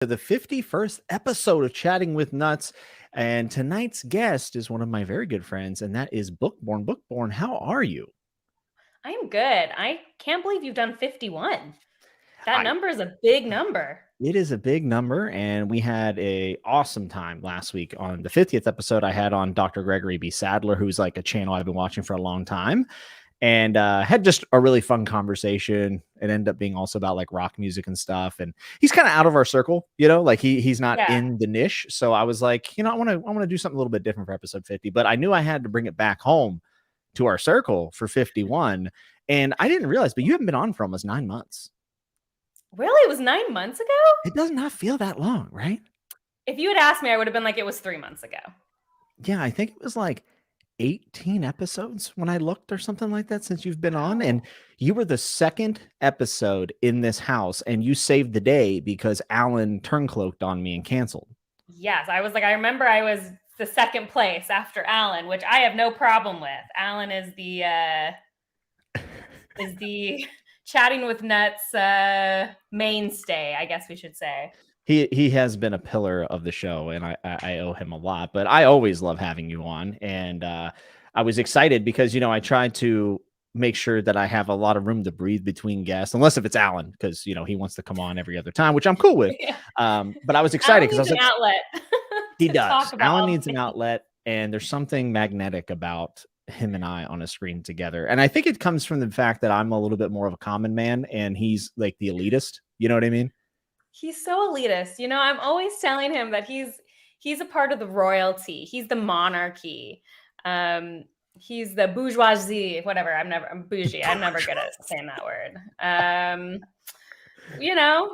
To the 51st episode of Chatting with Nuts. And tonight's guest is one of my very good friends, and that is Bookborn. Bookborn, how are you? I am good. I can't believe you've done 51. That I number is a big number. It is a big number, and we had a awesome time last week on the 50th episode. I had on Dr. Gregory B. Sadler, who's like a channel I've been watching for a long time, and had just a really fun conversation. It ended up being also about like rock music and stuff, and he's kind of out of our circle, like he's not in the niche. So I was like, I want to do something a little bit different for episode 50, but I knew I had to bring it back home to our circle for 51. And I didn't realize, but you haven't been on for almost 9 months. Really? It was 9 months ago? It does not feel that long, right? If you had asked me, I would have been like, it was 3 months ago. Yeah, I think it was like 18 episodes when I looked or something like that since you've been on. And you were the second episode in this house, and you saved the day because Alan turncloaked on me and canceled. Yes, I was like, I remember I was the second place after Alan, which I have no problem with. Alan is the Chatting with Nuts mainstay, I guess we should say. He has been a pillar of the show, and I owe him a lot, but I always love having you on. And I was excited because, I tried to make sure that I have a lot of room to breathe between guests, unless if it's Alan, because, he wants to come on every other time, which I'm cool with. Yeah. But I was excited because I was like, outlet. He does. Alan needs an outlet, and there's something magnetic about him and I on a screen together. And I think it comes from the fact that I'm a little bit more of a common man, and he's like the elitist. You know what I mean? He's so elitist. I'm always telling him that he's a part of the royalty. He's the monarchy. He's the bourgeoisie, whatever. I'm bougie. I'm never good at saying that word.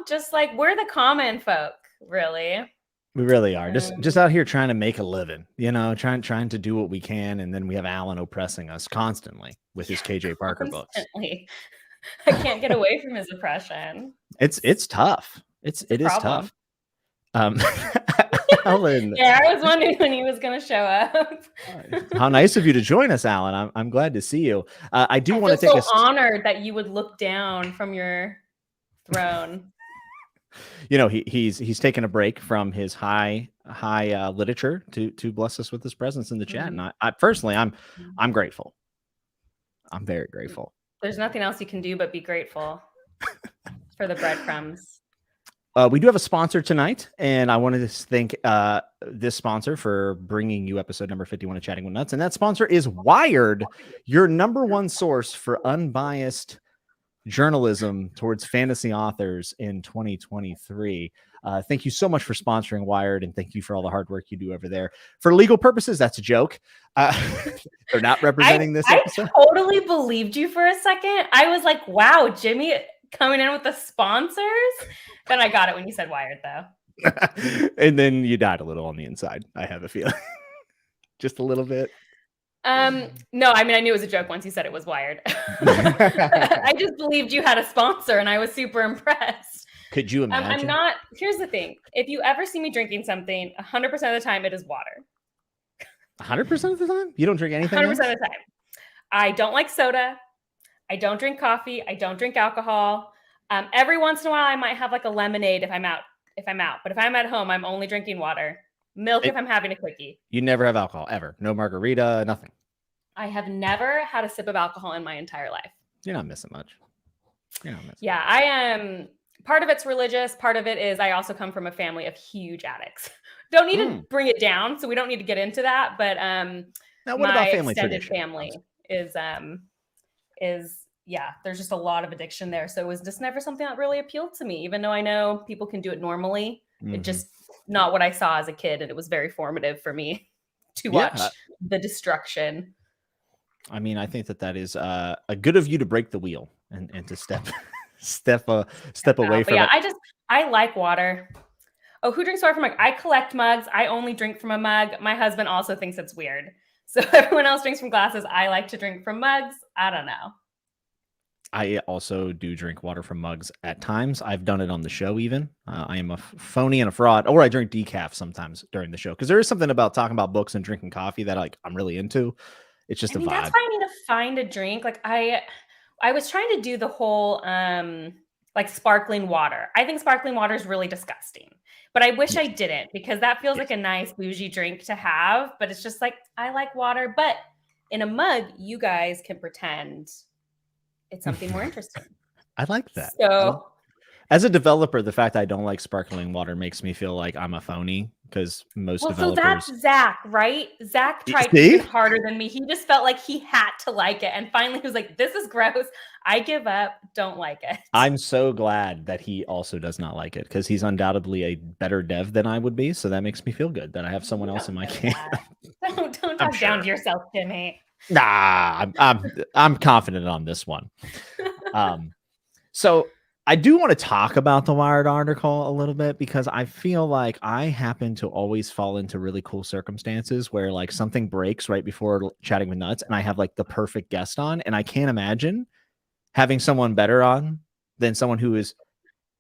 Just like we're the common folk, really. We really are just out here trying to make a living, trying to do what we can. And then we have Alan oppressing us constantly with his KJ Parker books. I can't get away from his oppression. It's tough. It is tough. Alan. Yeah, I was wondering when he was going to show up. How nice of you to join us, Alan. I'm glad to see you. I want to take honored that you would look down from your throne. He's taken a break from his high literature to bless us with his presence in the chat. And I personally, I'm grateful. I'm very grateful. There's nothing else you can do but be grateful for the breadcrumbs. We do have a sponsor tonight, and I wanted to thank this sponsor for bringing you episode number 51 of Chatting with Nuts. And that sponsor is Wired, your number one source for unbiased journalism towards fantasy authors in 2023. Thank you so much for sponsoring Wired, and thank you for all the hard work you do over there. For legal purposes, that's a joke. They're not representing this episode. I totally believed you for a second. I was like, wow, Jimmy coming in with the sponsors. Then I got it when you said Wired, though. And then you died a little on the inside, I have a feeling. Just a little bit. No, I mean, I knew it was a joke once you said it was Wired. I just believed you had a sponsor, and I was super impressed. Could you imagine? Here's the thing. If you ever see me drinking something, 100% of the time, it is water. 100% of the time? You don't drink anything? 100% of the time. I don't like soda. I don't drink coffee. I don't drink alcohol. Every once in a while, I might have like a lemonade if I'm out. But if I'm at home, I'm only drinking water. Milk if I'm having a quickie. You never have alcohol, ever? No margarita, nothing? I have never had a sip of alcohol in my entire life. You're not missing much. Yeah, I am. Part of it's religious. Part of it is I also come from a family of huge addicts. Don't need to bring it down, so we don't need to get into that. But now, what about family extended tradition? Family is there's just a lot of addiction there. So it was just never something that really appealed to me, even though I know people can do it normally. It just not what I saw as a kid, and it was very formative for me to watch the destruction. I mean, I think that is a good of you to break the wheel and to step away from it. I like water. Oh, who drinks water from a mug? I collect mugs. I only drink from a mug. My husband also thinks it's weird. So everyone else drinks from glasses. I like to drink from mugs. I don't know. I also do drink water from mugs at times. I've done it on the show even. I am a phony and a fraud. Or I drink decaf sometimes during the show. Because there is something about talking about books and drinking coffee that I'm really into. It's just a vibe. That's why I need to find a drink. Like I was trying to do the whole like sparkling water. I think sparkling water is really disgusting. But I wish I Yes. didn't, because that feels Yes. like a nice bougie drink to have. But it's just like, I like water, but in a mug, you guys can pretend it's something more interesting. I like that. So, As a developer, the fact I don't like sparkling water makes me feel like I'm a phony, because most well, so that's developers Zach, right? Zach tried even see. harder than me. He just felt like he had to like it. And finally, he was like, this is gross. I give up. Don't like it. I'm so glad that he also does not like it, because he's undoubtedly a better dev than I would be. So that makes me feel good that I have someone else in my camp. Don't I'm talk down sure. to yourself, Timmy. Nah, I'm confident on this one. So I do want to talk about the Wired article a little bit, because I feel like I happen to always fall into really cool circumstances where like something breaks right before chatting with Nuts, and I have like the perfect guest on, and I can't imagine having someone better on than someone who has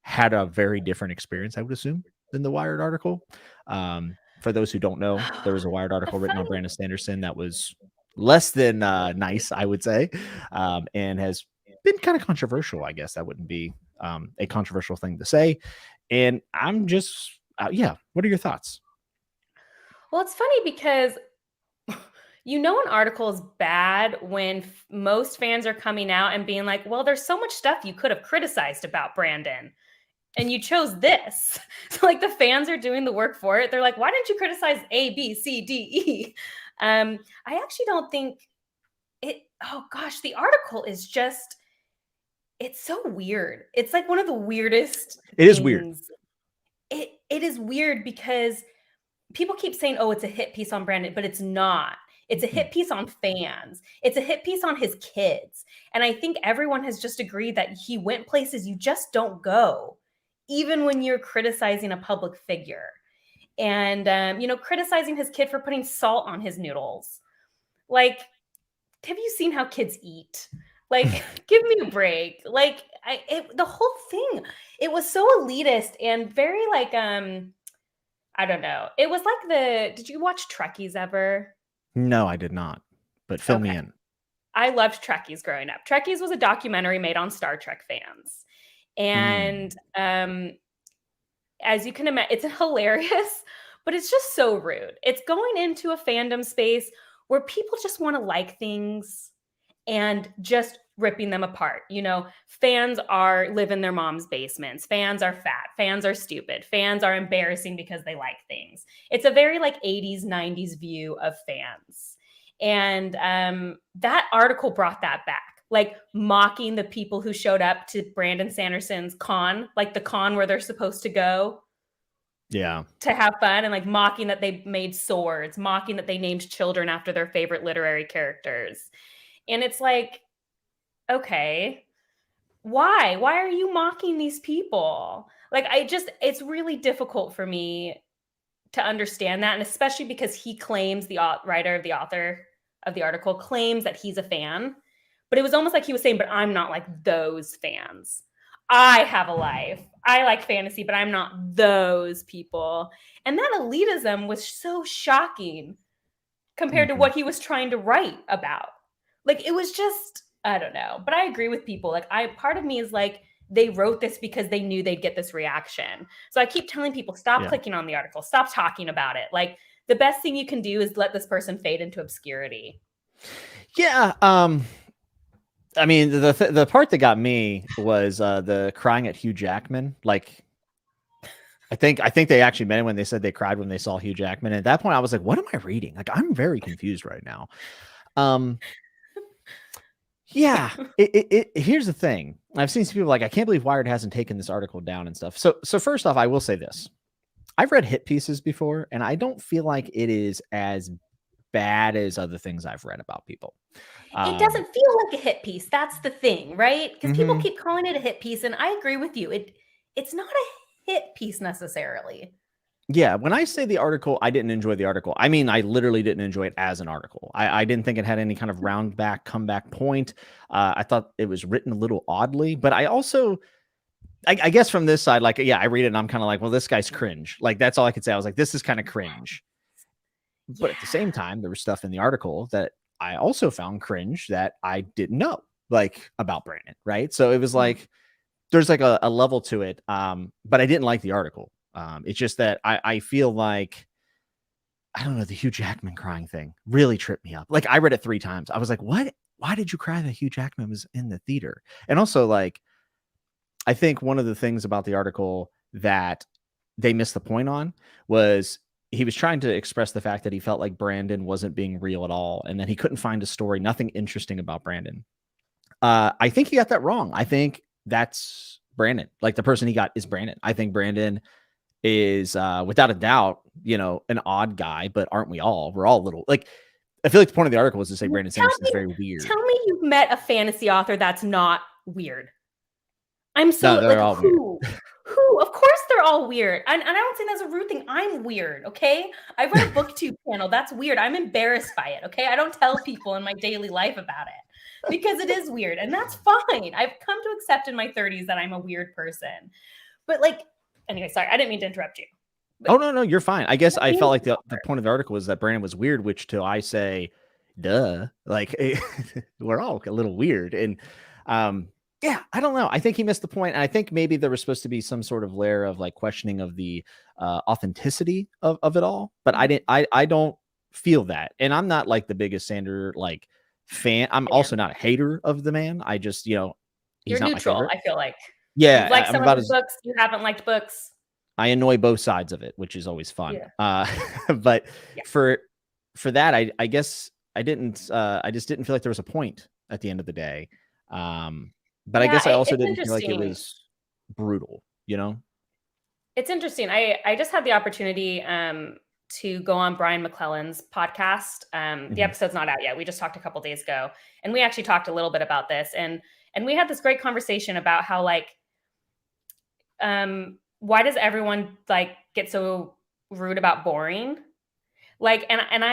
had a very different experience, I would assume, than the Wired article. For those who don't know, there was a Wired article written on Brandon Sanderson that was less than nice, I would say, and has been kind of controversial. I guess that wouldn't be a controversial thing to say. And I'm just, yeah. What are your thoughts? Well, it's funny because an article is bad when most fans are coming out and being like, well, there's so much stuff you could have criticized about Brandon, and you chose this. So like the fans are doing the work for it. They're like, why didn't you criticize A, B, C, D, E? I actually don't think it. Oh gosh, the article is just, it's so weird. It's like one of the weirdest It is weird. things. It is weird because people keep saying, oh, it's a hit piece on Brandon, but it's not. It's a hit piece on fans. It's a hit piece on his kids. And I think everyone has just agreed that he went places you just don't go, even when you're criticizing a public figure. And, criticizing his kid for putting salt on his noodles. Like, have you seen how kids eat? Like, give me a break. Like, the whole thing, it was so elitist and very like, I don't know. It was like did you watch Trekkies ever? No, I did not. But fill me in. I loved Trekkies growing up. Trekkies was a documentary made on Star Trek fans. And as you can imagine, it's hilarious, but it's just so rude. It's going into a fandom space where people just want to like things and just ripping them apart. Fans live in their mom's basements. Fans are fat. Fans are stupid. Fans are embarrassing because they like things. It's a very like 80s, 90s view of fans. And that article brought that back, like mocking the people who showed up to Brandon Sanderson's con, like the con where they're supposed to go. Yeah. To have fun, and like mocking that they made swords, mocking that they named children after their favorite literary characters. And it's like, okay, why? Why are you mocking these people? Like, it's really difficult for me to understand that. And especially because he claims, the author of the article claims that he's a fan. But it was almost like he was saying, but I'm not like those fans. I have a life. I like fantasy, but I'm not those people. And that elitism was so shocking compared to what he was trying to write about. Like, it was just, I don't know. But I agree with people. Like, part of me is like, they wrote this because they knew they'd get this reaction. So I keep telling people, stop clicking on the article, stop talking about it. Like, the best thing you can do is let this person fade into obscurity. Yeah. I mean, the part that got me was the crying at Hugh Jackman. Like, I think they actually meant it when they said they cried when they saw Hugh Jackman. And at that point, I was like, what am I reading? Like, I'm very confused right now. Yeah. Here's the thing. I've seen some people like, I can't believe Wired hasn't taken this article down and stuff. So first off, I will say this. I've read hit pieces before, and I don't feel like it is as bad as other things I've read about people. It doesn't feel like a hit piece. That's the thing, right? Because people keep calling it a hit piece, and I agree with you. It's not a hit piece necessarily. Yeah, when I say the article, I didn't enjoy the article. I mean, I literally didn't enjoy it as an article. I didn't think it had any kind of round back, comeback point. I thought it was written a little oddly, but I also, I guess from this side, like, yeah, I read it and I'm kind of like, well, this guy's cringe. Like, that's all I could say. I was like, this is kind of cringe. But at the same time, there was stuff in the article that I also found cringe that I didn't know, like, about Brandon, right? So it was like, there's like a level to it, but I didn't like the article. It's just that I feel like, I don't know, the Hugh Jackman crying thing really tripped me up. Like, I read it 3 times. I was like, what? Why did you cry that Hugh Jackman was in the theater? And also, like, I think one of the things about the article that they missed the point on was he was trying to express the fact that he felt like Brandon wasn't being real at all, and that he couldn't find a story, nothing interesting about Brandon. I think he got that wrong. I think that's Brandon. Like, the person he got is Brandon. I think Brandon is without a doubt, an odd guy, but aren't we all? We're all a little, like, I feel like the point of the article was to say Brandon Sanderson is very weird. Tell me you've met a fantasy author that's not weird. I'm so No, they're all who? Weird. Who? Of course they're all weird. And I don't think that's a rude thing. I'm weird, okay? I run a booktube channel. That's weird. I'm embarrassed by it, okay? I don't tell people in my daily life about it because it is weird, and that's fine. I've come to accept in my 30s that I'm a weird person. But anyway, sorry, I didn't mean to interrupt you. Oh, no, you're fine. I guess I felt like the point of the article was that Brandon was weird, which to I say, duh, like, we're all a little weird. And yeah, I don't know. I think he missed the point. And I think maybe there was supposed to be some sort of layer of like questioning of the authenticity of it all. But I don't feel that. And I'm not like the biggest Sander like fan. I'm also not a hater of the man. I just, he's you're not neutral, I feel like. Yeah. You've liked some of his books, you haven't liked books. I annoy both sides of it, which is always fun. Yeah. But yeah. For that, I guess I just didn't feel like there was a point at the end of the day. But I guess I also didn't feel like it was brutal, It's interesting. I just had the opportunity to go on Brian McClellan's podcast. The episode's not out yet. We just talked a couple days ago, and we actually talked a little bit about this, and we had this great conversation about how why does everyone get so rude about boring? And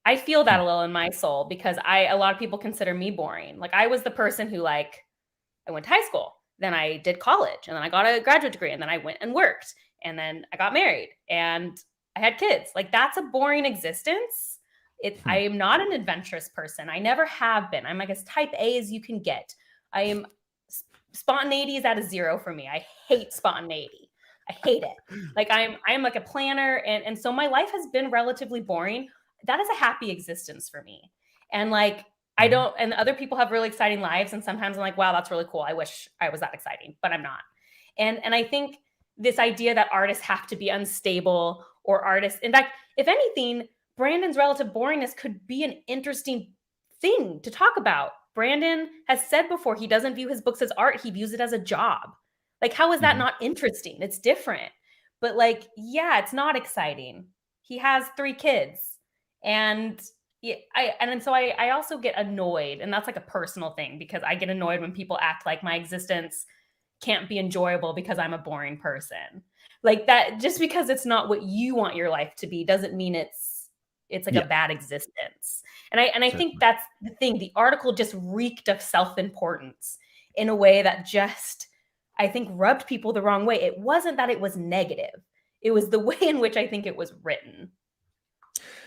I feel that a little in my soul because a lot of people consider me boring. Like, I was the person who I went to high school, then I did college, and then I got a graduate degree, and then I went and worked, and then I got married, and I had kids. That's a boring existence. I am not an adventurous person. I never have been. I'm as type A as you can get. I am spontaneity is at a 0 for me. I hate spontaneity. I hate it. I'm like a planner, and so my life has been relatively boring. That is a happy existence for me. And I don't, and other people have really exciting lives. And sometimes I'm like, wow, that's really cool. I wish I was that exciting, but I'm not. And I think this idea that artists have to be unstable or artists, in fact, if anything, Brandon's relative boringness could be an interesting thing to talk about. Brandon has said before, he doesn't view his books as art. He views it as a job. How is that not interesting? It's different. But yeah, it's not exciting. He has 3 kids. And so I also get annoyed, and that's a personal thing, because I get annoyed when people act like my existence can't be enjoyable because I'm a boring person. That, just because it's not what you want your life to be doesn't mean it's a bad existence. And I think that's the thing. The article just reeked of self-importance in a way that just, I think, rubbed people the wrong way. It wasn't that it was negative. It was the way in which I think it was written.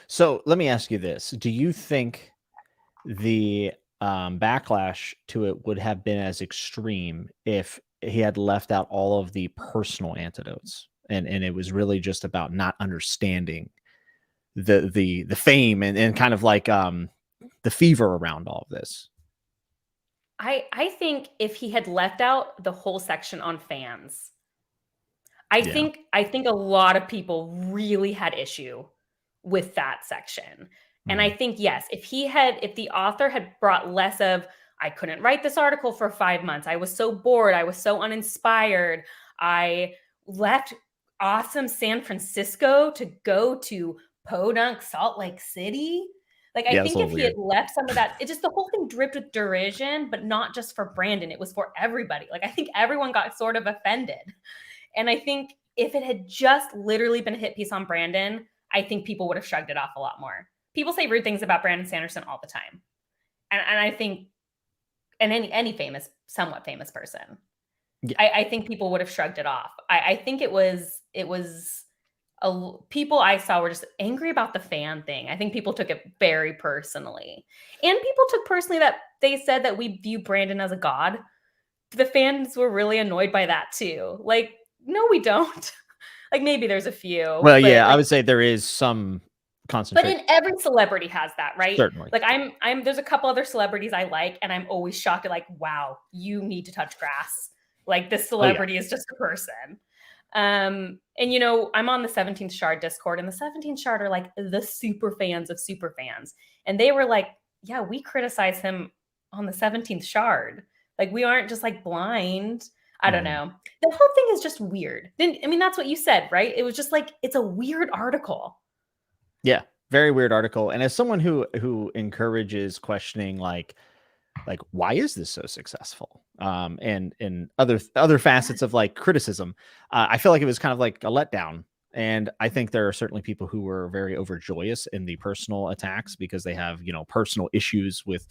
So let me ask you this. Do you think the backlash to it would have been as extreme if he had left out all of the personal antidotes and it was really just about not understanding the fame and kind of the fever around all of this? I think if he had left out the whole section on fans, I think a lot of people really had issue with that section. And I think, yes, if the author had brought less of, I couldn't write this article for 5 months, I was so bored, I was so uninspired, I left awesome San Francisco to go to podunk Salt Lake City. I think if he had left some of that, it just, the whole thing dripped with derision, but not just for Brandon, it was for everybody. I think everyone got sort of offended. And I think if it had just literally been a hit piece on Brandon, I think people would have shrugged it off a lot more. People say rude things about Brandon Sanderson all the time. And I think, and any famous, somewhat famous person, I think people would have shrugged it off. I think it was people I saw were just angry about the fan thing. I think people took it very personally. And people took personally that they said that we view Brandon as a god. The fans were really annoyed by that too. No, we don't. Like maybe there's a few. Well, but yeah, I like would say there is some but concentration. in every celebrity has that, right? Certainly. Like I'm there's a couple other celebrities I like, and I'm always shocked at like, wow, you need to touch grass. Like this Oh yeah. celebrity is just a person. And you know, I'm on the 17th Shard Discord, and the 17th Shard are like the super fans of super fans. And they were like, yeah, we criticize him on the 17th Shard. Like we aren't just like blind. I don't know. The whole thing is just weird. Then I mean, that's what you said, right? It was just like it's a weird article. Yeah, very weird article. And as someone who encourages questioning, like why is this so successful? And other facets of like criticism, I feel like it was kind of like a letdown. And I think there are certainly people who were very overjoyous in the personal attacks because they have, you know, personal issues with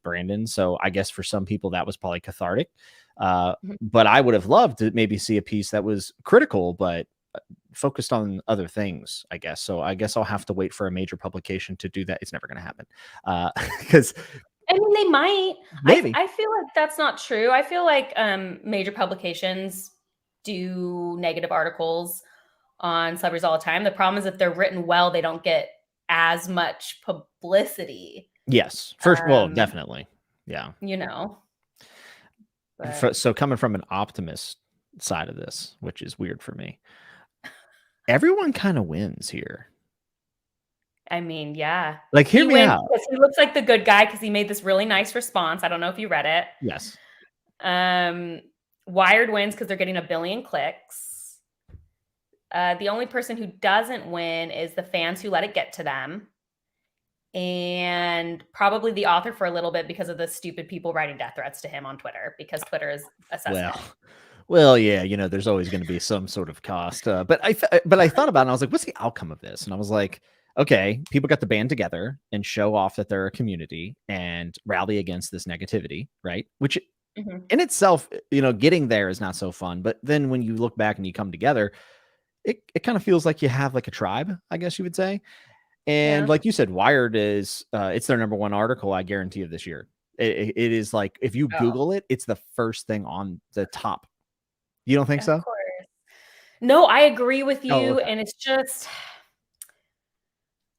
Brandon. So I guess for some people that was probably cathartic. But I would have loved to maybe see a piece that was critical, but focused on other things, I guess. So I guess I'll have to wait for a major publication to do that. It's never going to happen. Because I mean, they might. maybe. I feel like that's not true. I feel like major publications do negative articles on celebrities all the time. The problem is if they're written well, they don't get as much publicity. Yes. First, well, definitely. Yeah. You know. But So coming from an optimist side of this, which is weird for me, everyone kind of wins here. I mean, yeah. Like, hear me out. Because he looks like the good guy because he made this really nice response. I don't know if you read it. Yes. Wired wins because they're getting 1 billion clicks. The only person who doesn't win is the fans who let it get to them. And probably the author for a little bit because of the stupid people writing death threats to him on Twitter, because Twitter is a cesspit. Well, yeah, you know, there's always going to be some sort of cost. But I thought about it and I was like, what's the outcome of this? And I was like, okay, people got to band together and show off that they're a community and rally against this negativity, right? Which in itself, you know, getting there is not so fun. But then when you look back and you come together, it kind of feels like you have like a tribe, I guess you would say. And like you said, Wired is it's their #1 article, I guarantee, of this year. It is like, if you Google it, it's the first thing on the top. You don't think so? Of course. No, I agree with you. Oh, okay. And it's just,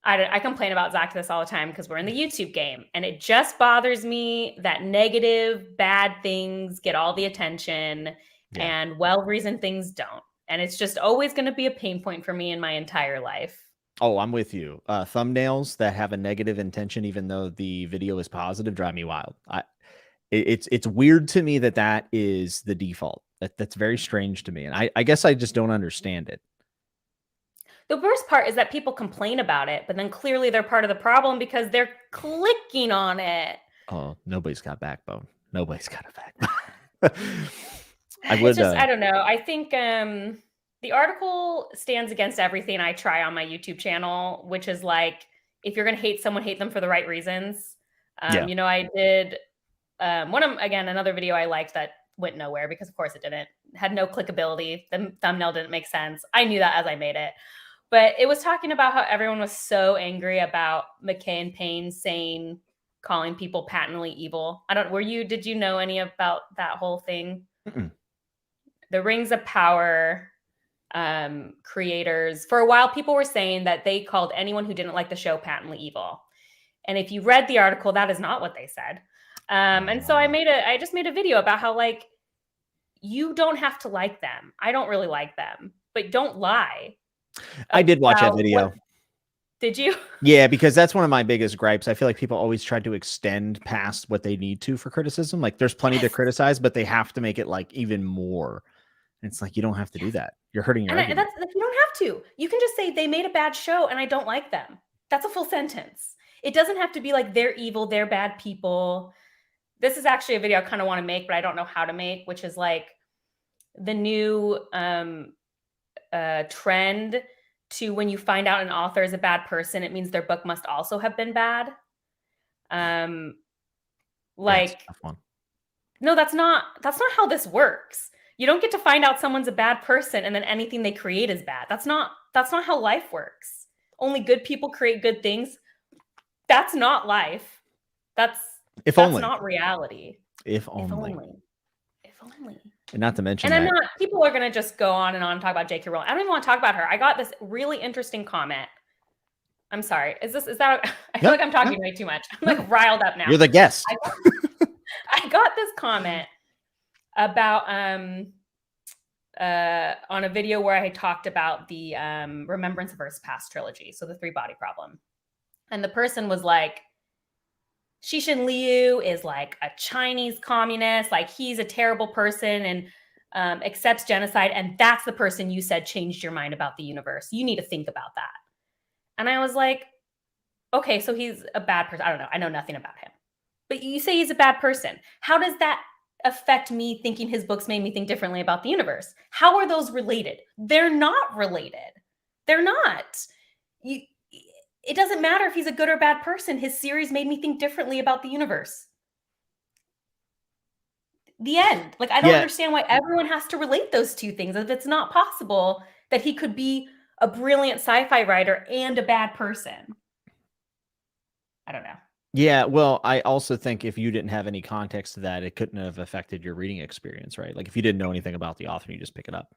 I complain about Zach this all the time because we're in the YouTube game. And it just bothers me that negative, bad things get all the attention and well-reasoned things don't. And it's just always going to be a pain point for me in my entire life. Oh, I'm with you. Thumbnails that have a negative intention, even though the video is positive, drive me wild. It's weird to me that is the default. That's very strange to me. And I guess I just don't understand it. The worst part is that people complain about it, but then clearly they're part of the problem because they're clicking on it. Oh, nobody's got backbone. Nobody's got a backbone. I don't know. I think the article stands against everything I try on my YouTube channel, which is like, if you're going to hate someone, hate them for the right reasons. You know, I did another video I liked that went nowhere because of course it didn't, had no clickability. The thumbnail didn't make sense. I knew that as I made it, but it was talking about how everyone was so angry about McKay and Payne calling people patently evil. Did you know any about that whole thing? The Rings of Power creators, for a while, people were saying that they called anyone who didn't like the show patently evil. And if you read the article, that is not what they said. And so I just made a video about how, like, you don't have to like them. I don't really like them, but don't lie. I did watch that video. Did you? Yeah, because that's one of my biggest gripes. I feel like people always try to extend past what they need to for criticism. Like, there's plenty to criticize, but they have to make it like even more. And it's like, you don't have to do that. You're hurting your argument. You don't have to. You can just say they made a bad show and I don't like them. That's a full sentence. It doesn't have to be like they're evil, they're bad people. This is actually a video I kind of want to make, but I don't know how to make, which is like the new trend to, when you find out an author is a bad person, it means their book must also have been bad. No, that's not how this works. You don't get to find out someone's a bad person and then anything they create is bad. That's not how life works. Only good people create good things. That's not life. That's not reality. If only. And not to mention And I'm that. not, people are going to just go on and talk about J.K. Rowling. I don't even want to talk about her. I got this really interesting comment. I'm sorry. Is that, I feel No, like I'm talking no, way too much. I'm no. like riled up now. You're the guest. I got this comment about, on a video where I talked about the Remembrance of Earth's Past trilogy. So the 3-body problem. And the person was like, Xixin Liu is like a Chinese communist. Like he's a terrible person and accepts genocide. And that's the person you said changed your mind about the universe. You need to think about that. And I was like, okay, so he's a bad person. I don't know. I know nothing about him. But you say he's a bad person. How does that affect me thinking his books made me think differently about the universe? How are those related? They're not related. They're not. It doesn't matter if he's a good or bad person. His series made me think differently about the universe. The end. Like, I don't understand why everyone has to relate those two things. If it's not possible that he could be a brilliant sci-fi writer and a bad person. I don't know. Yeah, well, I also think if you didn't have any context to that, it couldn't have affected your reading experience, right? Like if you didn't know anything about the author, you just pick it up,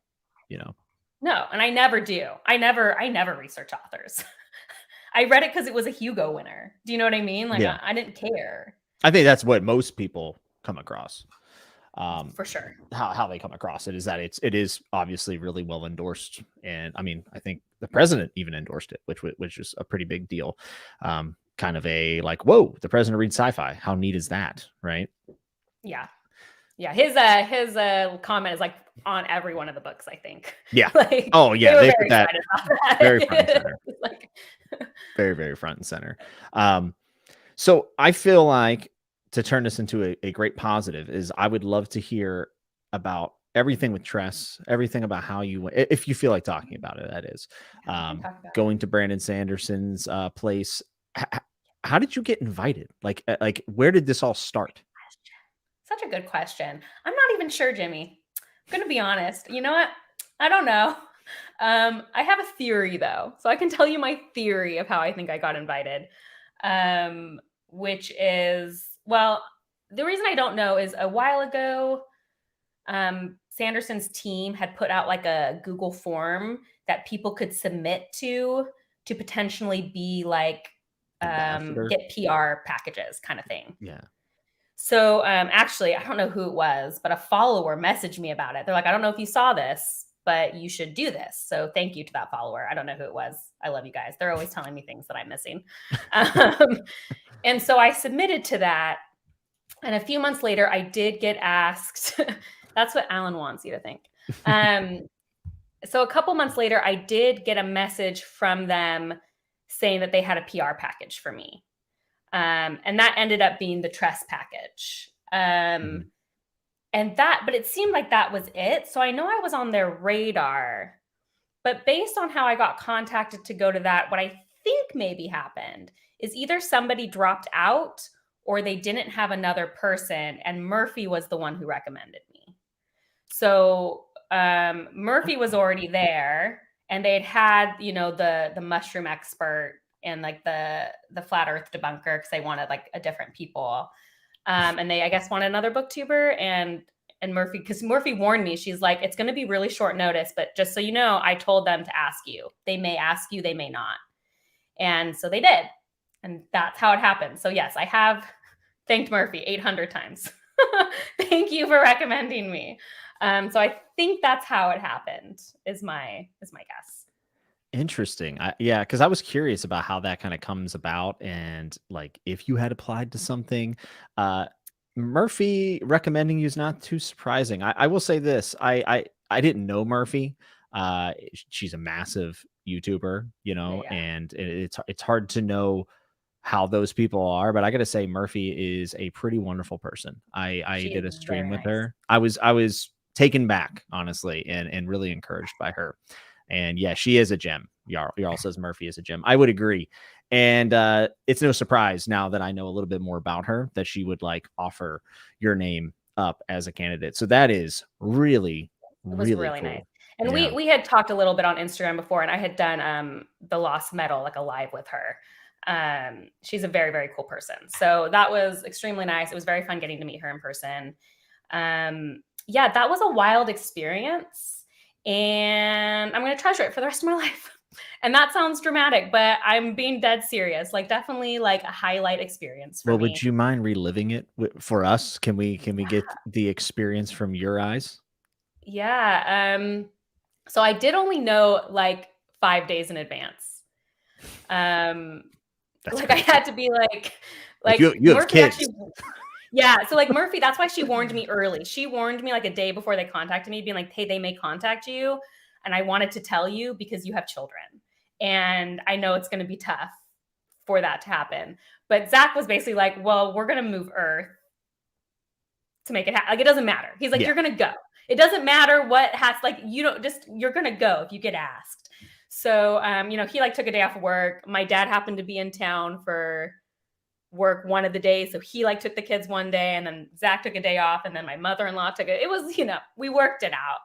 you know? No, and I never do. I never research authors. I read it because it was a Hugo winner. Do you know what I mean? Like I didn't care. I think that's what most people come across. For sure. How they come across it is that it is obviously really well endorsed, and I mean I think the president even endorsed it, which is a pretty big deal. Kind of a like, whoa, the president reads sci-fi. How neat is that, right? Yeah. His comment is like on every one of the books, I think. Yeah. Like, oh yeah, they put that very front and center. Like, very, very front and center. So I feel like to turn this into a great positive is I would love to hear about everything with Tress, everything about how you, if you feel like talking about it, that is, going to Brandon Sanderson's place. How did you get invited? Like where did this all start? Such a good question. I'm not even sure, Jimmy. I'm going to be honest. You know what? I don't know. I have a theory though. So I can tell you my theory of how I think I got invited. Which is, well, the reason I don't know is a while ago, Sanderson's team had put out like a Google form that people could submit to potentially be like, get PR packages kind of thing. Yeah. So actually, I don't know who it was, but a follower messaged me about it. They're like, I don't know if you saw this, but you should do this. So thank you to that follower. I don't know who it was. I love you guys. They're always telling me things that I'm missing. And so I submitted to that. And a few months later, I did get asked. That's what Alan wants you to think. So a couple months later, I did get a message from them saying that they had a PR package for me. And that ended up being the Tress package. And but it seemed like that was it. So I know I was on their radar, but based on how I got contacted to go to that, what I think maybe happened is either somebody dropped out or they didn't have another person, and Murphy was the one who recommended me. So Murphy was already there, and they'd had, the mushroom expert and like the flat earth debunker, because they wanted like a different people. And they, I guess, wanted another booktuber, and Murphy, because Murphy warned me, she's like, it's going to be really short notice, but just so you know, I told them to ask you. They may ask you, they may not. And so they did. And that's how it happened. So yes, I have thanked Murphy 800 times. Thank you for recommending me. So I think that's how it happened, is my guess. Interesting. Yeah, because I was curious about how that kind of comes about, and like if you had applied to something. Murphy recommending you is not too surprising. I will say this: I didn't know Murphy. She's a massive YouTuber, and it's hard to know how those people are, but I gotta say Murphy is a pretty wonderful person. I did a stream with her. I was taken back, honestly, and really encouraged by her. And yeah, she is a gem. Jarl says Murphy is a gem. I would agree. And it's no surprise now that I know a little bit more about her that she would like offer your name up as a candidate. So that is really cool. Nice. And we had talked a little bit on Instagram before, and I had done the Lost Metal, like a live with her. She's a very, very cool person. So that was extremely nice. It was very fun getting to meet her in person. yeah, that was a wild experience, and I'm going to treasure it for the rest of my life. And that sounds dramatic, but I'm being dead serious. Like, definitely like a highlight experience for Well, me. would you mind reliving it for us? Can we get the experience from your eyes? Yeah. So I did only know like 5 days in advance. Um, That's like I crazy. had to be like You have Murphy kids. actually. Yeah, so like Murphy, that's why she warned me early. She warned me like a day before they contacted me, being like, hey, they may contact you. And I wanted to tell you because you have children. And I know it's going to be tough for that to happen. But Zach was basically like, well, we're going to move Earth to make it happen. Like, it doesn't matter. He's like, Yeah. you're going to go. It doesn't matter what has, like, you don't just, you're going to go if you get asked. So, he like took a day off of work. My dad happened to be in town for work one of the days. So he like took the kids one day, and then Zach took a day off, and then my mother-in-law took it. It was, we worked it out.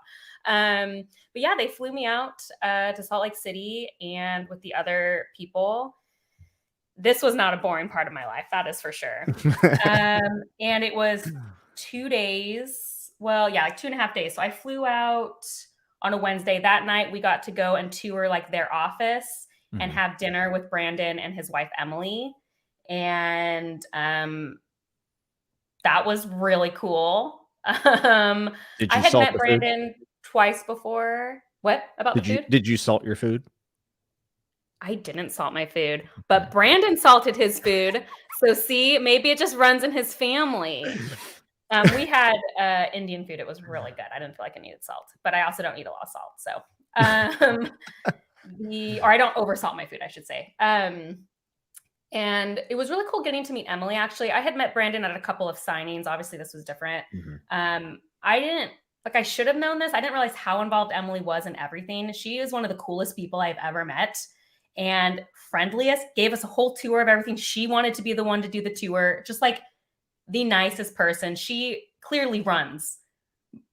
But yeah, they flew me out to Salt Lake City, and with the other people. This was not a boring part of my life, that is for sure. And it was 2 days. Well, yeah, like 2.5 days. So I flew out on a Wednesday. That night we got to go and tour like their office and have dinner with Brandon and his wife Emily. And that was really cool. I had met Brandon twice before. What about the food? Did you salt your food? I didn't salt my food, but Brandon salted his food. So see, maybe it just runs in his family. We had Indian food. It was really good. I didn't feel like I needed salt, but I also don't eat a lot of salt. So, or I don't oversalt my food, I should say. And it was really cool getting to meet Emily. Actually, I had met Brandon at a couple of signings. Obviously, this was different. I should have known this. I didn't realize how involved Emily was in everything. She is one of the coolest people I've ever met. And friendliest, gave us a whole tour of everything. She wanted to be the one to do the tour, just like the nicest person. She clearly runs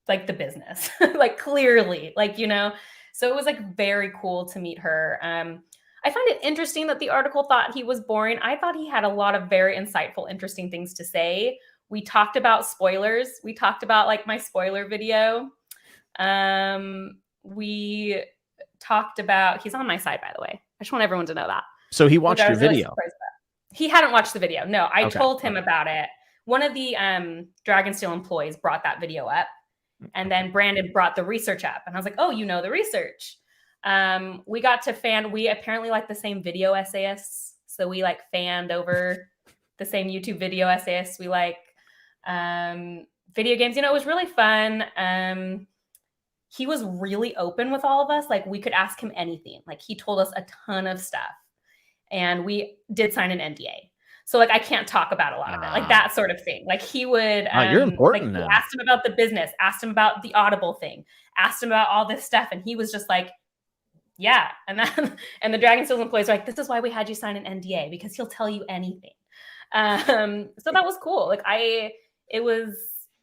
like the business, like clearly, like, so it was like very cool to meet her. I find it interesting that the article thought he was boring. I thought he had a lot of very insightful, interesting things to say. We talked about spoilers. We talked about like my spoiler video. We talked about, he's on my side, by the way. I just want everyone to know that. So he watched your video. Really, he hadn't watched the video. No, I told him about it. One of the Dragonsteel employees brought that video up, and then Brandon brought the research up, and I was like, oh, the research. We got to we apparently like the same video essayists. So we like fanned over the same YouTube video essayists. We like video games. It was really fun. He was really open with all of us. Like, we could ask him anything. Like, he told us a ton of stuff, and we did sign an NDA. So like, I can't talk about a lot of it, like that sort of thing. Like, he would, you're important like, now. Asked him about the business, asked him about the Audible thing, asked him about all this stuff. And he was just like, yeah. And then, and the Dragonsteel employees were like, this is why we had you sign an NDA, because he'll tell you anything. So that was cool. Like,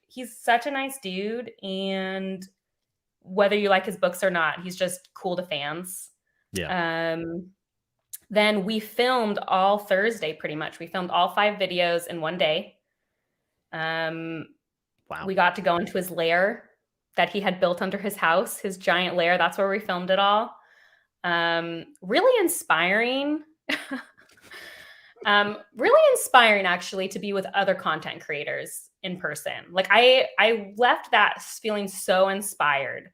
he's such a nice dude. And whether you like his books or not, he's just cool to fans. Yeah. Then we filmed all Thursday, pretty much. We filmed all 5 videos in one day. Wow. We got to go into his lair that he had built under his house, his giant lair. That's where we filmed it all. Really inspiring. Really inspiring, actually, to be with other content creators in person. Like, I left that feeling so inspired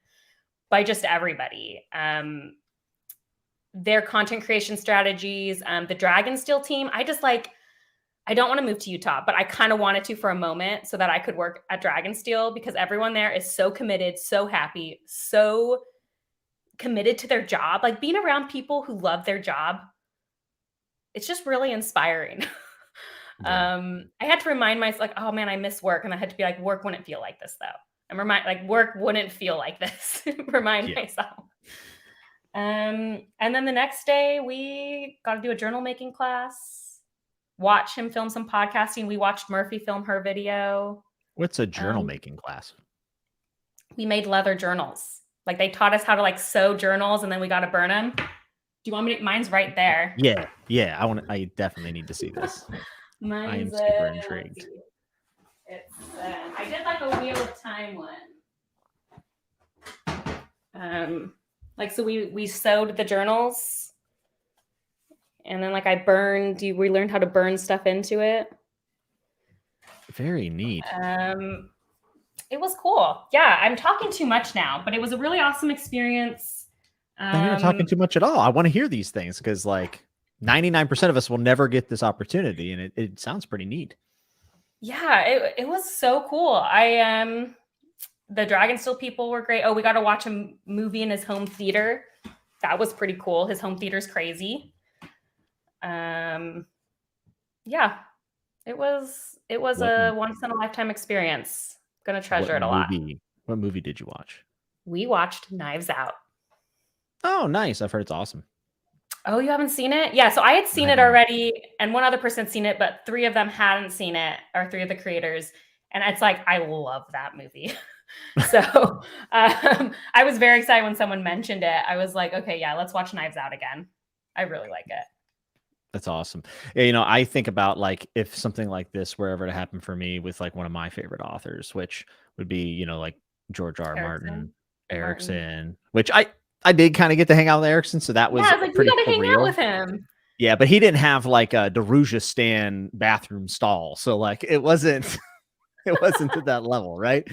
by just everybody. Their content creation strategies, the Dragonsteel team. I don't want to move to Utah, but I kind of wanted to for a moment so that I could work at Dragonsteel, because everyone there is so committed, so happy, so committed to their job. Like, being around people who love their job, it's just really inspiring. Yeah. I had to remind myself, like, oh man, I miss work. And I had to be like, work wouldn't feel like this though. And work wouldn't feel like this. Remind myself. And then the next day we got to do a journal making class, watch him film some podcasting. We watched Murphy film her video. What's a journal making class? We made leather journals. Like, they taught us how to like sew journals, and then we got to burn them. Do you want me to? Mine's right there. Yeah. I definitely need to see this. I am super intrigued. It's I did like a Wheel of Time one. Like, so we sewed the journals, and then like I burned. We learned how to burn stuff into it. Very neat. It was cool. Yeah, I'm talking too much now, but it was a really awesome experience. No, you're not talking too much at all. I want to hear these things because like 99% of us will never get this opportunity, and it sounds pretty neat. Yeah, it was so cool. The Dragonsteel people were great. Oh, we got to watch a movie in his home theater. That was pretty cool. His home theater's crazy. Yeah, it was a once in a lifetime experience. Gonna treasure it a lot. What movie did you watch? We watched Knives Out. Oh, nice. I've heard it's awesome. Oh, you haven't seen it? Yeah, so I had seen it already, and one other person had seen it, but 3 of them hadn't seen it, or 3 of the creators. And it's like, I love that movie. So I was very excited when someone mentioned it. I was like, okay, yeah, let's watch Knives Out again. I really like it. That's awesome. Yeah, I think about like if something like this were ever to happen for me with like one of my favorite authors, which would be, like George R. Martin, Erickson, which I did kind of get to hang out with Erickson, so that was like, pretty you got to hang out surreal. with him. Yeah, but he didn't have like a Darujistan bathroom stall, so like it wasn't to that level, right?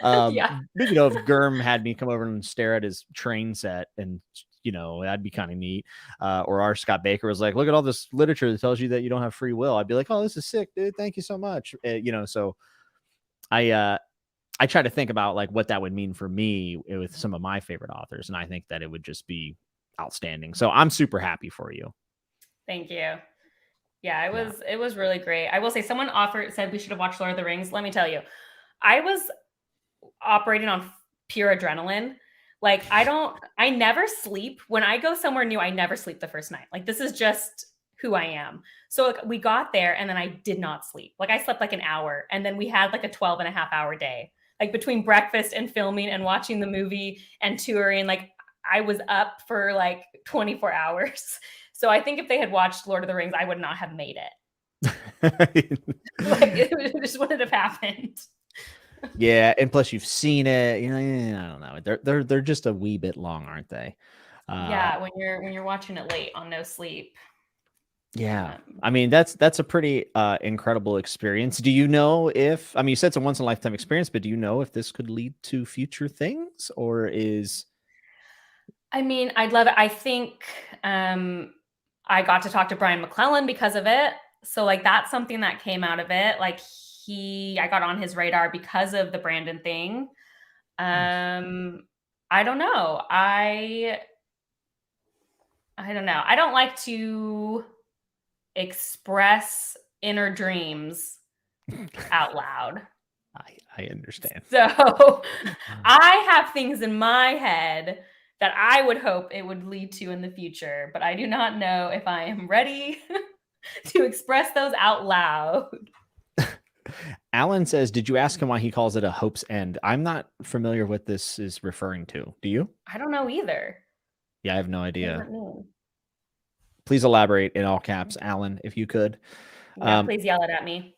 Yeah. But, if Gurm had me come over and stare at his train set, and that'd be kind of neat. Or our Scott Baker was like, look at all this literature that tells you that you don't have free will. I'd be like, oh, this is sick, dude. Thank you so much. So I try to think about like what that would mean for me with some of my favorite authors, and I think that it would just be outstanding. So I'm super happy for you. Thank you. Yeah, it was really great. I will say someone said we should have watched Lord of the Rings. Let me tell you, I was operating on pure adrenaline. Like I never sleep. When I go somewhere new, I never sleep the first night. Like this is just who I am. So like, we got there and then I did not sleep. Like I slept like an hour, and then we had like a 12.5 hour day. Like between breakfast and filming and watching the movie and touring, like I was up for like 24 hours. So I think if they had watched Lord of the Rings, I would not have made it. Like it just wouldn't have happened. Yeah, and plus you've seen it. I don't know. They're just a wee bit long, aren't they? Yeah, when you're watching it late on no sleep. Yeah, I mean that's a pretty incredible experience. Do you know if you said it's a once in a lifetime experience, but do you know if this could lead to future things, or is? I mean, I'd love it. I think I got to talk to Brian McClellan because of it. So like that's something that came out of it. Like I got on his radar because of the Brandon thing. I don't know. I don't know. I don't like to express inner dreams out loud. I understand. So I have things in my head that I would hope it would lead to in the future, but I do not know if I am ready to express those out loud. Alan says, did you ask him why he calls it a hope's end? I'm not familiar what this is referring to. Do you? I don't know either. Yeah, I have no idea. Please elaborate in all caps, Alan, if you could. Yeah, please yell it at me.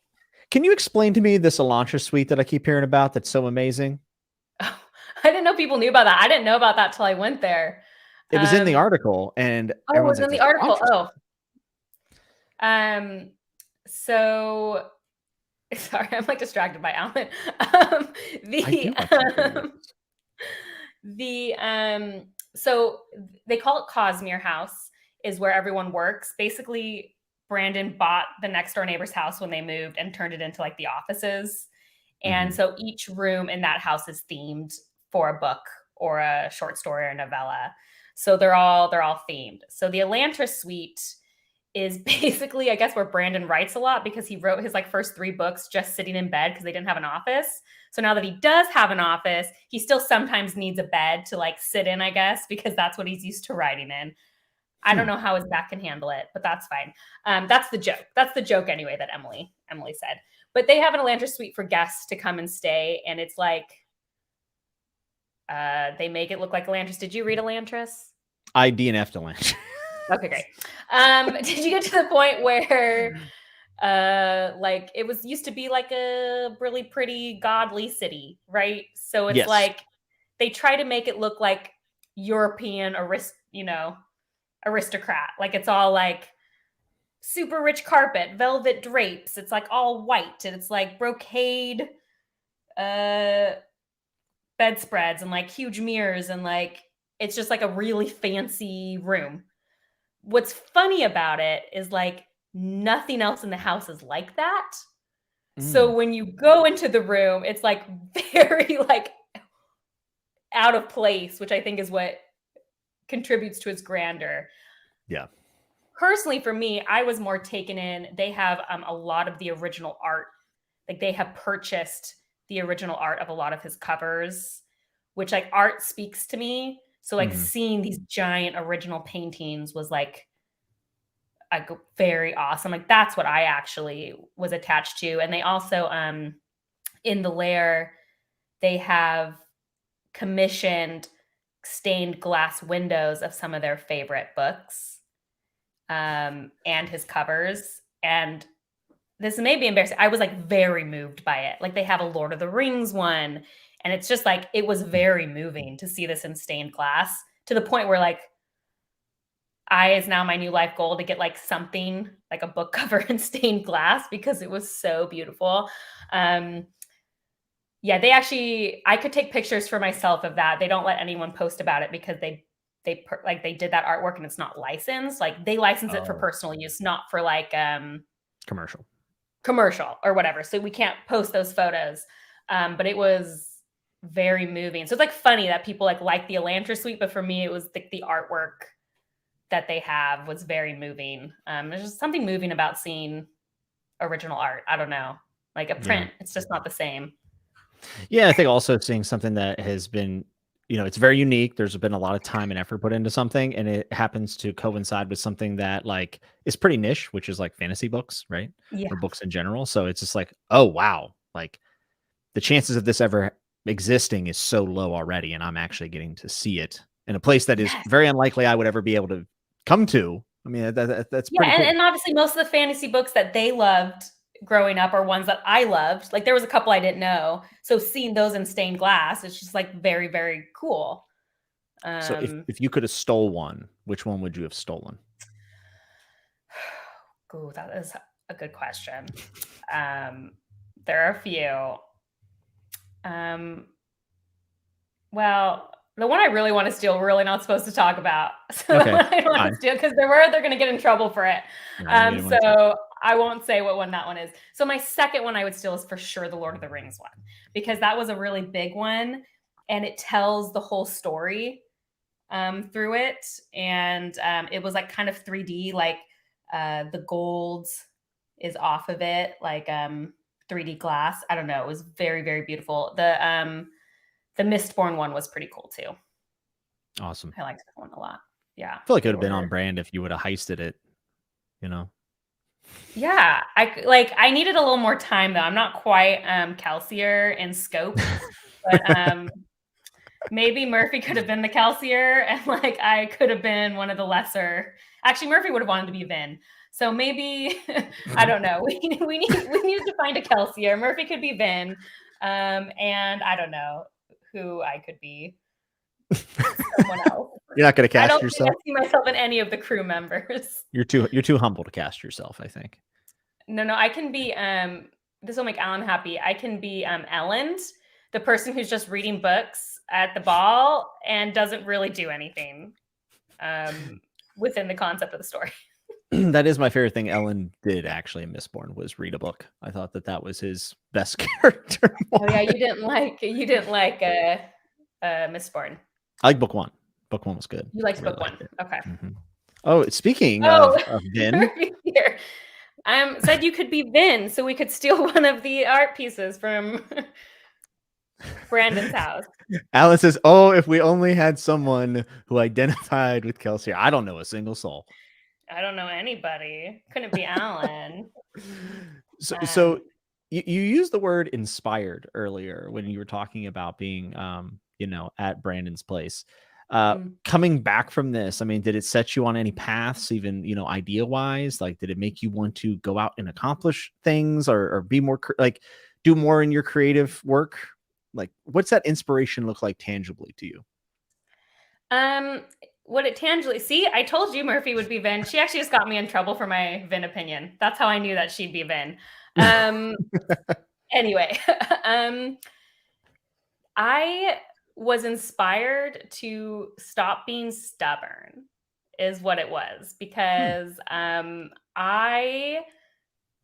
Can you explain to me this Elantra suite that I keep hearing about that's so amazing? Oh, I didn't know people knew about that. I didn't know about that till I went there. It was in the article, and it was in the article. So sorry, I'm like distracted by Alan. So they call it Cosmere House, is where everyone works. Basically, Brandon bought the next door neighbor's house when they moved and turned it into like the offices. And so each room in that house is themed for a book or a short story or a novella. So they're all themed. So the Elantra suite is basically, I guess, where Brandon writes a lot, because he wrote his like first 3 books just sitting in bed because they didn't have an office. So now that he does have an office, he still sometimes needs a bed to like sit in, I guess, because that's what he's used to writing in. I don't know how his back can handle it, but that's fine. That's the joke. That's the joke anyway that Emily said. But they have an Elantra suite for guests to come and stay, and it's like they make it look like Elantris. Did you read Elantris? I DNF'd Elantris. Okay, great. Did you get to the point where like it was used to be like a really pretty godly city, right? So it's like they try to make it look like European aristocrat. Like it's all like super rich carpet, velvet drapes. It's like all white, and it's like brocade bedspreads and like huge mirrors, and like it's just like a really fancy room. What's funny about it is like nothing else in the house is like that. So when you go into the room, it's like very like out of place, which I think is what contributes to its grandeur. Yeah. Personally, for me, I was more taken in. They have a lot of the original art. Like they have purchased the original art of a lot of his covers, which like art speaks to me. So like seeing these giant original paintings was like very awesome. Like that's what I actually was attached to. And they also in the lair, they have commissioned stained glass windows of some of their favorite books and his covers. And this may be embarrassing. I was like very moved by it. Like they have a Lord of the Rings one, and it's just like it was very moving to see this in stained glass, to the point where like is now my new life goal to get like something like a book cover in stained glass, because it was so beautiful. Yeah, I could take pictures for myself of that. They don't let anyone post about it because they did that artwork and it's not licensed. Like they license it for personal use, not for like commercial or whatever. So we can't post those photos. But it was very moving. So it's like funny that people like the Elantra suite, but for me it was the artwork that they have was very moving. There's just something moving about seeing original art. I don't know, like a print. It's just not the same. Yeah, I think also seeing something that has been, it's very unique. There's been a lot of time and effort put into something, and it happens to coincide with something that like is pretty niche, which is like fantasy books, right? Yeah. Or books in general. So it's just like, oh wow, like the chances of this ever existing is so low already, and I'm actually getting to see it in a place that is very unlikely I would ever be able to come to. I mean, that's pretty cool. And obviously most of the fantasy books that they loved growing up are ones that I loved. Like there was a couple I didn't know. So seeing those in stained glass, it's just like very, very cool. So if you could have stole one, which one would you have stolen? Ooh, that is a good question. There are a few. Well, the one I really want to steal, we're really not supposed to talk about. So okay, the one I want to steal, because they're going to get in trouble for it. So I won't say what one that one is. So my second one I would steal is for sure the Lord of the Rings one, because that was a really big one, and it tells the whole story through it. And it was like kind of 3D, like the gold is off of it, like 3D glass. I don't know. It was very, very beautiful. The Mistborn one was pretty cool too. Awesome. I liked that one a lot. Yeah. I feel like it would have been on brand if you would have heisted it, Yeah. I needed a little more time though. I'm not quite Kelsier in scope, but maybe Murphy could have been the Kelsier, and like I could have been one of the lesser. Actually, Murphy would have wanted to be Vin. So maybe I don't know. We need to find a Kelsier. Murphy could be Vin. And I don't know who I could be. Someone else. You're not going to cast yourself. I don't see myself in any of the crew members. You're too humble to cast yourself, I think. No, I can be. This will make Alan happy. I can be Ellen, the person who's just reading books at the ball and doesn't really do anything within the concept of the story. That is my favorite thing Ellen did actually in Mistborn, was read a book. I thought that was his best character moment. Oh yeah, you didn't like Mistborn. I like book one. Book one was good. You liked book one. Okay. Mm-hmm. Oh, speaking of Vin. Said you could be Vin, so we could steal one of the art pieces from Brandon's house. Alan says, "Oh, if we only had someone who identified with Kelsey." I don't know a single soul. I don't know anybody. Couldn't be Alan. So you used the word inspired earlier when you were talking about being, at Brandon's place. Coming back from this, I mean, did it set you on any paths, even, idea wise? Like, did it make you want to go out and accomplish things or be more like do more in your creative work? Like, what's that inspiration look like tangibly to you? Um, what it tangibly see, I told you Murphy would be Vin. She actually just got me in trouble for my Vin opinion. That's how I knew that she'd be Vin. Um, anyway, I was inspired to stop being stubborn, is what it was, because I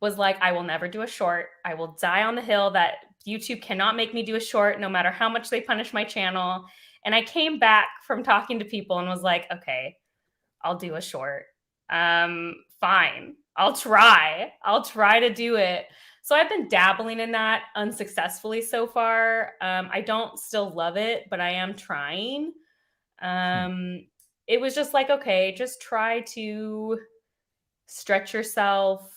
was like, I will never do a short. I will die on the hill that YouTube cannot make me do a short no matter how much they punish my channel. And I came back from talking to people and was like, okay, I'll do a short. Fine. I'll try. I'll try to do it. So I've been dabbling in that unsuccessfully so far. I don't still love it, but I am trying. It was just like, okay, just try to stretch yourself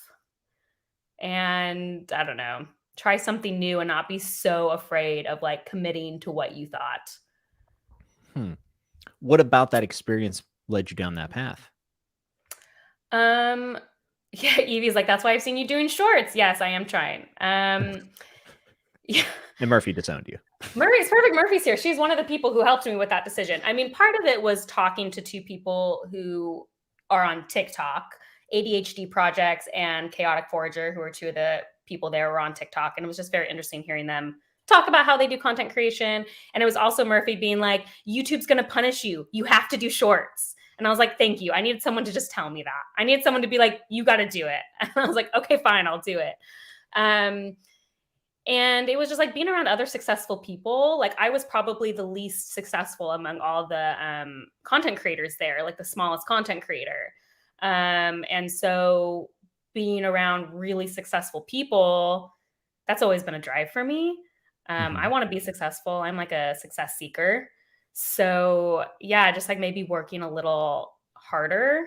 and I don't know, try something new and not be so afraid of like committing to what you thought. What about that experience led you down that path? Yeah, Evie's like, that's why I've seen you doing shorts. Yes, I am trying. Yeah. And Murphy disowned you. Murray's perfect. Murphy's here. She's one of the people who helped me with that decision. I mean, part of it was talking to two people who are on TikTok, ADHD Projects and Chaotic Forager, who are two of the people there were on TikTok. And it was just very interesting hearing them talk about how they do content creation. And it was also Murphy being like, YouTube's going to punish you. You have to do shorts. And I was like, thank you. I needed someone to just tell me that. I needed someone to be like, you got to do it. And I was like, okay, fine, I'll do it. And it was just like being around other successful people. Like I was probably the least successful among all the content creators there, like the smallest content creator. And so being around really successful people, that's always been a drive for me. I want to be successful. I'm like a success seeker. So yeah, just like maybe working a little harder.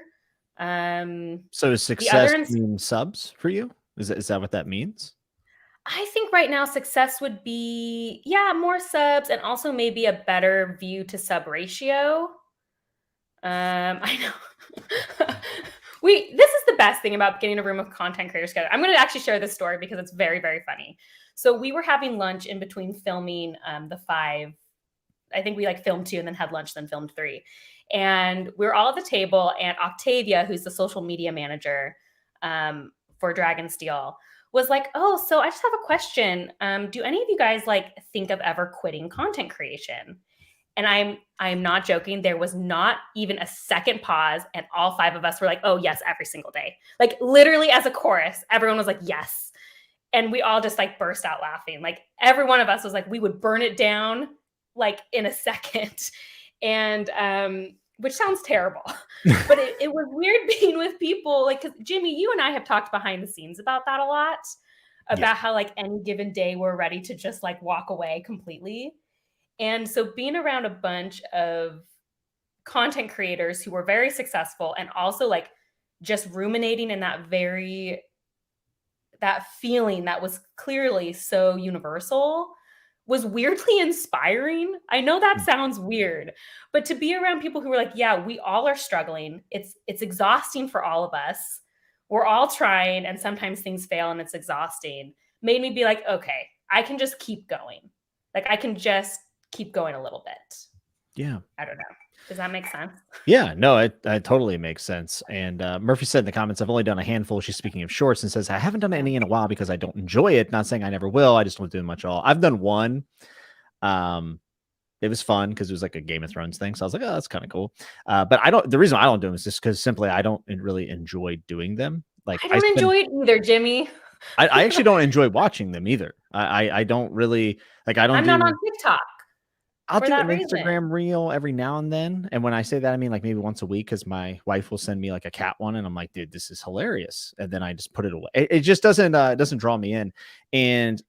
So is success mean subs for you? Is that what that means? I think right now success would be, yeah, more subs and also maybe a better view to sub ratio. I know. This is the best thing about getting a room of content creators together. I'm going to actually share this story because it's very, very funny. So we were having lunch in between filming the 5. I think we like filmed 2 and then had lunch, then filmed 3. And we were all at the table, and Octavia, who's the social media manager for Dragonsteel, was like, oh, so I just have a question. Do any of you guys like think of ever quitting content creation? And I'm not joking. There was not even a second pause. And all 5 of us were like, oh yes, every single day. Like literally as a chorus, everyone was like, yes. And we all just like burst out laughing. Like every one of us was like, we would burn it down like in a second. And which sounds terrible, but it was weird being with people like, because Jimmy, you and I have talked behind the scenes about that a lot, about how like any given day we're ready to just like walk away completely. And so being around a bunch of content creators who were very successful and also like just ruminating in that feeling that was clearly so universal was weirdly inspiring. I know that sounds weird, but to be around people who were like, yeah, we all are struggling. It's exhausting for all of us. We're all trying and sometimes things fail and it's exhausting, made me be like, okay, I can just keep going. Like I can just keep going a little bit. Yeah. I don't know. Does that make sense? Yeah, no, it totally makes sense. And Murphy said in the comments, I've only done a handful. She's speaking of shorts and says, I haven't done any in a while because I don't enjoy it. Not saying I never will. I just don't do much at all. I've done one. It was fun because it was like a Game of Thrones thing. So I was like, oh, that's kind of cool. But the reason I don't do them is just because simply I don't really enjoy doing them. Like I don't enjoy it either, Jimmy. I actually don't enjoy watching them either. I don't really like. I'm not on TikTok. I'll do an Instagram reel every now and then. And when I say that, I mean like maybe once a week because my wife will send me like a cat one and I'm like, dude, this is hilarious. And then I just put it away. It just doesn't draw me in. And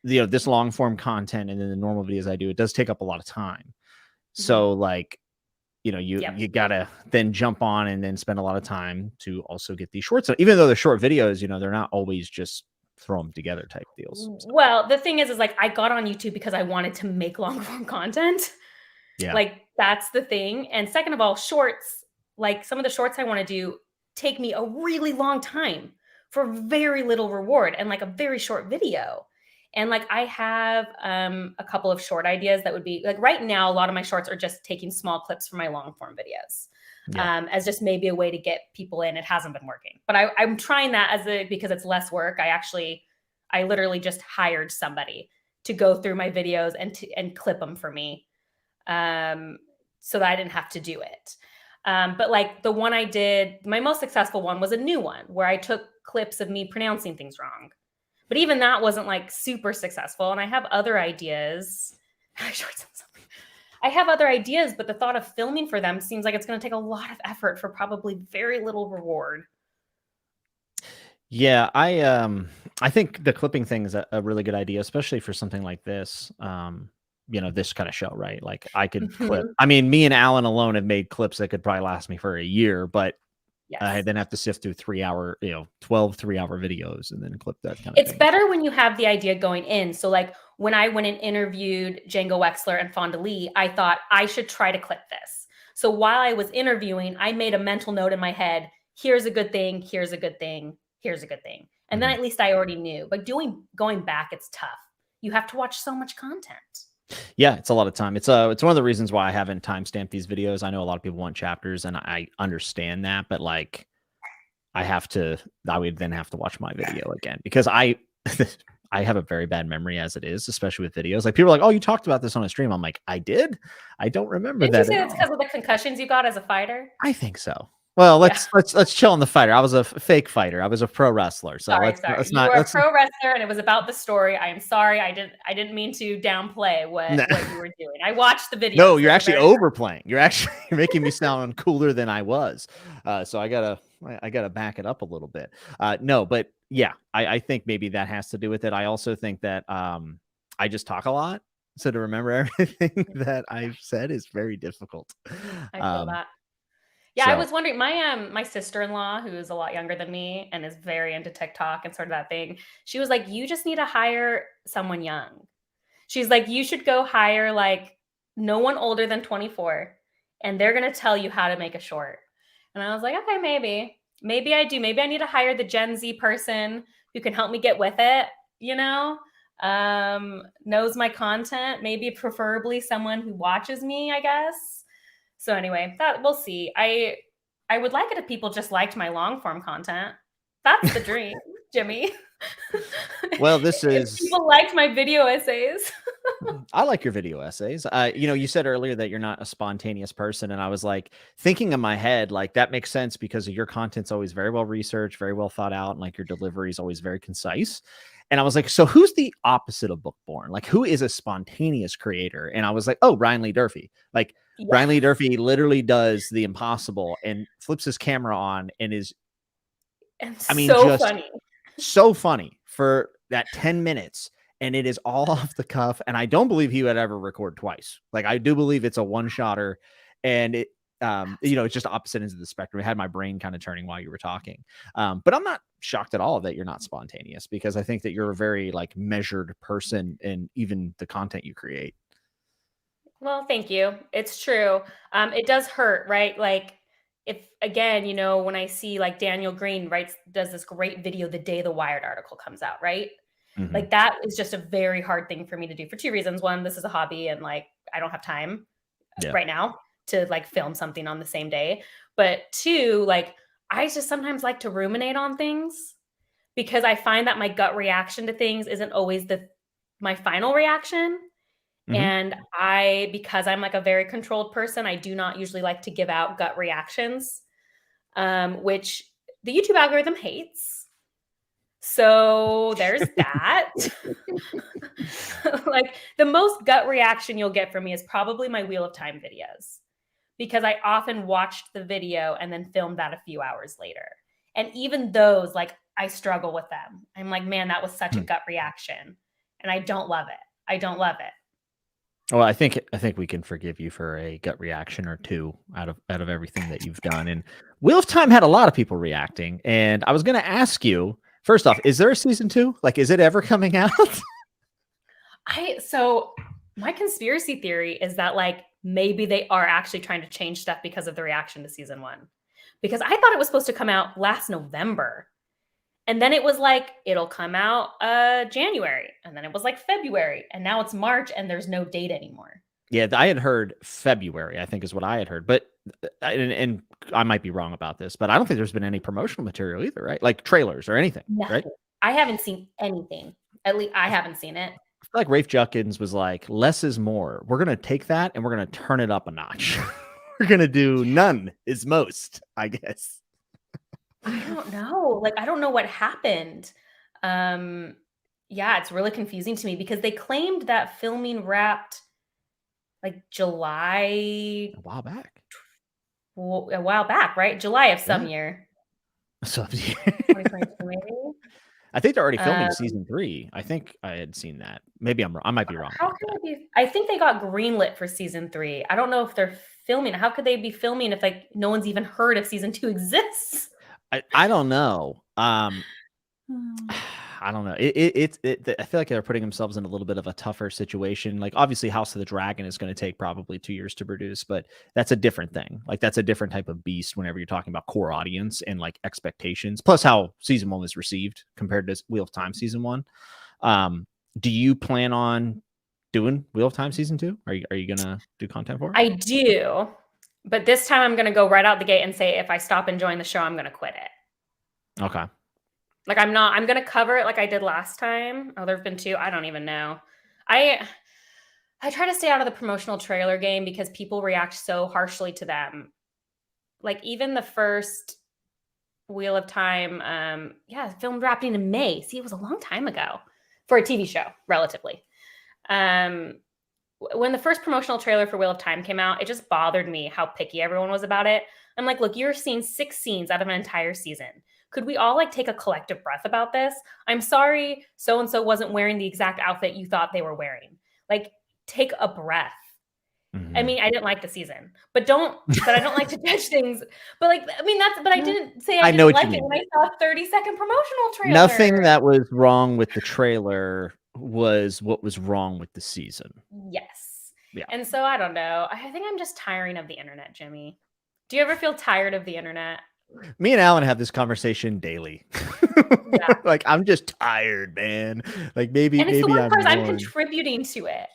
this long form content and then the normal videos I do, it does take up a lot of time. So like, you gotta then jump on and then spend a lot of time to also get these shorts. So even though they're short videos, they're not always just throw them together type deals. So. Well, the thing is like I got on YouTube because I wanted to make long form content. Yeah. Like that's the thing. And second of all, shorts, like some of the shorts I want to do take me a really long time for very little reward and like a very short video. And like I have a couple of short ideas that would be like right now, a lot of my shorts are just taking small clips from my long form videos. Yeah. As just maybe a way to get people in. It hasn't been working, but I'm trying that because it's less work. I literally just hired somebody to go through my videos and clip them for me, so that I didn't have to do it. But like the one I did, my most successful one was a new one where I took clips of me pronouncing things wrong. But even that wasn't like super successful. And I have other ideas. I have other ideas, but the thought of filming for them seems like it's going to take a lot of effort for probably very little reward. Yeah, I think the clipping thing is a really good idea, especially for something like this. This kind of show, right? Like I could clip. Mhm. I mean, me and Alan alone have made clips that could probably last me for a year, but I Yes. then have to sift through 3 hour, 12 3-hour videos and then clip that kind of It's thing. better when you have the idea going in. So like when I went and interviewed Django Wexler and Fonda Lee, I thought I should try to clip this. So while I was interviewing, I made a mental note in my head, here's a good thing, here's a good thing, here's a good thing. And then Mhm. at least I already knew. But going back, it's tough. You have to watch so much content. Yeah, it's a lot of time. It's one of the reasons why I haven't timestamped these videos. I know a lot of people want chapters, and I understand that, but like I would then have to watch my video again because I I have a very bad memory as it is, especially with videos. Like people are like, "Oh, you talked about this on a stream." I'm like, "I did? I don't remember Didn't you that at say it's all." because of the concussions you got as a fighter? I think so. Well, Yeah. let's chill on the fighter. I was a fake fighter. I was a pro wrestler. So Sorry, let's sorry. let's You not were a let's pro wrestler and it was about the story. I am sorry. I didn't mean to downplay no, what you were doing. I watched the no, videos. you're They were actually very overplaying. You're actually you're making me sound cooler than I was. So I gotta back it up a little bit. No, but yeah, I think maybe that has to do with it. I also think that I just talk a lot. So to remember everything that I've said is very difficult. I feel Um, that. Yeah, I so was wondering, my sister-in-law, who is a lot younger than me and is very into TikTok and sort of that thing, she was like, "You just need to hire someone young." She's like, "You should go hire like no one older than 24 and they're going to tell you how to make a short." And I was like, "Okay, maybe. Maybe I do. Maybe I need to hire the Gen Z person who can help me get with it, you know? Knows my content, maybe preferably someone who watches me, I guess." So anyway, that we'll see. I would like it if people just liked my long form content. That's the dream, Jimmy. well, this If is people liked my video essays. I like your video essays. You said earlier that you're not a spontaneous person, and I was like thinking in my head, like that makes sense because your content's always very well researched, very well thought out, and like your delivery is always very concise. And I was like, so who's the opposite of Bookborn? Like, who is a spontaneous creator? And I was like, oh, Brian Lee Durfee. Like, Yeah, Brian Lee Durfee literally does the impossible and flips his camera on and is, and I mean, so just funny. so funny for that 10 minutes, and it is all off the cuff, and I don't believe he would ever record twice. Like I do believe it's a one-shotter, and it's just opposite ends of the spectrum. It had my brain kind of turning while you were talking. But I'm not shocked at all that you're not spontaneous because I think that you're a very like measured person in even the content you create. Well, thank you. It's true. It does hurt, right? Like if again, when I see like Daniel Green does this great video the day the Wired article comes out, right? Mhm. Like that is just a very hard thing for me to do for two reasons. One, this is a hobby and like I don't have time Yeah. right now to like film something on the same day. But two, like I just sometimes like to ruminate on things because I find that my gut reaction to things isn't always the my final reaction. Mhm. And because I'm like a very controlled person, I do not usually like to give out gut reactions, which the YouTube algorithm hates. So there's that. Like the most gut reaction you'll get from me is probably my Wheel of Time videos because I often watched the video and then filmed that a few hours later. And even those, like I struggle with them. I'm like, man, that was such a Hmm. gut reaction. And I don't love it. I don't love it. Well, I think we can forgive you for a gut reaction or two out of everything that you've done. And Wheel of Time had a lot of people reacting. And I was going to ask you first off, is there a season 2? Like, is it ever coming out? So my conspiracy theory is that like maybe they are actually trying to change stuff because of the reaction to season 1. Because I thought it was supposed to come out last November. And then it was like, it'll come out January. And then it was like February. And now it's March and there's no date anymore. Yeah, I had heard February, I think is what I had heard. But and I might be wrong about this, but I don't think there's been any promotional material either, right? Like trailers or anything, Nothing. right? I haven't seen anything. At least I haven't seen it. I feel like Rafe Judkins was like, less is more. We're going to take that and we're going to turn it up a notch. We're going to do none is most, I guess. I don't know. Like, I don't know what happened. Yeah, it's really confusing to me because they claimed that filming wrapped like July, A while back, right? July of some year. So 2022 maybe. I think they're already filming season 3. I think I had seen that. Maybe I'm wrong. I might be wrong. How can it be? I think they got greenlit for season 3. I don't know if they're filming. How could they be filming if like no one's even heard if season 2 exists? I don't know. I don't know. I feel like they're putting themselves in a little bit of a tougher situation. Like obviously House of the Dragon is going to take probably 2 years to produce, but that's a different thing. Like that's a different type of beast whenever you're talking about core audience and like expectations, plus how season 1 was received compared to Wheel of Time season 1. Do you plan on doing Wheel of Time season 2? Are you going to do content for it? I do. But this time I'm going to go right out the gate and say, if I stop enjoying the show, I'm going to quit it. Okay. Like I'm going to cover it like I did last time. Oh, there've been 2. I don't even know. I try to stay out of the promotional trailer game because people react so harshly to them. Like even the first Wheel of Time, filmed wrapping in May. See, it was a long time ago for a TV show, relatively. When the first promotional trailer for Wheel of Time came out, it just bothered me how picky everyone was about it. I'm like, look, you're seeing 6 scenes out of an entire season. Could we all like take a collective breath about this? I'm sorry, so-and-so wasn't wearing the exact outfit you thought they were wearing. Like, take a breath. Mm-hmm. I mean, I didn't like the season, but I don't like to judge things. But like, I mean, I didn't say I didn't like it when I saw a 30-second promotional trailer. Nothing that was wrong with the trailer was what was wrong with the season. Yes. Yeah. And so I don't know. I think I'm just tiring of the internet, Jimmy. Do you ever feel tired of the internet? Me and Alan have this conversation daily. Yeah. Like I'm just tired, man. Like maybe the one part I'm contributing to it.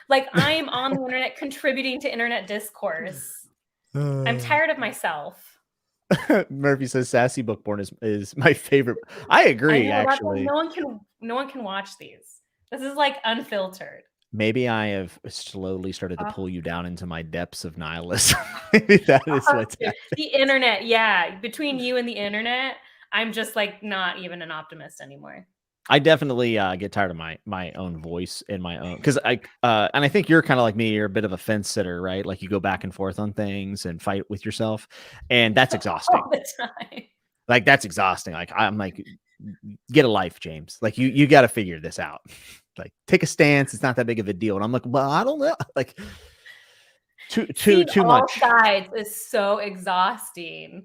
Like I'm on the internet contributing to internet discourse. I'm tired of myself. Murphy says sassy Bookborn is my favorite. I agree. Actually, no one can watch these. This is like unfiltered. Maybe I have slowly started to pull you down into my depths of nihilism. Maybe that is what's happening. The internet, yeah. Between you and the internet, I'm just like not even an optimist anymore. I definitely get tired of my own voice and my own, because and I think you're kind of like me. You're a bit of a fence sitter, right? Like you go back and forth on things and fight with yourself, and that's exhausting. All the time. Like that's exhausting. Like I'm like, get a life, James. Like you got to figure this out. Like take a stance. It's not that big of a deal. And I'm like, well, I don't know. Like too much. Sides is so exhausting.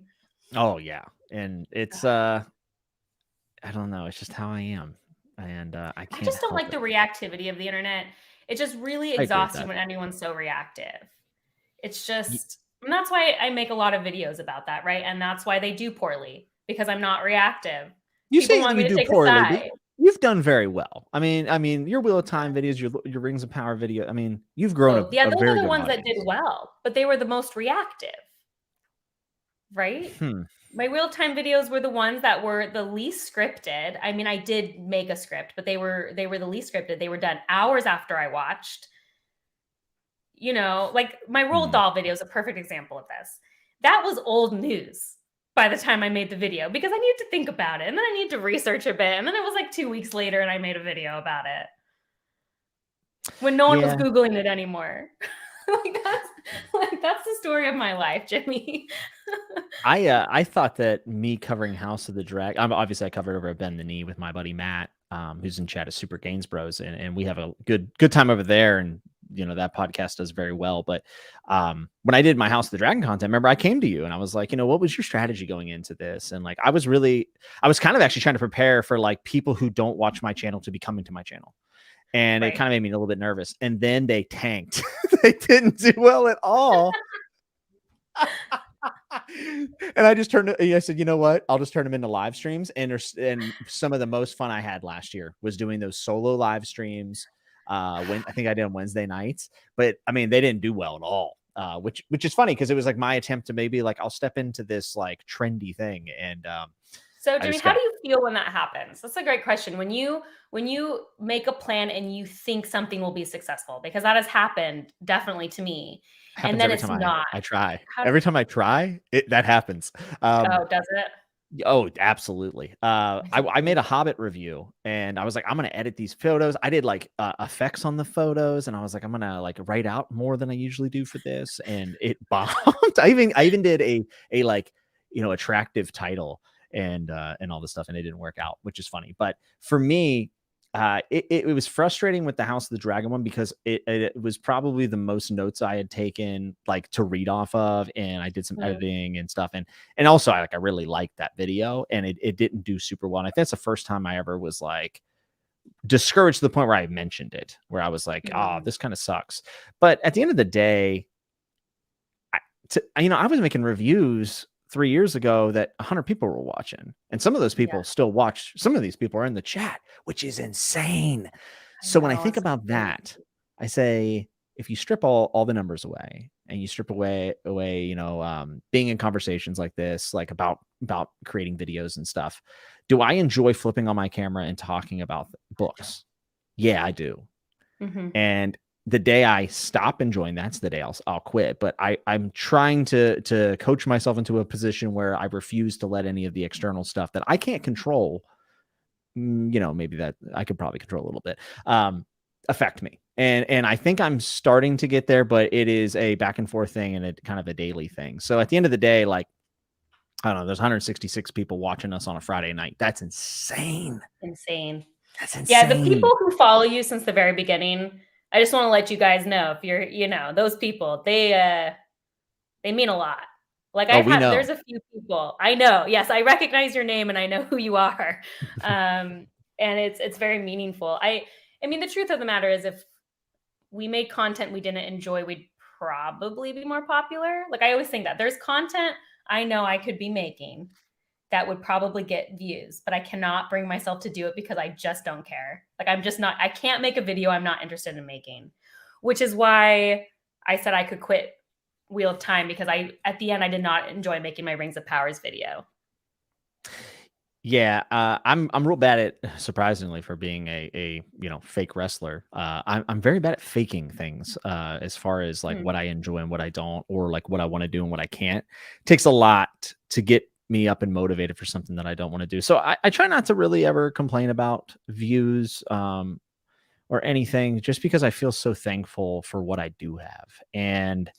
Oh yeah, and it's I don't know. It's just how I am, and I just don't like the reactivity of the internet. It's just really exhausting when anyone's so reactive. It's just, and that's why I make a lot of videos about that, right? And that's why they do poorly, because I'm not reactive. You say you do poorly. You've done very well. I mean, your Wheel of Time videos, your Rings of Power video. I mean, you've grown. Those are the ones that did well, but they were the most reactive, right? My Wheel of Time videos were the ones that were the least scripted. I mean, I did make a script, but they were the least scripted. They were done hours after I watched. You know, like my Roald Dahl video is a perfect example of this. That was old news by the time I made the video, because I needed to think about it, and then I needed to research a bit, and then it was like 2 weeks later and I made a video about it when no one was Googling it anymore. That's the story of my life, Jimmy. I thought that me covering House of the Dragon, obviously I covered over at Bend the Knee with my buddy Matt, who's in chat as Super Gains Bros, and we have a good time over there, and you know that podcast does very well. But when I did my House of the Dragon content, remember I came to you and I was like, you know, what was your strategy going into this? And like I was kind of actually trying to prepare for like people who don't watch my channel to be coming to my channel. And it kind of made me a little bit nervous. And then they tanked. They didn't do well at all. And I just I said, you know what? I'll just turn them into live streams. And some of the most fun I had last year was doing those solo live streams. When I think I did on Wednesday nights, but I mean, they didn't do well at all. Which is funny because it was like my attempt to maybe like I'll step into this like trendy thing. And so Jimmy, how do you feel when that happens? That's a great question. When you make a plan and you think something will be successful, because that has happened definitely to me. Happens and then every it's time not. I try. Every time I try, that happens. Oh, does it? Oh, absolutely. I made a Hobbit review and I was like, I'm going to edit these photos. I did like effects on the photos and I was like, I'm going to like write out more than I usually do for this. And it bombed. I even did a like, attractive title and all this stuff and it didn't work out, which is funny. But for me, it was frustrating with the House of the Dragon one because it was probably the most notes I had taken like to read off of, and I did some editing and stuff, and also I really liked that video, and it didn't do super well. And I think that's the first time I ever was like discouraged to the point where I mentioned it, where I was like, oh, this kind of sucks. But at the end of the day, I was making reviews 3 years ago that 100 people were watching, and some of those people still watch. Some of these people are in the chat, which is insane. So when I think about that, I say, if you strip all the numbers away and you strip away, being in conversations like this, like about creating videos and stuff, do I enjoy flipping on my camera and talking about books? Yeah, I do. And the day I stop enjoying, that's the day I'll quit. But I'm trying to coach myself into a position where I refuse to let any of the external stuff that I can't control, maybe that I could probably control a little bit, affect me. And I think I'm starting to get there, but it is a back and forth thing and a kind of a daily thing. So at the end of the day, like, I don't know, there's 166 people watching us on a Friday night. That's insane. Insane. That's insane. Yeah, the people who follow you since the very beginning, I just want to let you guys know, if you're, those people, they mean a lot. Like there's a few people I know. Yes, I recognize your name and I know who you are. And it's very meaningful. I mean, the truth of the matter is, if we made content we didn't enjoy, we'd probably be more popular. Like, I always think that there's content I know I could be making that would probably get views, but I cannot bring myself to do it because I just don't care. Like, I can't make a video I'm not interested in making, which is why I said I could quit Wheel of Time, because at the end, I did not enjoy making my Rings of Powers video. Yeah, I'm real bad at, surprisingly, for being a fake wrestler. I'm very bad at faking things, as far as like what I enjoy and what I don't, or like what I want to do and what I can't. It takes a lot to get me up and motivated for something that I don't want to do. So I try not to really ever complain about views or anything, just because I feel so thankful for what I do have. And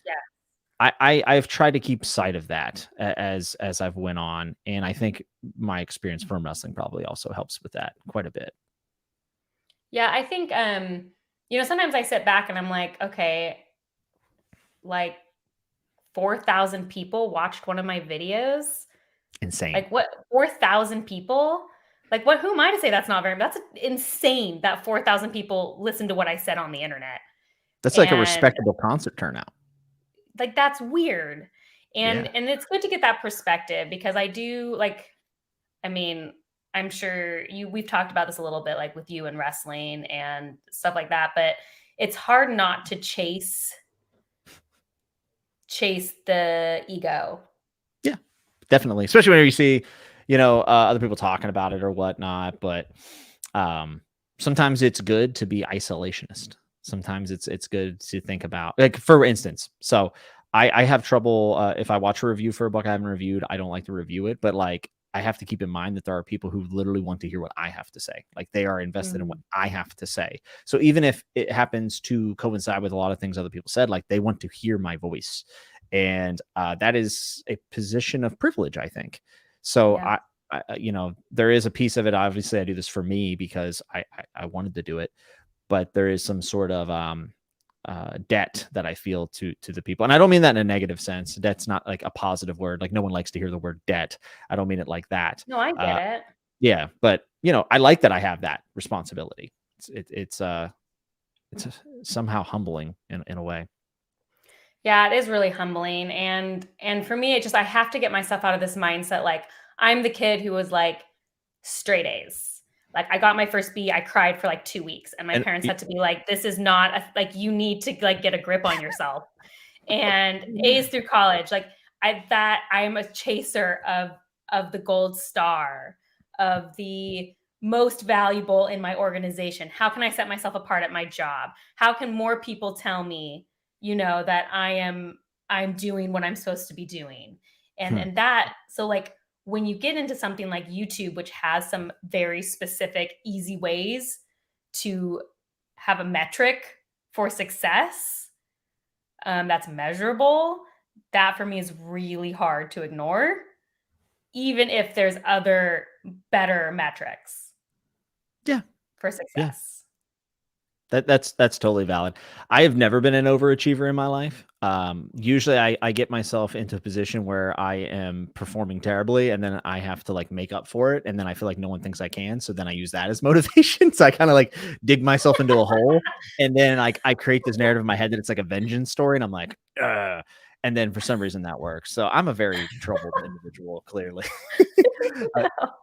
I've tried to keep sight of that as I've went on, and I think my experience from wrestling probably also helps with that quite a bit. Yeah, I think sometimes I sit back and I'm like, okay, like 4,000 people watched one of my videos. Insane. Like, what, 4,000 people? Like, what? Who am I to say that's not very? That's insane. That 4,000 people listened to what I said on the internet. That's like a respectable concert turnout. Like, that's weird. And it's good to get that perspective, because I do, like, I mean, I'm sure we've talked about this a little bit, like with you and wrestling and stuff like that, but it's hard not to chase the ego. Yeah, definitely. Especially when you see, other people talking about it or whatnot. But sometimes it's good to be isolationist. Sometimes it's good to think about, like, for instance, so I have trouble if I watch a review for a book I haven't reviewed, I don't like to review it, but like, I have to keep in mind that there are people who literally want to hear what I have to say. Like, they are invested in what I have to say. So even if it happens to coincide with a lot of things other people said, like, they want to hear my voice. And that is a position of privilege, I think. So I there is a piece of it. Obviously, I do this for me because I wanted to do it, but there is some sort of debt that I feel to the people. And I don't mean that in a negative sense. Debt's not like a positive word. Like, no one likes to hear the word debt. I don't mean it like that. No, I get it. Yeah. But, I like that I have that responsibility. It's somehow humbling in a way. Yeah, it is really humbling. And for me, it just I have to get myself out of this mindset. Like I'm the kid who was like straight A's. Like I got my first B, I cried for like 2 weeks. And my And parents had to be like, this is not like you need to like get a grip on yourself. And A's through college, like I am a chaser of the gold star, of the most valuable in my organization. How can I set myself apart at my job? How can more people tell me, that I'm doing what I'm supposed to be doing? And Hmm. and that so like when you get into something like YouTube, which has some very specific, easy ways to have a metric for success, that's measurable, that for me is really hard to ignore, even if there's other better metrics Yeah, for yeah. success. That's totally valid. I have never been an overachiever in my life. Usually I get myself into a position where I am performing terribly and then I have to like make up for it. And then I feel like no one thinks I can. So then I use that as motivation. So I kind of like dig myself into a hole. And then like I create this narrative in my head that it's like a vengeance story. And I'm like, ugh. And then for some reason that works. So I'm a very troubled individual, clearly. Uh,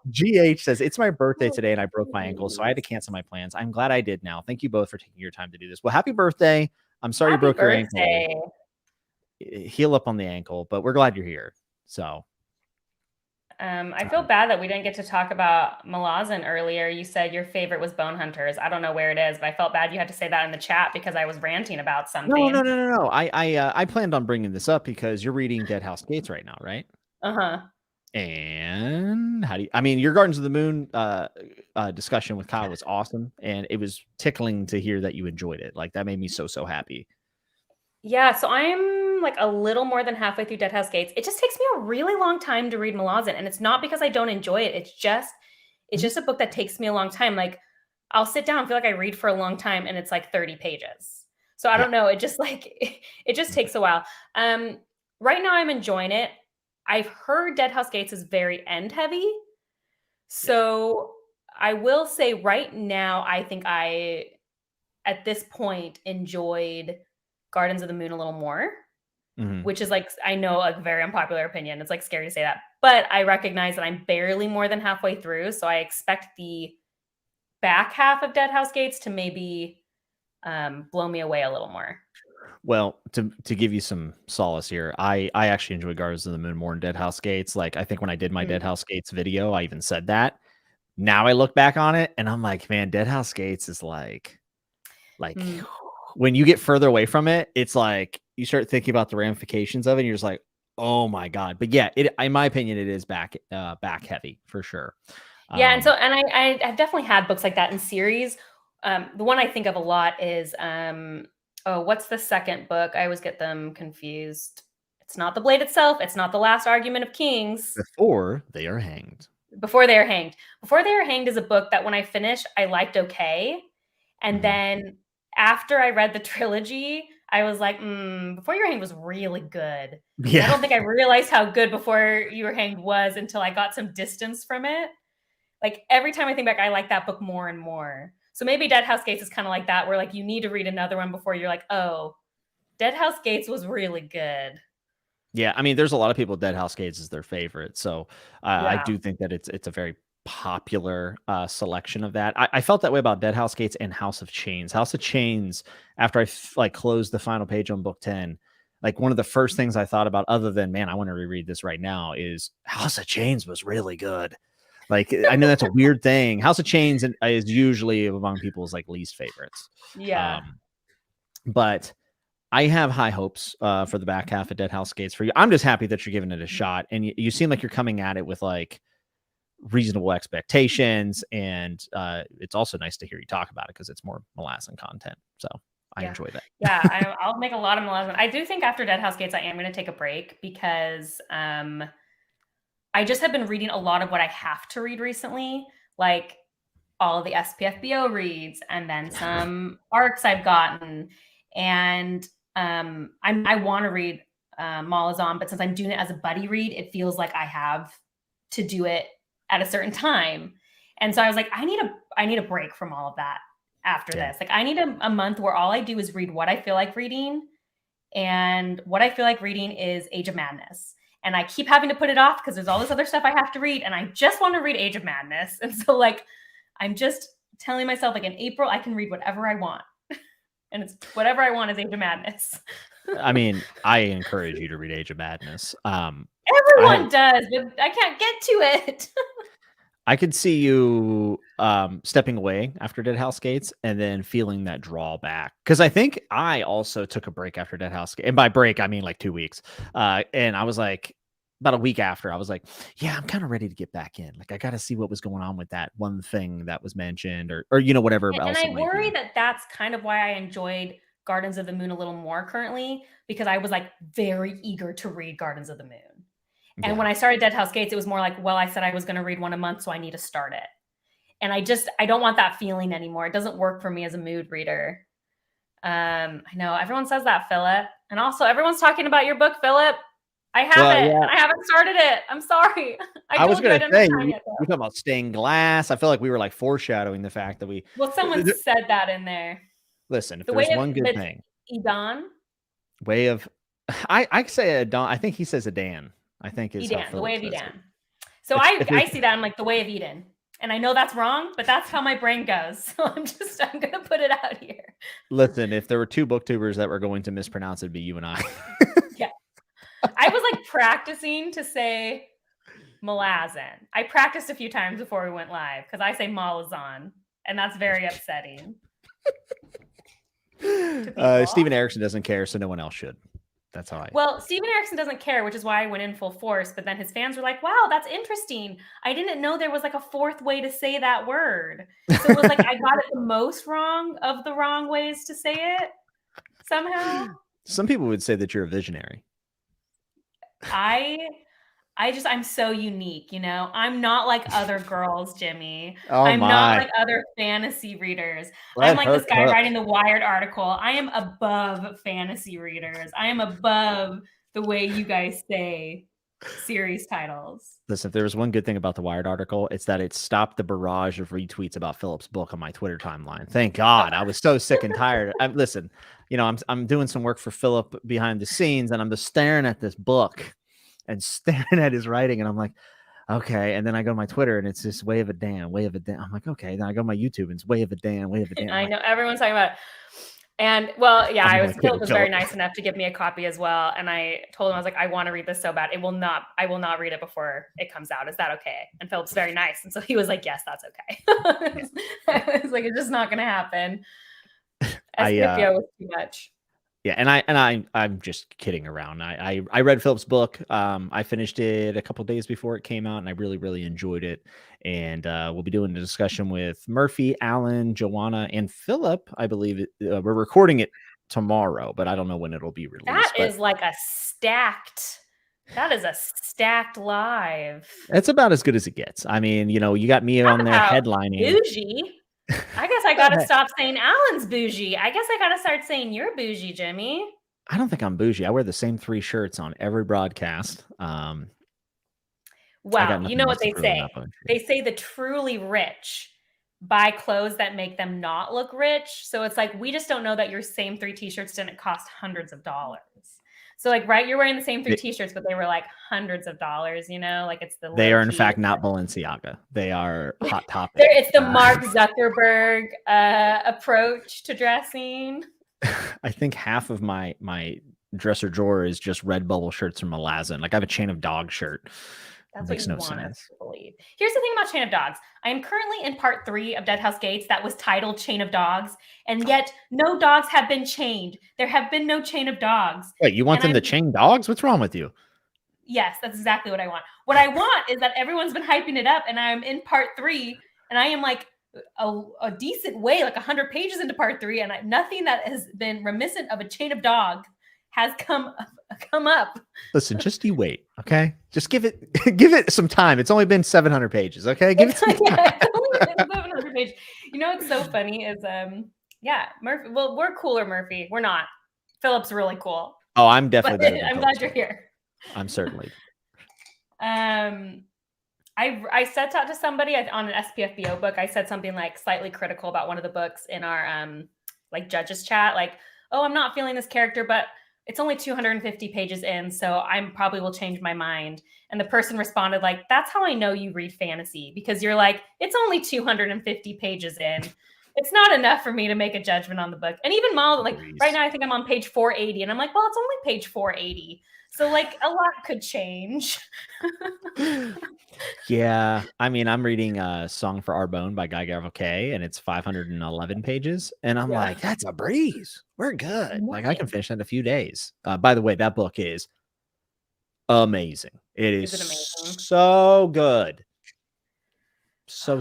GH says, it's my birthday today and I broke my ankle, so I had to cancel my plans. I'm glad I did now. Thank you both for taking your time to do this. Well, happy birthday. I'm sorry you Happy broke your ankle. birthday. Heal up on the ankle, but we're glad you're here. So, I feel bad that we didn't get to talk about Malazan earlier. You said your favorite was Bone Hunters. I don't know where it is, but I felt bad you had to say that in the chat because I was ranting about no, no, something. no, no, no. I planned on bringing this up because you're reading Dead House Gates right now, right? Uh-huh. And how do you, I mean, your Gardens of the Moon discussion with Kyle was awesome, and it was tickling to hear that you enjoyed it. Like that made me so happy. Yeah, so I'm like a little more than halfway through Dead House Gates. It just takes me a really long time to read Malazan, and it's not because I don't enjoy it. It's Mhm. just a book that takes me a long time. Like I'll sit down, feel like I read for a long time, and it's like 30 pages. So I Yeah. don't know. It just like it just takes a while. Right now I'm enjoying it. I've heard Dead House Gates is very end heavy. Yeah. So I will say right now, I think I at this point enjoyed Gardens of the Moon a little more, Mhm. which is like I know a very unpopular opinion. It's like scary to say that, but I recognize that I'm barely more than halfway through, so I expect the back half of Dead House Gates to maybe blow me away a little more. Well, to give you some solace here, I actually enjoy Gardens of the Moon more than Dead House Gates. Like I think when I did my Dead Mm, House Gates video, I even said that. Now I look back on it and I'm like, man, Dead House Gates is like mm. when you get further away from it, it's like you start thinking about the ramifications of it and you're just like, oh my God. But yeah, it in my opinion, it is back heavy for sure. Yeah, and Um I've definitely had books like that in series. The one I think of a lot is oh, what's the second book? I always get them confused. It's not The Blade itself. It's not The Last Argument of Kings. before they are hanged. Before They Are Hanged. Before They Are Hanged is a book that when I finished, I liked okay. And Mhm. then after I read the trilogy, I was like, Before You Were Hanged was really good. And I Yeah. don't think I realized how good Before You Were Hanged was until I got some distance from it. Like every time I think back, I like that book more and more. So maybe Dead House Gates is kind of like that, where like you need to read another one before you're like, oh, Dead House Gates was really good. Yeah, I mean, there's a lot of people Dead House Gates is their favorite, so I Yeah. do think that it's a very popular selection of that. I felt that way about Dead House Gates and House of Chains. House of Chains, after like closed the final page on book 10, like one of the first things I thought about, other than man, I want to reread this right now, is House of Chains was really good. Like I know that's a weird thing. House of Chains is usually among people's like least favorites, Yeah. um, but I have high hopes for the back half of Dead House Gates for you. I'm just happy that you're giving it a shot, and you seem like you're coming at it with like reasonable expectations, and it's also nice to hear you talk about it because it's more Malazan content. So I Yeah. enjoy that. Yeah. I'll make a lot of melasma. I do think after Dead House Gates, I am going to take a break because I just have been reading a lot of what I have to read recently, like all of the SPFBO reads and then some arcs I've gotten. And I want to read Malazan, but since I'm doing it as a buddy read, it feels like I have to do it at a certain time. And so I was like, I need a break from all of that after Yeah. this. Like I need a month where all I do is read what I feel like reading And what I feel like reading is Age of Madness. And I keep having to put it off because there's all this other stuff I have to read. And I just want to read Age of Madness. And so like, I'm just telling myself like in April, I can read whatever I want. And it's whatever I want is Age of Madness. I mean, I encourage you to read Age of Madness. Everyone does, but I can't get to it. I could see you stepping away after Dead House Gates and then feeling that drawback. Because I think I also took a break after Dead House Gates. And by break, I mean like 2 weeks. And I was like, about a week after, I was like, yeah, I'm kind of ready to get back in. Like, I got to see what was going on with that one thing that was mentioned or you know, whatever else. And I worry that that's kind of why I enjoyed Gardens of the Moon a little more currently, because I was like very eager to read Gardens of the Moon. And when I started Dead House Gates, it was more like, well, I said I was going to read one a month, so I need to start it. And I don't want that feeling anymore. It doesn't work for me as a mood reader. I know everyone says that, Philip. And also everyone's talking about your book, Philip. I have it. Yeah. I haven't started it. I'm sorry. I was going to say, you're talking about stained glass. I feel like we were like foreshadowing the fact that we. Well, someone said that in there. Listen, if there's one good thing. Edan? Way of. I say Edan. I think he says Edan. I think is Eden, the way of Eden. So I see that I'm like the way of Eden. And I know that's wrong, but that's how my brain goes. So I'm going to put it out here. Listen, if there were two booktubers that were going to mispronounce it, it'd be you and I. Yeah. I was like practicing to say Malazan. I practiced a few times before we went live because I say Malazan, and that's very upsetting. Steven Erickson doesn't care, so no one else should. That's how I. Well, Steven Erickson doesn't care, which is why I went in full force. But then his fans were like, wow, that's interesting. I didn't know there was like a fourth way to say that word. So it was like I got it the most wrong of the wrong ways to say it somehow. Some people would say that you're a visionary. I'm so unique, you know. I'm not like other girls, Jimmy. I'm not like other fantasy readers. I'm like this guy writing the Wired article. I am above fantasy readers. I am above the way you guys say series titles. Listen, if there was one good thing about the Wired article, it's that it stopped the barrage of retweets about Philip's book on my Twitter timeline. Thank God. I was so sick and tired. Listen, you know, I'm doing some work for Philip behind the scenes, and I'm just staring at this book and staring at his writing, and I'm like, okay. And then I go to my Twitter, and it's this way of a Dan, way of a Dan. I'm like, okay. Then I go to my YouTube, and it's way of a Dan, way of a Dan. I know everyone's talking about it. And well, yeah, Philip was very nice enough to give me a copy as well. And I told him, I was like, I want to read this so bad. I will not read it before it comes out. Is that okay? And Philip's very nice. And so he was like, yes, that's okay. I was like, it's just not going to happen. SPFO was too much. Yeah, and I'm just kidding around. I read Philip's book. I finished it a couple days before it came out, and I really, really enjoyed it. And we'll be doing a discussion with Murphy, Alan, Joanna, and Philip. I believe we're recording it tomorrow, but I don't know when it'll be released. That is like a stacked. That is a stacked live. It's about as good as it gets. I mean, you know, you got me on there headlining. Bougie. I guess I got to stop saying Alan's bougie. I guess I got to start saying you're bougie, Jimmy. I don't think I'm bougie. I wear the same 3 shirts on every broadcast. Well, you know what they say? They say the truly rich buy clothes that make them not look rich. So it's like, we just don't know that your same 3 t-shirts didn't cost hundreds of dollars. So like, right, you're wearing the same 3 t-shirts, but they were like hundreds of dollars, you know, like it's the. They are in fact not Balenciaga. They are Hot Topic. It's the Mark Zuckerberg approach to dressing. I think half of my dresser drawer is just Redbubble shirts from Malazan. Like I have a Chain of Dogs shirt. That's what you want us to believe. Here's the thing about Chain of Dogs. I am currently in part 3 of Dead House Gates that was titled Chain of Dogs, and yet no dogs have been chained. There have been no chain of dogs. Wait, you want them to chain dogs? What's wrong with you? Yes, that's exactly what I want. What I want is that everyone's been hyping it up, and I'm in part 3, and I am like a decent way, like 100 pages into part 3, and nothing that has been reminiscent of a chain of dogs has come up. Listen, just you wait, okay? Just give it some time. It's only been 700 pages, okay? Give it some time. It's only been 700 pages. You know what's so funny is Murphy. Well, we're cooler, Murphy. We're not. Philip's really cool. Oh, I'm definitely. I'm glad you're here. I'm certainly. I sent out to somebody on an SPFBO book. I said something like slightly critical about one of the books in our like judges chat, like, oh, I'm not feeling this character, but it's only 250 pages in, so I probably will change my mind. And the person responded like, that's how I know you read fantasy, because you're like, it's only 250 pages in. It's not enough for me to make a judgment on the book. And even Mal, like right now, I think I'm on page 480, and I'm like, well, it's only page 480. So like a lot could change. Yeah, I mean, I'm reading Song for Arbonne by Gavriel Kay, and it's 511 pages, and I'm like, that's a breeze. We're good. Like I can finish that in a few days. By the way, that book is amazing. Is it amazing? So good. So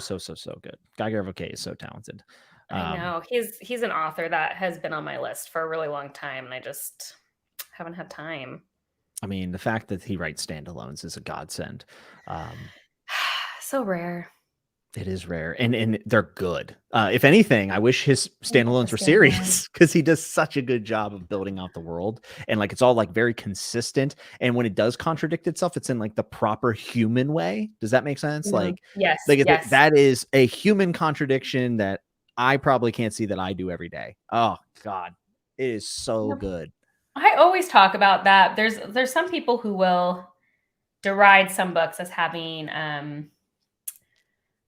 good. Gavriel Kay is so talented. I know. He's an author that has been on my list for a really long time, and I just haven't had time. I mean, the fact that he writes standalones is a godsend. So rare. It is rare, and they're good. If anything, I wish his standalones were series, because he does such a good job of building out the world, and like it's all like very consistent. And when it does contradict itself, it's in like the proper human way. Does that make sense? Like, yes, like that is a human contradiction that I probably can't see that I do every day. Oh God, it is so good. I always talk about that. There's some people who will deride some books as having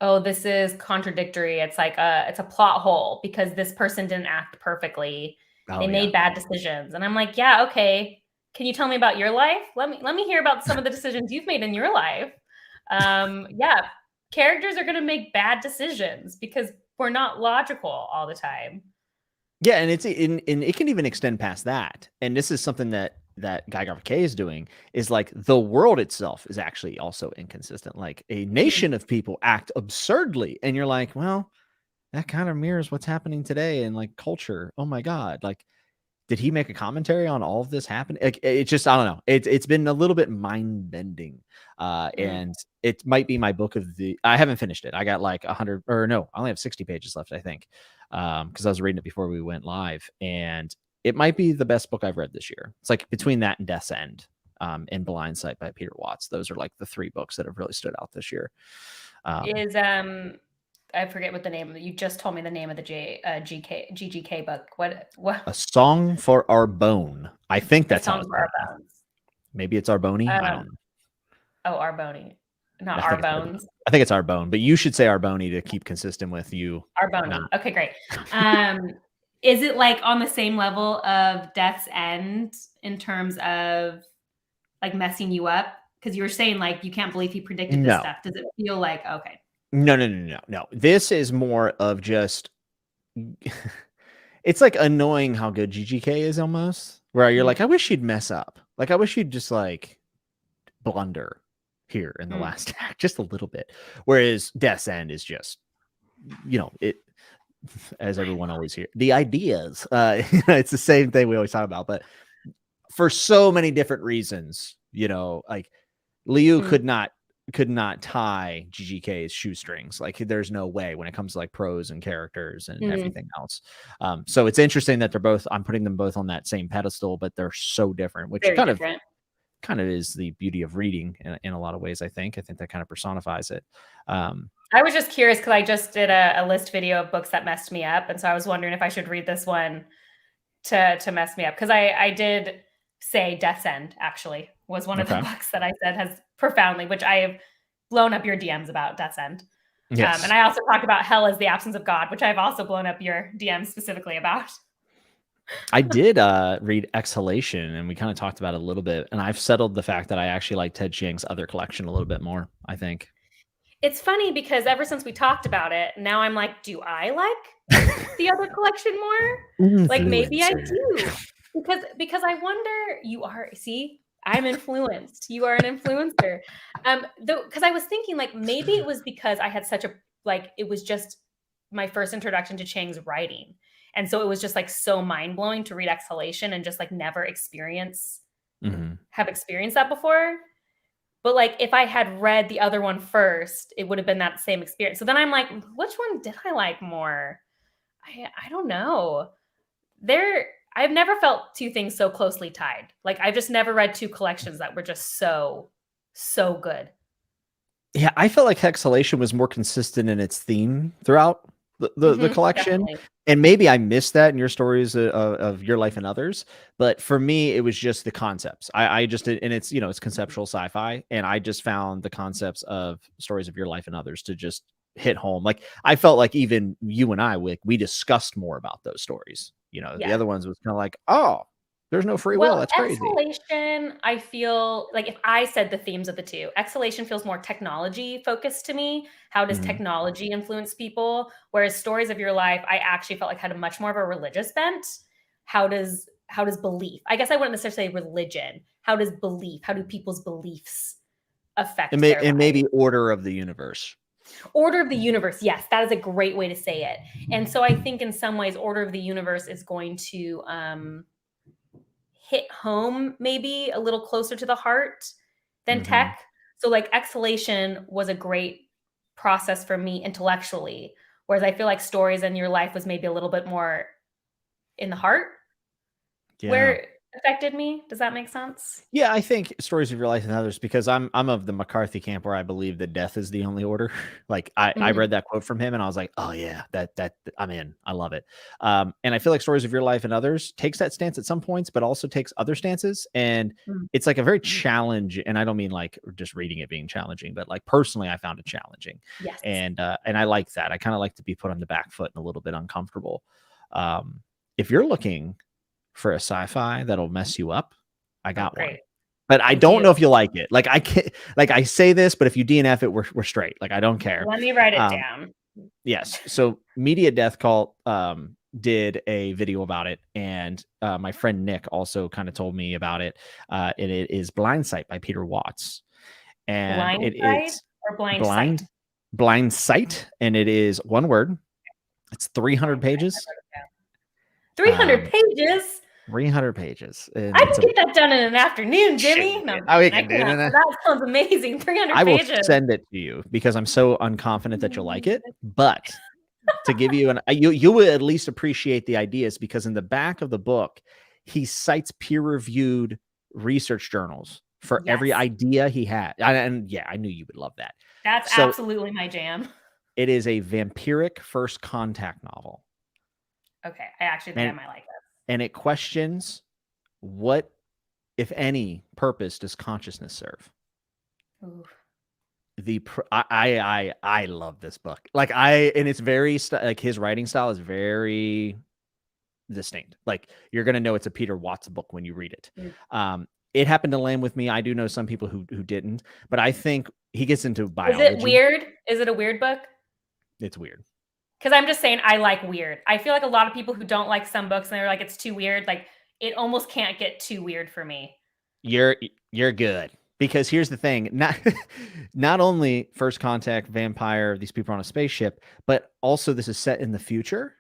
oh, this is contradictory. It's like it's a plot hole because this person didn't act perfectly. They made bad decisions. And I'm like, yeah, okay. Can you tell me about your life? Let me hear about some of the decisions you've made in your life. Yeah, characters are going to make bad decisions because we're not logical all the time. Yeah, and it can even extend past that. And this is something that Gavriel Kay is doing, is like the world itself is actually also inconsistent. Like a nation of people act absurdly, and you're like, well, that kind of mirrors what's happening today in like culture. Oh my God. Like, did he make a commentary on all of this happening? Like, it's just, I don't know. It's been a little bit mind bending. And it might be my book of the, I haven't finished it. I got like 100, or no, I only have 60 pages left, I think. Cause I was reading it before we went live, and it might be the best book I've read this year. It's like between that and Death's End, and Blind Sight by Peter Watts. Those are like the three books that have really stood out this year. I forget what the name of it. You just told me the name of the GGK book. What? A Song for Arbonne. I think that's Song for Arbonne. Maybe it's Arbonne. I don't know. Oh, Arbonne, not Arbonne. I think it's Arbonne, but you should say Arbonne to keep consistent with you. Arbonne. Okay, great. Is it like on the same level of Death's End in terms of like messing you up? Because you were saying like you can't believe he predicted this stuff. Does it feel like okay? No. This is more of just, it's like annoying how good GGK is almost, where you're like, I wish you'd mess up. Like, I wish you'd just like blunder here in the last act just a little bit. Whereas Death's End is just, it, as everyone always hears, the ideas, it's the same thing we always talk about, but for so many different reasons, like Liu could not tie GGK's shoestrings. Like there's no way when it comes to like prose and characters and everything else. So it's interesting that I'm putting them both on that same pedestal, but they're so different, which kind of is the beauty of reading in a lot of ways. I think that kind of personifies it. I was just curious because I just did a list video of books that messed me up. And so I was wondering if I should read this one to mess me up. Because I did say Death's End actually was one of the books that I said has profoundly, which I have blown up your DMs about Death's End. Yes. And I also talked about Hell as the Absence of God, which I've also blown up your DMs specifically about. I did read Exhalation, and we kind of talked about it a little bit. And I've settled the fact that I actually like Ted Chiang's other collection a little bit more, I think. It's funny because ever since we talked about it, now I'm like, do I like the other collection more? Like maybe I do. Because I wonder, I'm influenced. You are an influencer. Because I was thinking like maybe it was because I had it was just my first introduction to Chiang's writing. And so it was just like so mind blowing to read Exhalation and just like never have experienced that before. But like if I had read the other one first, it would have been that same experience. So then I'm like, which one did I like more? I don't know. I've never felt two things so closely tied. Like I've just never read two collections that were just so good. Yeah, I felt like Exhalation was more consistent in its theme throughout. the collection. Definitely. And maybe I missed that in your stories of your life and others, but for me it was just the concepts. I just, and it's, you know, it's conceptual sci-fi, and I just found the concepts of stories of your life and others to just hit home. Like I felt like even you and I, we discussed more about those stories. You know, the Yeah. other ones was kind of like, oh, there's no free will. Well, That's crazy. exhalation, I feel like if I said the themes of the two, exhalation feels more technology focused to me. How does Mhm. technology influence people? Whereas stories of your life, I actually felt like had a much more of a religious bent. How does belief? I guess I wouldn't necessarily say religion. How does belief? How do people's beliefs affect their And life? maybe order of the universe. Order of the universe. Yes, that is a great way to say it. And so I think in some ways, order of the universe is going to hit home maybe a little closer to the heart than Mhm. tech. So like exhalation was a great process for me intellectually, whereas I feel like stories in your life was maybe a little bit more in the heart where Yeah. it affected me. Does that make sense? Yeah, I think stories of your life and others, because I'm of the McCarthy camp where I believe that death is the only order. Like I Mhm. read that quote from him and I was like, oh yeah, that I'm in. I love it. And I feel like stories of your life and others takes that stance at some points, but also takes other stances. And Mm. it's like a very challenge. And I don't mean like just reading it being challenging, but like personally, I found it challenging. Yes. And I like that. I kind of like to be put on the back foot and a little bit uncomfortable. If you're looking for a sci-fi that'll mess you up, I Oh, got one. great. But I I don't do. know if you like it. Like I can't, like I say this, but if you DNF it, we're straight. Like I don't care. Let me write it Um, down. yes. So Media Death Cult did a video about it, and my friend Nick also kind of told me about it. And it is Blind Sight by Peter Watts, and Blind it side is or blind sight? blind blind sight, and it is one word. It's 300 Blind sight. pages. 300 Um, pages. 300 pages, and I it's can a get that done in an afternoon, Jimmy. shit. No, I'm Oh, we kidding. I can do can't. it. But that sounds amazing. 300 I will pages. send it to you because I'm so unconfident that you'll like it. But to give you you will at least appreciate the ideas, because in the back of the book, he cites peer-reviewed research journals for every Yes. idea he had. And yeah, I knew you would love that. That's So absolutely my jam. it is a vampiric first contact novel. Okay. I actually think I And might like this. and it questions, what, if any, purpose does consciousness serve? Ooh. I love this book. Like and it's very like his writing style is very distinct. Like you're gonna know it's a Peter Watts book when you read it. Mm. It happened to land with me. I do know some people who didn't, but I think he gets into Is it biology. weird? Is it a weird book? It's weird. Because I'm just saying I like weird. I feel like a lot of people who don't like some books and they're like, it's too weird. Like it almost can't get too weird for me. You're good, because here's the thing: not only first contact, vampire, these people are on a spaceship, but also this is set in the future.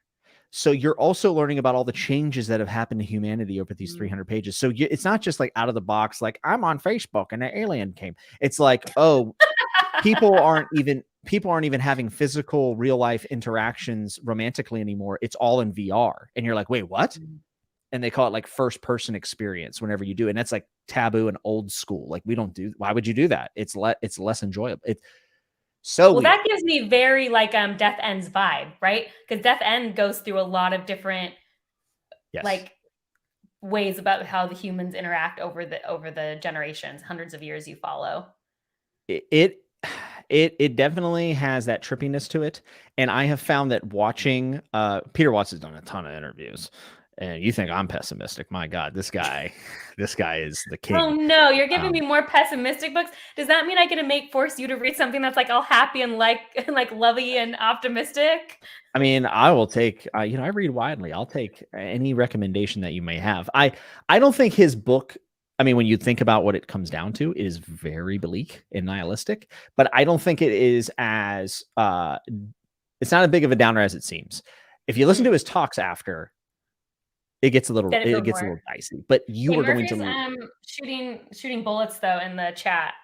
So you're also learning about all the changes that have happened to humanity over these Mm. 300 pages. So it's not just like out of the box, like I'm on Facebook and an alien came. It's like, oh, people aren't even having physical real life interactions romantically anymore. It's all in VR. And you're like, wait, what? And they call it like first person experience whenever you do it. And that's like taboo and old school. Like we don't do, why would you do that? It's less enjoyable. It's so Well, weird. that gives me very like Death End's vibe, right? Because Death End goes through a lot of different Yes. like ways about how the humans interact over the generations, hundreds of years you follow. It it definitely has that trippiness to it. And I have found that watching Peter Watts has done a ton of interviews. And you think I'm pessimistic. My God, this guy is the Oh king. no, you're giving me Um, more pessimistic books. Does that mean I get to force you to read something that's like all happy and like like lovey and optimistic? I mean, I will take, I read widely. I'll take any recommendation that you may have. I don't think his book, I mean, when you think about what it comes down to, it is very bleak and nihilistic, but I don't think it is as, it's not as big of a downer as it seems. If you listen to his talks after, Then it it feels gets a more. little dicey, but you Hey, are going Murphy's to, shooting bullets though in the chat.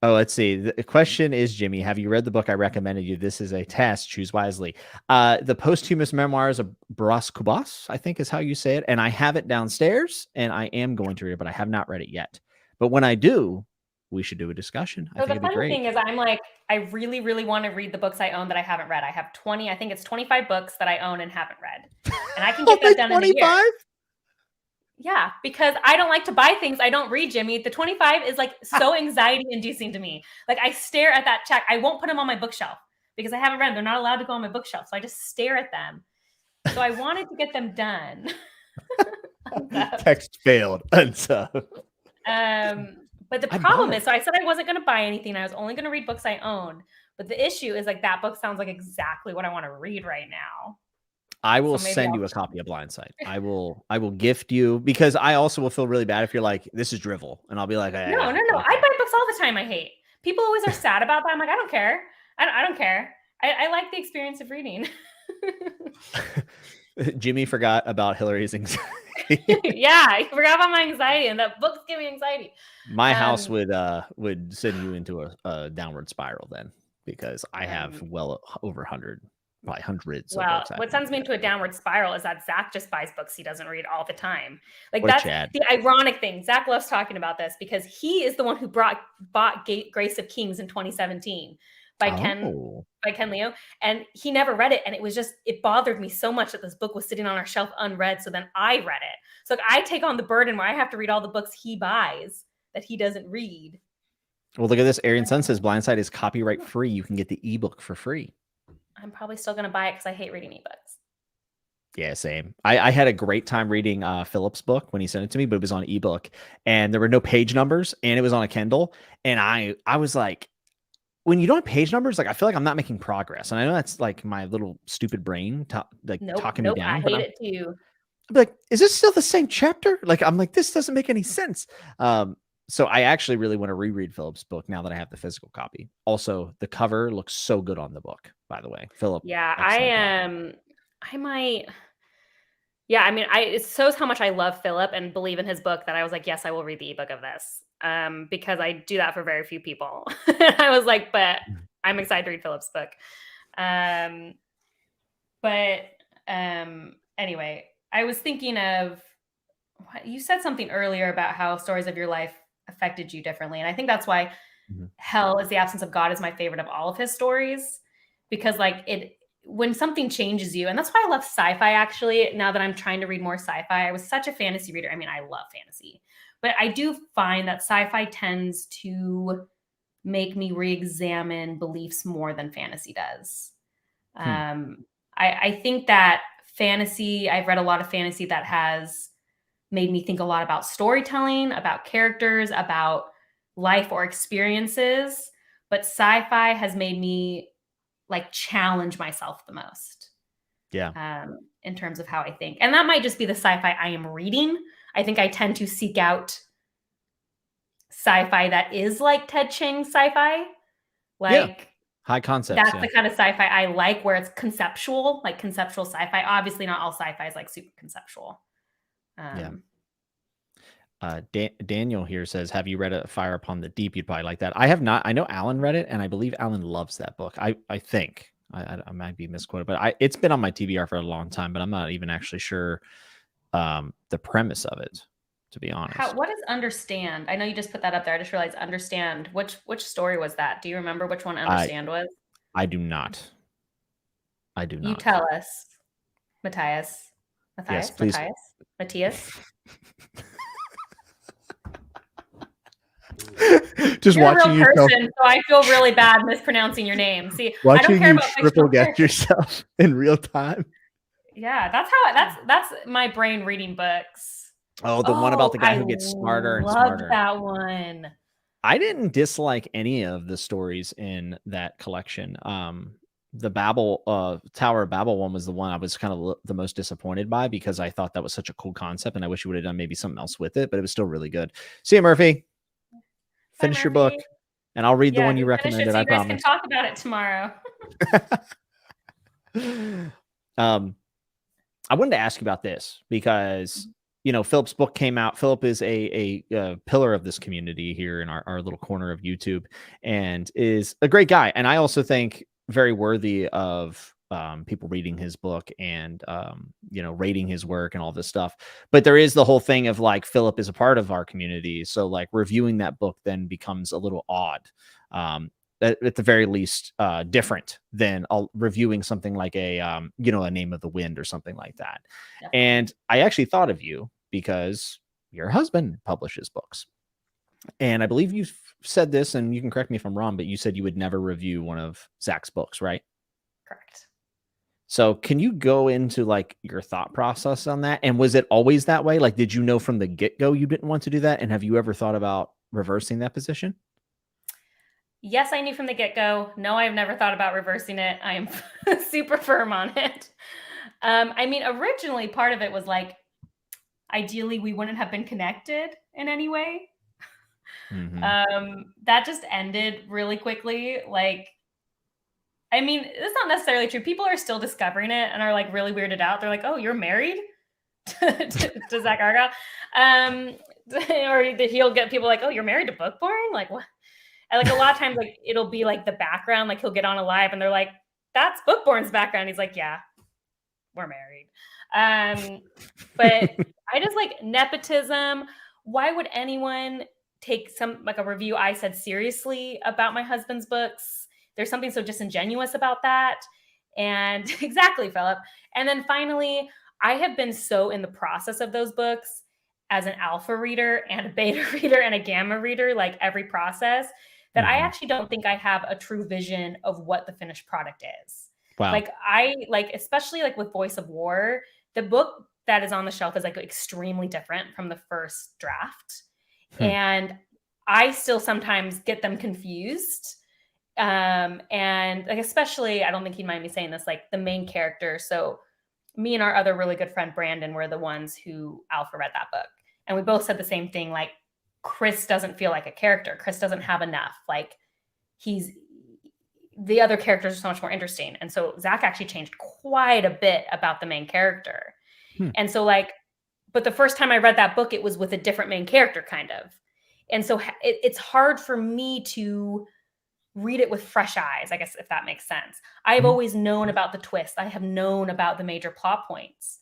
oh, let's see. The question is, Jimmy, have you read the book I recommended you? This is a test. Choose wisely. The posthumous memoirs of Bras Kubas, I think is how you say it. And I have it downstairs and I am going to read it, but I have not read it yet. But when I do, we should do a discussion. I So think the it'd be funny great. thing is, I'm like, I really, really want to read the books I own that I haven't read. I have 20, I think it's 25 books that I own and haven't read. And I can get that done in a year. 25? Yeah, because I don't like to buy things I don't read, Jimmy. The 25 is like so anxiety inducing to me. Like I stare at that check. I won't put them on my bookshelf because I haven't read them. They're not allowed to go on my bookshelf. So I just stare at them. So I wanted to get them done. Text failed. Unsub. But the problem is, so I said I wasn't going to buy anything. I was only going to read books I own. But the issue is like that book sounds like exactly what I want to read right now. I will send you a copy of Blindside. I will gift you, because I also will feel really bad if you're like, this is drivel. And I'll be like, no. I buy books all the time I hate. People always are sad about that. I'm like, I don't care. I don't care. I like the experience of reading. Jimmy forgot about Hillary's anxiety. Yeah, I forgot about my anxiety, and that books give me anxiety. My house would send you into a downward spiral then, because I have well over 100. Probably hundreds. Well, what sends me into a downward spiral is that Zach just buys books he doesn't read all the time. Like that's the ironic thing. Zach loves talking about this because he is the one who bought Grace of Kings in 2017 by Ken Leo, and he never read it. And it bothered me so much that this book was sitting on our shelf unread. So then I read it. So like, I take on the burden where I have to read all the books he buys that he doesn't read. Well, look at this. Arian Sun says Blindside is copyright free. You can get the ebook for free. I'm probably still going to buy it because I hate reading ebooks. Yeah, same. I had a great time reading Philip's book when he sent it to me, but it was on ebook and there were no page numbers and it was on a Kindle. And I was like, when you don't have page numbers, like I feel like I'm not making progress. And I know that's like my little stupid brain talking me down. I hate it too. I'm like, is this still the same chapter? Like, I'm like, this doesn't make any sense. So I actually really want to reread Philip's book now that I have the physical copy. Also, the cover looks so good on the book, by the way. Philip. Yeah, I might. Yeah, I mean, it shows how much I love Philip and believe in his book that I was like, yes, I will read the ebook of this. Because I do that for very few people. I was like, but I'm excited to read Philip's book. Anyway, I was thinking of, you said something earlier about how stories of your life affected you differently. And I think that's why Hell is the Absence of God is my favorite of all of his stories, because like when something changes you, and that's why I love sci-fi actually, now that I'm trying to read more sci-fi. I was such a fantasy reader. I mean, I love fantasy, but I do find that sci-fi tends to make me re-examine beliefs more than fantasy does. I think that fantasy, I've read a lot of fantasy that has made me think a lot about storytelling, about characters, about life or experiences. But sci-fi has made me like challenge myself the most. Yeah. In terms of how I think. And that might just be the sci-fi I am reading. I think I tend to seek out sci-fi that is like Ted Chiang's sci-fi. Like high concept. That's the kind of sci-fi I like, where it's conceptual, like conceptual sci-fi. Obviously not all sci-fi is like super conceptual. Daniel here says, have you read A Fire Upon the Deep? You'd probably like that. I have not. I know Alan read it, and I believe Alan loves that book. I think I might be misquoted, but it's been on my TBR for a long time, but I'm not even actually sure the premise of it, to be honest. What is Understand? I know you just put that up there. I just realized Understand. Which story was that? Do you remember which one Understand was? I do not. You tell us, Matthias. Yes, please. Matthias. Just You're watching a real person, so I feel really bad mispronouncing your name. See, watching I don't care you about triple guess yourself in real time. Yeah, that's my brain reading books. Oh, the one about the guy who gets smarter and smarter. That one. I didn't dislike any of the stories in that collection. The Tower of Babel one was the one I was kind of the most disappointed by, because I thought that was such a cool concept and I wish you would have done maybe something else with it, but it was still really good. See you, Murphy. Finish your book, and I'll read the one you recommended. I promise. You guys can talk about it tomorrow. I wanted to ask you about this because, Philip's book came out. Philip is a pillar of this community here in our little corner of YouTube, and is a great guy. And I also think very worthy of people reading his book and rating his work and all this stuff. But there is the whole thing of like Philip is a part of our community, so like reviewing that book then becomes a little odd. At the very least, different than reviewing something like a Name of the Wind or something like that. Definitely. And I actually thought of you because your husband publishes books. And I believe you said this, and you can correct me if I'm wrong, but you said you would never review one of Zach's books, right? Correct. So can you go into like your thought process on that? And was it always that way? Like, did you know from the get-go you didn't want to do that? And have you ever thought about reversing that position? Yes, I knew from the get-go. No, I've never thought about reversing it. I am super firm on it. I mean, originally part of it was like, ideally we wouldn't have been connected in any way. That just ended really quickly. Like, I mean, it's not necessarily true. People are still discovering it and are like really weirded out. They're like, "Oh, you're married to Zach Argyle," or he'll get people like, "Oh, you're married to Bookborn?" Like, what? And like a lot of times, like it'll be like the background. Like he'll get on a live and they're like, "That's Bookborn's background." He's like, "Yeah, we're married." But I just like nepotism. Why would anyone take a review I said seriously about my husband's books? There's something so disingenuous about that. And exactly, Philip. And then finally, I have been so in the process of those books as an alpha reader and a beta reader and a gamma reader, like every process, that I actually don't think I have a true vision of what the finished product is. Wow. Especially like with Voice of War, the book that is on the shelf is like extremely different from the first draft. And I still sometimes get them confused. And like, especially, I don't think he'd mind me saying this, like the main character. So me and our other really good friend, Brandon, were the ones who alpha read that book. And we both said the same thing. Like, Chris doesn't feel like a character. Chris doesn't have enough. Like the other characters are so much more interesting. And so Zach actually changed quite a bit about the main character. And so but the first time I read that book, it was with a different main character kind of. And so it's hard for me to read it with fresh eyes, I guess, if that makes sense. I've always known about the twist. I have known about the major plot points.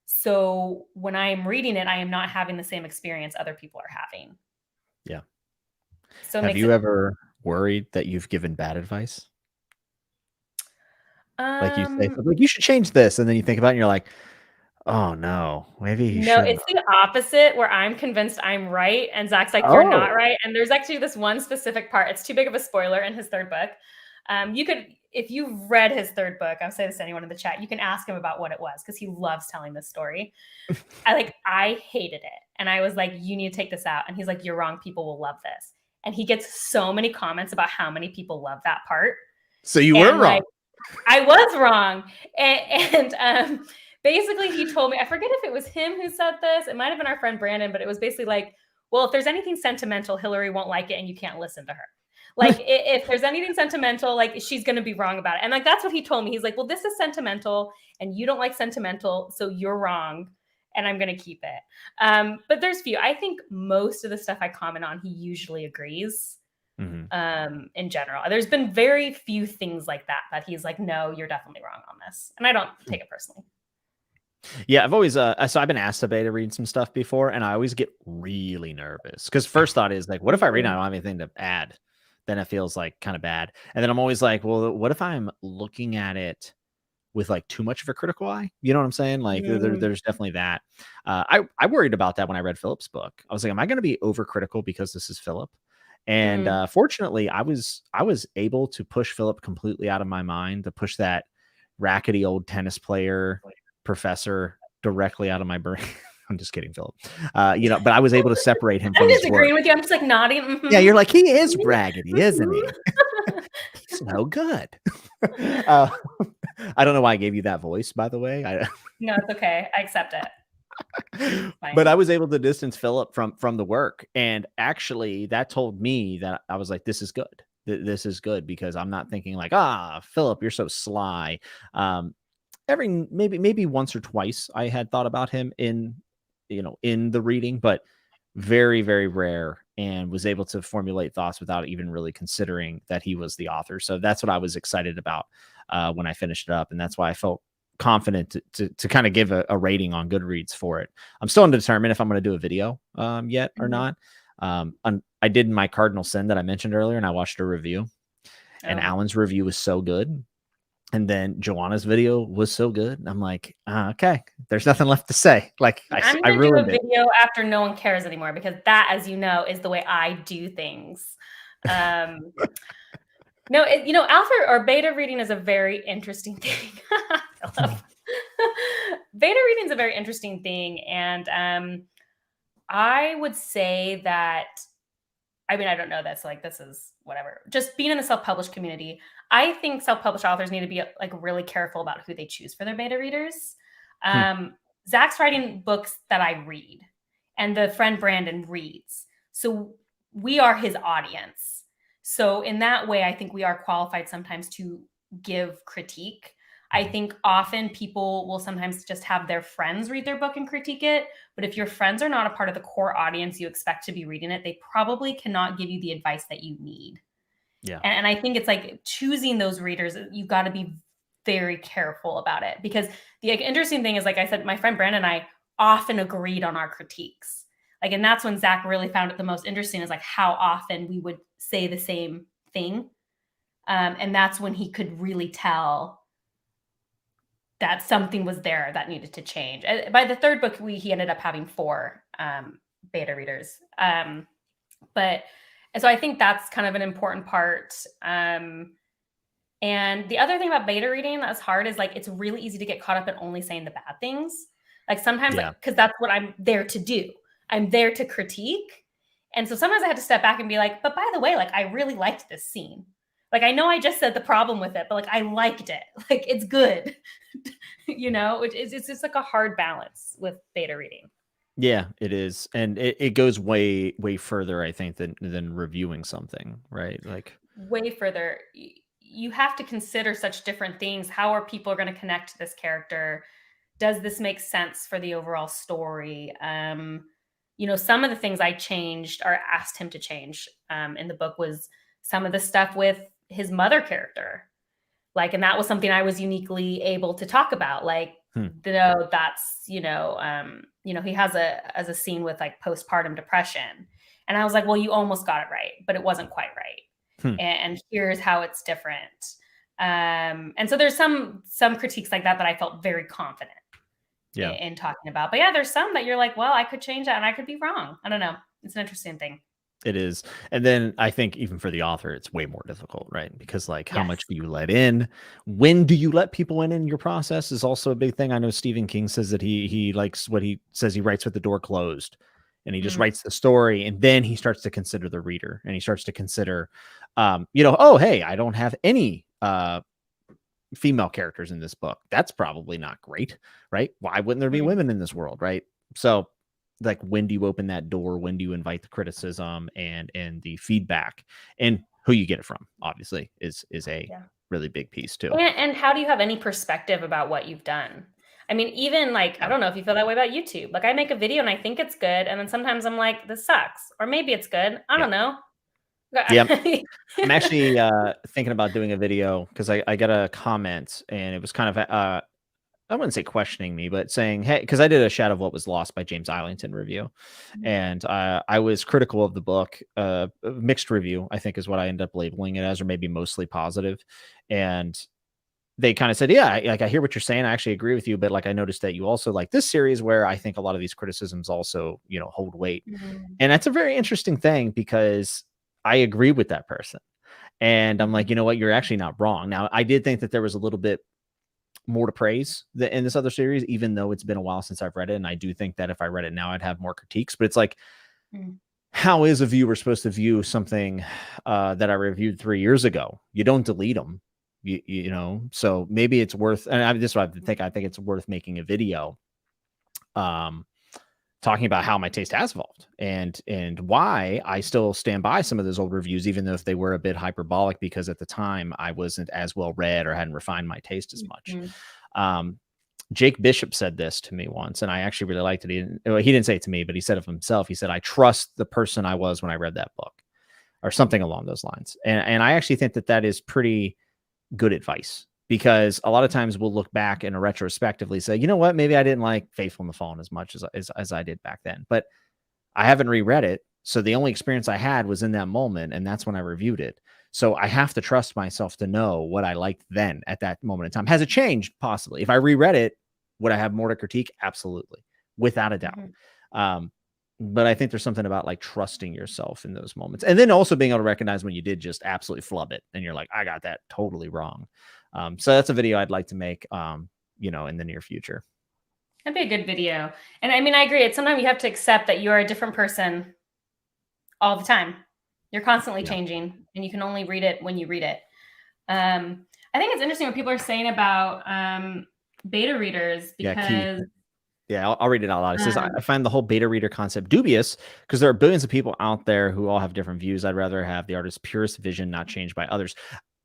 So when I am reading it, I am not having the same experience other people are having. Yeah. So have you ever worried that you've given bad advice? Like you say, like, you should change this. And then you think about it and you're like, oh no, maybe you No, shouldn't. it's the opposite where I'm convinced I'm right. And Zach's like, you're not right. And there's actually this one specific part. It's too big of a spoiler in his third book. You could, if you've read his third book, I'll say this to anyone in the chat, you can ask him about what it was because he loves telling this story. I hated it. And I was like, you need to take this out. And he's like, you're wrong. People will love this. And he gets so many comments about how many people love that part. So you were wrong. I was wrong. And basically he told me, I forget if it was him who said this. It might've been our friend Brandon, but it was basically like, well, if there's anything sentimental, Hillary won't like it and you can't listen to her. Like if there's anything sentimental, like she's going to be wrong about it. And like, that's what he told me. He's like, well, this is sentimental and you don't like sentimental. So you're wrong. And I'm going to keep it. But there's few. I think most of the stuff I comment on, he usually agrees. In general, there's been very few things like that he's like, no, you're definitely wrong on this. And I don't take it personally. Yeah, I've always so I've been asked to beta read some stuff before, and I always get really nervous because first thought is like, what if I read and I don't have anything to add? Then it feels like kind of bad. And then I'm always like, well, what if I'm looking at it with like too much of a critical eye? You know what I'm saying? Like there's definitely that. I worried about that when I read Philip's book. I was like, am I going to be overcritical because this is Philip? And fortunately, I was able to push Philip completely out of my mind, to push that rackety old tennis player professor directly out of my brain. I'm just kidding, Philip. But I was able to separate him from I'm his disagreeing work. with you. I'm just like nodding. Yeah, you're like, he is raggedy, isn't he? He's no good. I don't know why I gave you that voice, by the way. No, it's okay. I accept it. But I was able to distance Philip from the work, and actually that told me that I was like, this is good. This is good because I'm not thinking like, Philip, you're so sly. Maybe once or twice I had thought about him in the reading, but very, very rare and was able to formulate thoughts without even really considering that he was the author. So that's what I was excited about when I finished it up. And that's why I felt confident to kind of give a rating on Goodreads for it. I'm still undetermined if I'm going to do a video yet or not. I did my Cardinal Sin that I mentioned earlier, and I watched a review, and Alan's review was so good. And then Joanna's video was so good. I'm like, okay, there's nothing left to say. Like, I'm going to do a video after no one cares anymore, because that, as you know, is the way I do things. No, alpha or beta reading is a very interesting thing. Beta reading is a very interesting thing. And I would say that, I mean, I don't know this, like, this is whatever. Just being in the self-published community, I think self-published authors need to be like really careful about who they choose for their beta readers. Zach's writing books that I read, and the friend Brandon reads. So we are his audience. So in that way, I think we are qualified sometimes to give critique. I think often people will sometimes just have their friends read their book and critique it. But if your friends are not a part of the core audience you expect to be reading it, they probably cannot give you the advice that you need. Yeah. And I think it's like choosing those readers, you've got to be very careful about it. Because the interesting thing is, like I said, my friend Brandon and I often agreed on our critiques. Like, and that's when Zach really found it the most interesting, is like how often we would say the same thing. And that's when he could really tell that something was there that needed to change. By the third book, he ended up having 4 beta readers. But so I think that's kind of an important part. And the other thing about beta reading that's hard is, like, it's really easy to get caught up in only saying the bad things. Like sometimes, because that's what I'm there to do. I'm there to critique. And so sometimes I had to step back and be like, but by the way, like, I really liked this scene. Like, I know I just said the problem with it, but like, I liked it. Like, it's good, it's just like a hard balance with beta reading. Yeah, it is. And it goes way, way further, I think, than reviewing something, right? Like, way further. You have to consider such different things. How are people going to connect to this character? Does this make sense for the overall story? Some of the things I changed or asked him to change in the book was some of the stuff with his mother character. Like, and that was something I was uniquely able to talk about. Like, that's, he has a scene with like postpartum depression. And I was like, well, you almost got it right, but it wasn't quite right. And here's how it's different. And so there's some critiques like that I felt very confident in talking about. But yeah, there's some that you're like, well, I could change that and I could be wrong. I don't know. It's an interesting thing. It is. And then I think even for the author, it's way more difficult, right? Because like, how much do you let in? When do you let people in your process is also a big thing. I know Stephen King says that he likes what he says. He writes with the door closed, and he just writes the story, and then he starts to consider the reader, and he starts to consider, oh, hey, I don't have any female characters in this book. That's probably not great, right? Why wouldn't there be women in this world, right? So, like, when do you open that door? When do you invite the criticism and the feedback, and who you get it from? Obviously, is a really big piece too. And how do you have any perspective about what you've done? I mean, even like, I don't know if you feel that way about YouTube. Like, I make a video and I think it's good, and then sometimes I'm like, this sucks, or maybe it's good. I don't know. Yeah, I'm actually thinking about doing a video because I got a comment, and it was kind of I wouldn't say questioning me, but saying, hey, because I did a Shadow of What Was Lost by James Islington review. And I was critical of the book, mixed review, I think is what I ended up labeling it as, or maybe mostly positive. And they kind of said, yeah, like, I hear what you're saying. I actually agree with you. But like, I noticed that you also like this series, where I think a lot of these criticisms also, hold weight. And that's a very interesting thing, because I agree with that person. And I'm like, you know what? You're actually not wrong. Now, I did think that there was a little bit more to praise in this other series, even though it's been a while since I've read it. And I do think that if I read it now, I'd have more critiques. But it's like, how is a viewer supposed to view something that I reviewed 3 years ago? You don't delete them, you know? So maybe it's worth, and this is what I think it's worth making a video talking about how my taste has evolved and why I still stand by some of those old reviews, even though if they were a bit hyperbolic, because at the time I wasn't as well read or hadn't refined my taste as much. Jake Bishop said this to me once, and I actually really liked it. He didn't say it to me, but he said it of himself. He said, I trust the person I was when I read that book, or something along those lines. And I actually think that is pretty good advice, because a lot of times we'll look back and retrospectively say, you know what, maybe I didn't like Faithful in the Fallen as much as I did back then, but I haven't reread it. So the only experience I had was in that moment, and that's when I reviewed it. So I have to trust myself to know what I liked then at that moment in time. Has it changed? Possibly. If I reread it, would I have more to critique? Absolutely. Without a doubt. But I think there's something about like trusting yourself in those moments, and then also being able to recognize when you did just absolutely flub it and you're like, I got that totally wrong. So that's a video I'd like to make, you know, in the near future. That'd be a good video. And I mean, I agree. It's sometimes you have to accept that you're a different person all the time. You're constantly changing, and you can only read it when you read it. I think it's interesting what people are saying about beta readers, because I'll read it out loud. It says, I find the whole beta reader concept dubious because there are billions of people out there who all have different views. I'd rather have the artist's purest vision, not changed by others.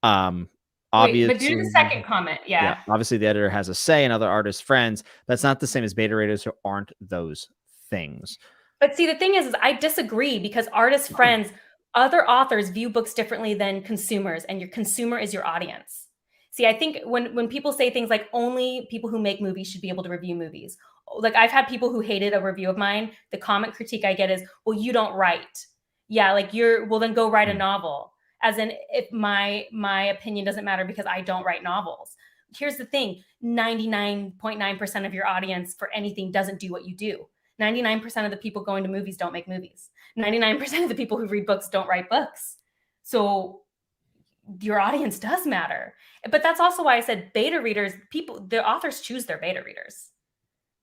Wait, but do the second comment. Yeah. Obviously, the editor has a say in other artists' friends. That's not the same as beta readers who aren't those things. But see, the thing is I disagree, because artists' friends, other authors view books differently than consumers, and your consumer is your audience. See, I think when people say things like only people who make movies should be able to review movies, like I've had people who hated a review of mine. The comment critique I get is, well, you don't write. Yeah, like well, then go write a novel. As in, if my opinion doesn't matter because I don't write novels. Here's the thing, 99.9% of your audience for anything doesn't do what you do. 99% of the people going to movies don't make movies. 99% of the people who read books don't write books. So your audience does matter. But that's also why I said beta readers, the authors choose their beta readers.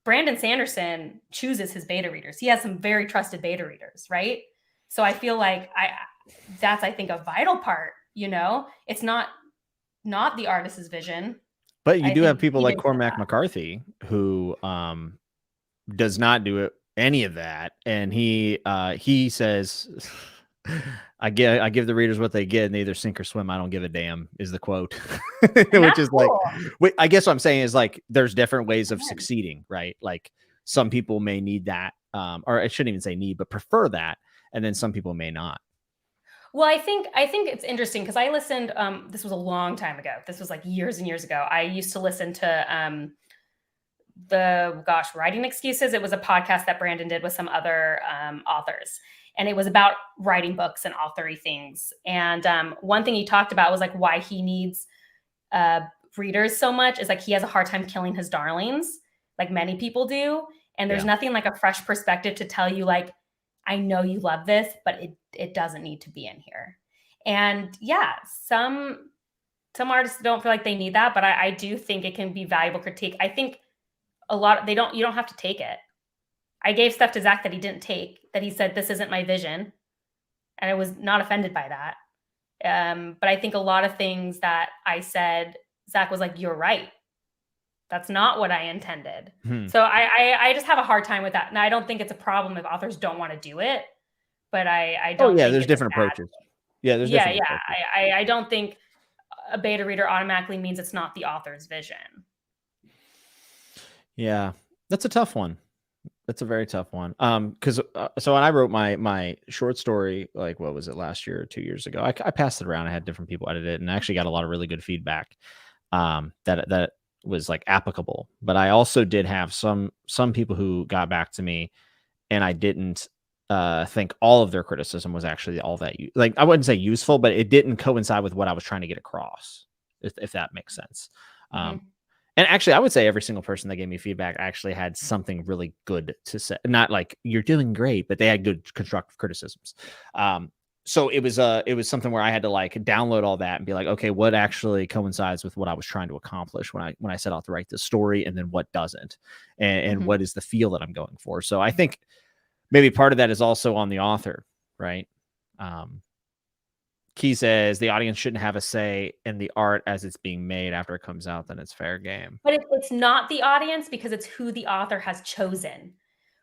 Brandon Sanderson chooses his beta readers. He has some very trusted beta readers, right? So I feel like that's, I think, a vital part, you know? It's not the artist's vision. But you do have people like Cormac McCarthy who does not do any of that. And he says, I give the readers what they get, and they either sink or swim. I don't give a damn, is the quote. Which is cool. Like, I guess what I'm saying is like, there's different ways of succeeding, right? Like some people may need that, or I shouldn't even say need, but prefer that. And then some people may not. Well, I think it's interesting because I listened, this was a long time ago. This was like years and years ago. I used to listen to Writing Excuses. It was a podcast that Brandon did with some other authors. And it was about writing books and authory things. And one thing he talked about was like why he needs readers so much is like he has a hard time killing his darlings, like many people do. And there's nothing like a fresh perspective to tell you like, I know you love this, but it doesn't need to be in here. And yeah, some artists don't feel like they need that, but I do think it can be valuable critique. I think a lot, you don't have to take it. I gave stuff to Zach that he didn't take, that he said, this isn't my vision. And I was not offended by that. But I think a lot of things that I said, Zach was like, you're right. That's not what I intended. So I just have a hard time with that. And I don't think it's a problem if authors don't want to do it, but I don't. Oh yeah, there's different approaches. Yeah, there's different approaches. I don't think a beta reader automatically means it's not the author's vision. Yeah, that's a tough one. That's a very tough one. Because so when I wrote my short story, like what was it, last year or 2 years ago, I passed it around. I had different people edit it, and I actually got a lot of really good feedback. That was like applicable. But I also did have some people who got back to me, and I didn't think all of their criticism was actually all that like I wouldn't say useful, but it didn't coincide with what I was trying to get across, if that makes sense. And actually, I would say every single person that gave me feedback actually had something really good to say. Not like you're doing great, but they had good constructive criticisms. So it was something where I had to like download all that and be like, okay, what actually coincides with what I was trying to accomplish when I set out to write this story, and then what doesn't, and what is the feel that I'm going for. So I think maybe part of that is also on the author, right? Key says the audience shouldn't have a say in the art as it's being made. After it comes out, then it's fair game. But it's not the audience, because it's who the author has chosen,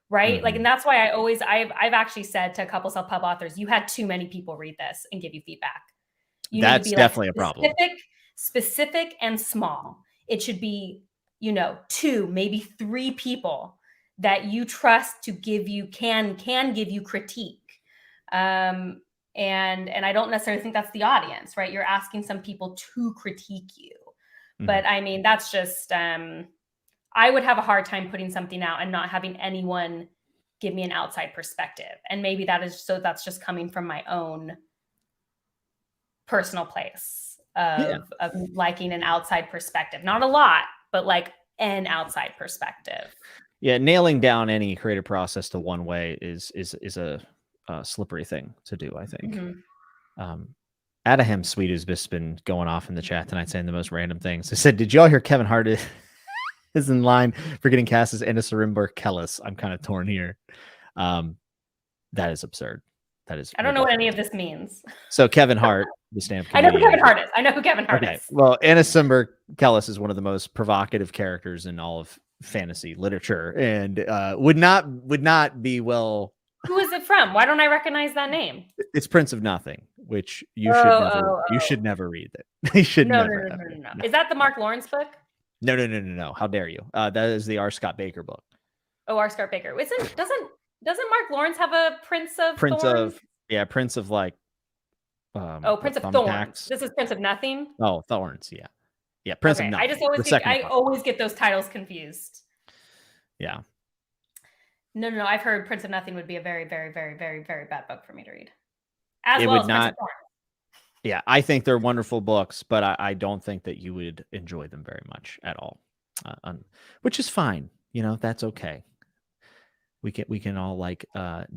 right? Like, and that's why I've actually said to a couple self-pub authors, you had too many people read this and give you feedback. That's definitely a problem. Specific and small. It should be, 2, maybe 3 people that you trust to give you can give you critique. And I don't necessarily think that's the audience, right? You're asking some people to critique you. But I mean, that's just I would have a hard time putting something out and not having anyone give me an outside perspective. And maybe that's just coming from my own personal place of liking an outside perspective. Not a lot, but like an outside perspective. Yeah, nailing down any creative process to one way is a slippery thing to do, I think. Adaham Sweet has just been going off in the chat tonight saying the most random things. I said, did y'all hear Kevin Hart is in line for getting cast as Anna Sarimber Kellis? I'm kind of torn here. That is absurd. That is. I don't know what any of this means. So Kevin Hart, the stand-up I know who Kevin Hart is. I know who Kevin Hart is. Well, Anna Sarimber Kellis is one of the most provocative characters in all of fantasy literature, and would not be well. Who is it from? Why don't I recognize that name? It's Prince of Nothing, which you should never read it. You should never. No. Is that the Mark Lawrence book? No. How dare you? That is the R. Scott Baker book. Oh, R. Scott Baker. Doesn't Mark Lawrence have a Prince of Thorns? Prince of like. Prince of Thorns. This is Prince of Nothing. Oh, Thorns. Yeah. Prince of Nothing. I always get those titles confused. Yeah. No. I've heard Prince of Nothing would be a very, very, very, very, very bad book for me to read. Prince of Thorns. Yeah, I think they're wonderful books, but I don't think that you would enjoy them very much at all, which is fine. That's okay. We can all like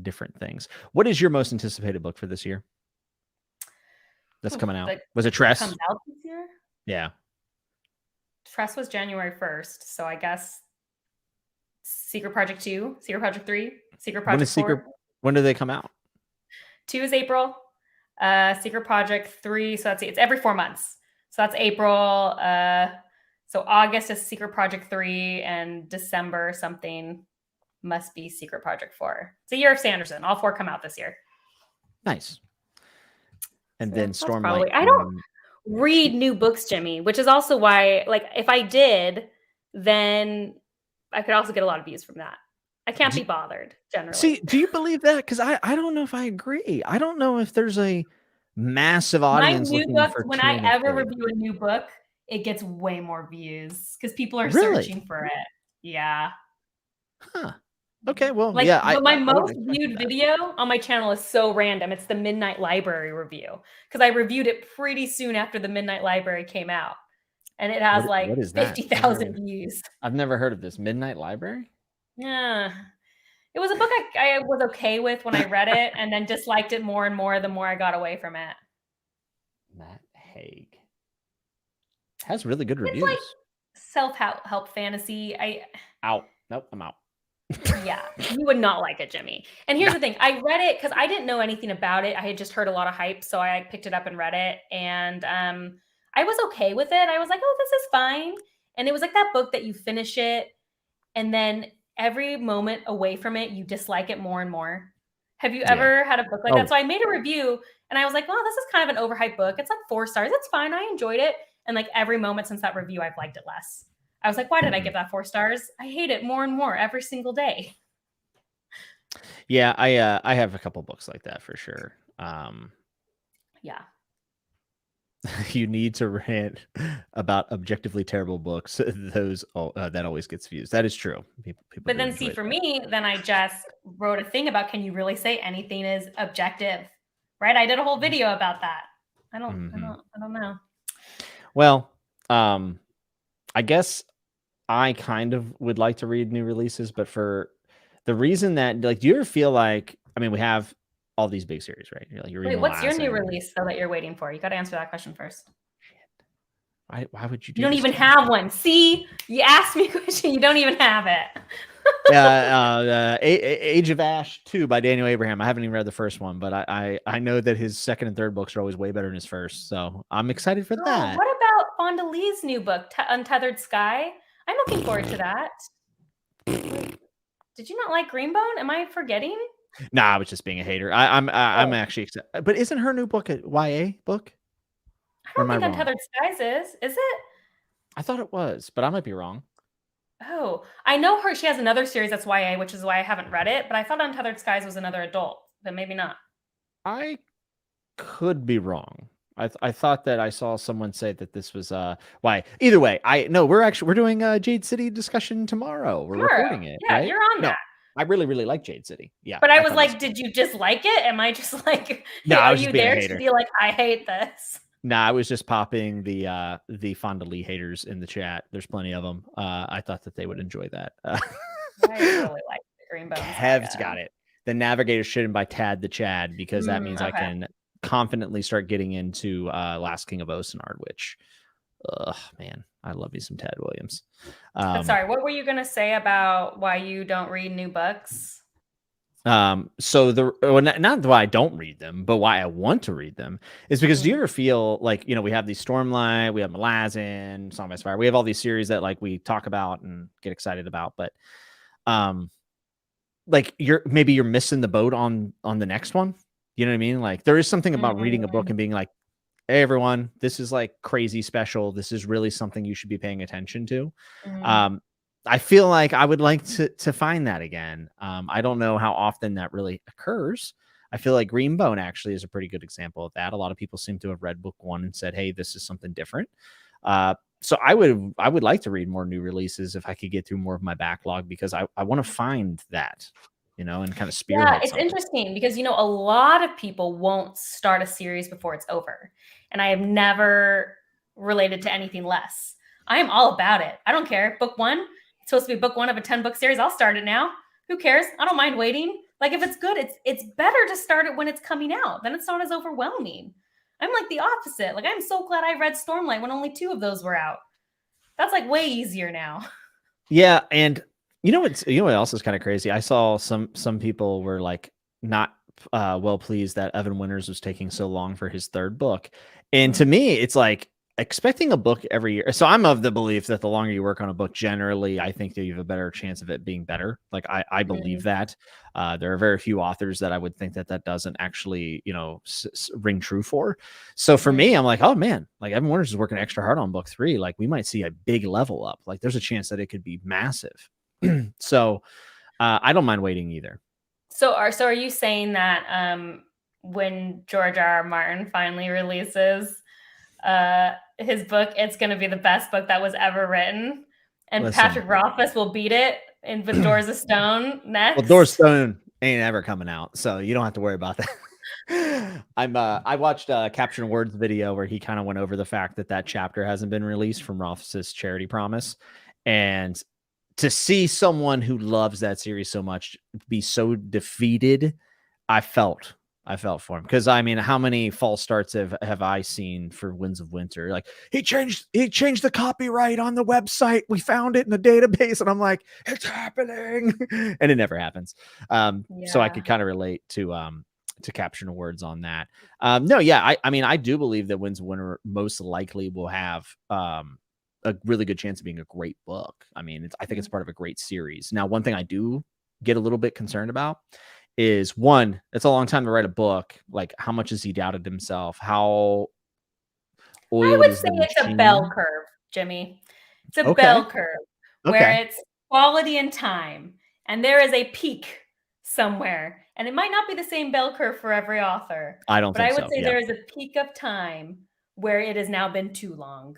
different things. What is your most anticipated book for this year? That's coming out. Was it Tress? Comes out this year? Yeah. Tress was January 1st, so I guess Secret Project 2, Secret Project 3, Secret Project 4. When do they come out? 2 is April. Secret Project 3, so it's every 4 months. So that's April. So August is Secret Project 3, and December something must be Secret Project 4. It's a year of Sanderson. All 4 come out this year. Nice. And then Stormlight. I don't read new books, Jimmy, which is also why, like, if I did, then I could also get a lot of views from that. I can't be bothered, generally. See, do you believe that? Because I don't know if I agree. I don't know if there's a massive audience. My new books, when I ever review a new book, it gets way more views because people are searching for it. Yeah. Huh. Okay, well, but my most viewed video on my channel is so random. It's the Midnight Library review because I reviewed it pretty soon after the Midnight Library came out, and it has 50,000 views. I've never heard of this Midnight Library. Yeah, it was a book I was okay with when I read it, and then disliked it more and more the more I got away from it. Matt Haig has really good reviews. It's like self-help fantasy. Out. Nope, I'm out. Yeah, you would not like it, Jimmy. And here's the thing. I read it because I didn't know anything about it. I had just heard a lot of hype, so I picked it up and read it. And I was okay with it. I was like, oh, this is fine. And it was like that book that you finish it, and then every moment away from it, you dislike it more and more. Have you ever had a book like that? So I made a review, and I was like, well, this is kind of an overhyped book. It's like 4 stars. It's fine. I enjoyed it. And like every moment since that review, I've liked it less. I was like, why did I give that 4 stars? I hate it more and more every single day. Yeah, I have a couple books like that for sure. Yeah. You need to rant about objectively terrible books. Those that always gets views. That is true. People but then see, for me, then I just wrote a thing about, can you really say anything is objective? Right? I did a whole video about that. I don't know. Well, I guess I kind of would like to read new releases, but for the reason that, like, do you ever feel like, I mean, we have all these big series, right? You're reading. Wait, what's your new release though that you're waiting for? You got to answer that question first. Shit. Why would you do You don't even have one. See, you asked me a question. You don't even have it. Age of Ash 2 by Daniel Abraham. I haven't even read the first one, but I know that his second and third books are always way better than his first. So I'm excited for that. What about Fonda Lee's new book, Untethered Sky? I'm looking forward to that. Did you not like Greenbone? Am I forgetting? Nah, I was just being a hater. I'm actually excited. But isn't her new book a YA book? I don't think Untethered Skies is it? I thought it was, but I might be wrong. Oh, I know her. She has another series that's YA, which is why I haven't read it. But I thought Untethered Skies was another adult, but maybe not. I could be wrong. I thought that I saw someone say that this was why. Either way, we're doing a Jade City discussion tomorrow. We're Tomorrow. recording it, Yeah, right? you're on No, that. I really like Jade City. Yeah, But I I was thought it was like, good. did you just like it? Am I just like, No, hey, I are was just you being a there to hater. be like, I hate this? No, I was just popping the Fonda Lee haters in the chat. There's plenty of them. I thought that they would enjoy that. I really like the Green Bone Kev's Saga. got it. The Navigator shouldn't by Tad the Chad, because that means I Okay. can confidently start getting into Last King of Osenard, which, man, I love me some Tad Williams. But sorry, what were you gonna say about why you don't read new books? So not why I don't read them, but why I want to read them is because do you ever feel like, we have these Stormlight, we have Malazan, Song by Fire, we have all these series that like we talk about and get excited about, but like you're missing the boat on the next one. You know what I mean? Like there is something about reading a book and being like, hey everyone, this is like crazy special. This is really something you should be paying attention to. I feel like I would like to find that again. I don't know how often that really occurs. I feel like Greenbone actually is a pretty good example of that. A lot of people seem to have read book one and said, hey, this is something different. So I would like to read more new releases if I could get through more of my backlog, because I want to find that, and kind of spearhead. Yeah, it's interesting because, a lot of people won't start a series before it's over. And I have never related to anything less. I am all about it. I don't care. Book one, it's supposed to be book one of a 10-book series. I'll start it now. Who cares? I don't mind waiting. Like if it's good, it's better to start it when it's coming out. Then it's not as overwhelming. I'm like the opposite. Like I'm so glad I read Stormlight when only 2 of those were out. That's like way easier now. Yeah, and what else is kind of crazy? I saw some people were like not well pleased that Evan Winters was taking so long for his 3rd book. And to me, it's like expecting a book every year. So I'm of the belief that the longer you work on a book, generally, I think that you have a better chance of it being better. Like I believe that. There are very few authors that I would think that doesn't actually, ring true for. So for me, I'm like, oh man, like Evan Winters is working extra hard on book 3. Like we might see a big level up. Like there's a chance that it could be massive. So I don't mind waiting either. So are you saying that when George R.R. Martin finally releases his book, it's going to be the best book that was ever written, and Listen, Patrick Rothfuss will beat it with Doors of Stone next? Well, Doors of Stone ain't ever coming out, so you don't have to worry about that. I watched Caption Word's video where he kind of went over the fact that chapter hasn't been released from Rothfuss's Charity Promise, and to see someone who loves that series so much be so defeated, I felt for him, because I mean, how many false starts have I seen for Winds of Winter? Like he changed the copyright on the website. We found it in the database, and I'm like, it's happening, and it never happens. So I could kind of relate to Caption Words on that. No, yeah, I mean, I do believe that Winds of Winter most likely will have a really good chance of being a great book. I mean, I think it's part of a great series. Now, one thing I do get a little bit concerned about is, one, it's a long time to write a book. Like, how much has he doubted himself? How oiled I would is say the it's machine? a bell curve, Jimmy. It's a bell curve where it's quality and time, and there is a peak somewhere. And it might not be the same bell curve for every author. I don't think so. But I would say there is a peak of time where it has now been too long.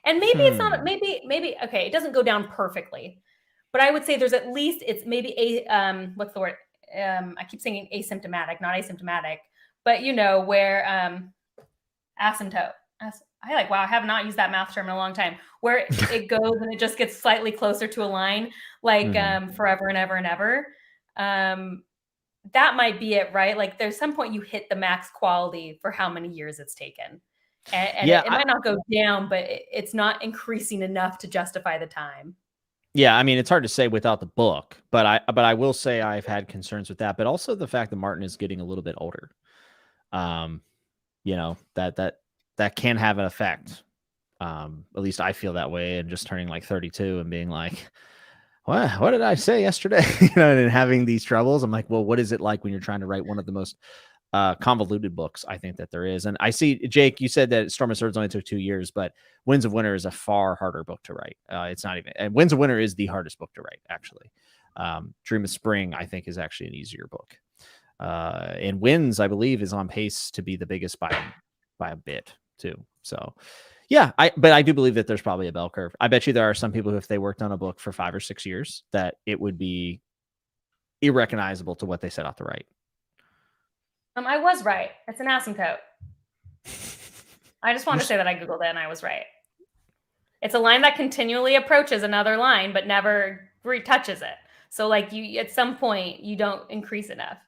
And maybe it's not, maybe, okay, it doesn't go down perfectly, but I would say there's at least, it's maybe what's the word? I keep saying asymptomatic, not asymptomatic, but where asymptote. Wow, I have not used that math term in a long time, where it goes and it just gets slightly closer to a line, like forever and ever and ever. That might be it, right? Like there's some point you hit the max quality for how many years it's taken. And it might not go down, but it's not increasing enough to justify the time. Yeah, I mean, it's hard to say without the book, but I will say I've had concerns with that, but also the fact that Martin is getting a little bit older. That can have an effect. At least I feel that way, and just turning like 32 and being like, what did I say yesterday? And having these troubles. I'm like, well, what is it like when you're trying to write one of the most convoluted books I think that there is. And I see, Jake, you said that Storm of Swords only took 2 years, but Winds of Winter is a far harder book to write. It's not even, and Winds of Winter is the hardest book to write, actually. Dream of Spring, I think, is actually an easier book. And Winds, I believe, is on pace to be the biggest by a bit too. So yeah, but I do believe that there's probably a bell curve. I bet you there are some people who, if they worked on a book for 5 or 6 years, that it would be irrecognizable to what they set out to write. I was right. It's an asymptote. I just want to say that I Googled it and I was right. It's a line that continually approaches another line, but never retouches it. So like you, at some point you don't increase enough.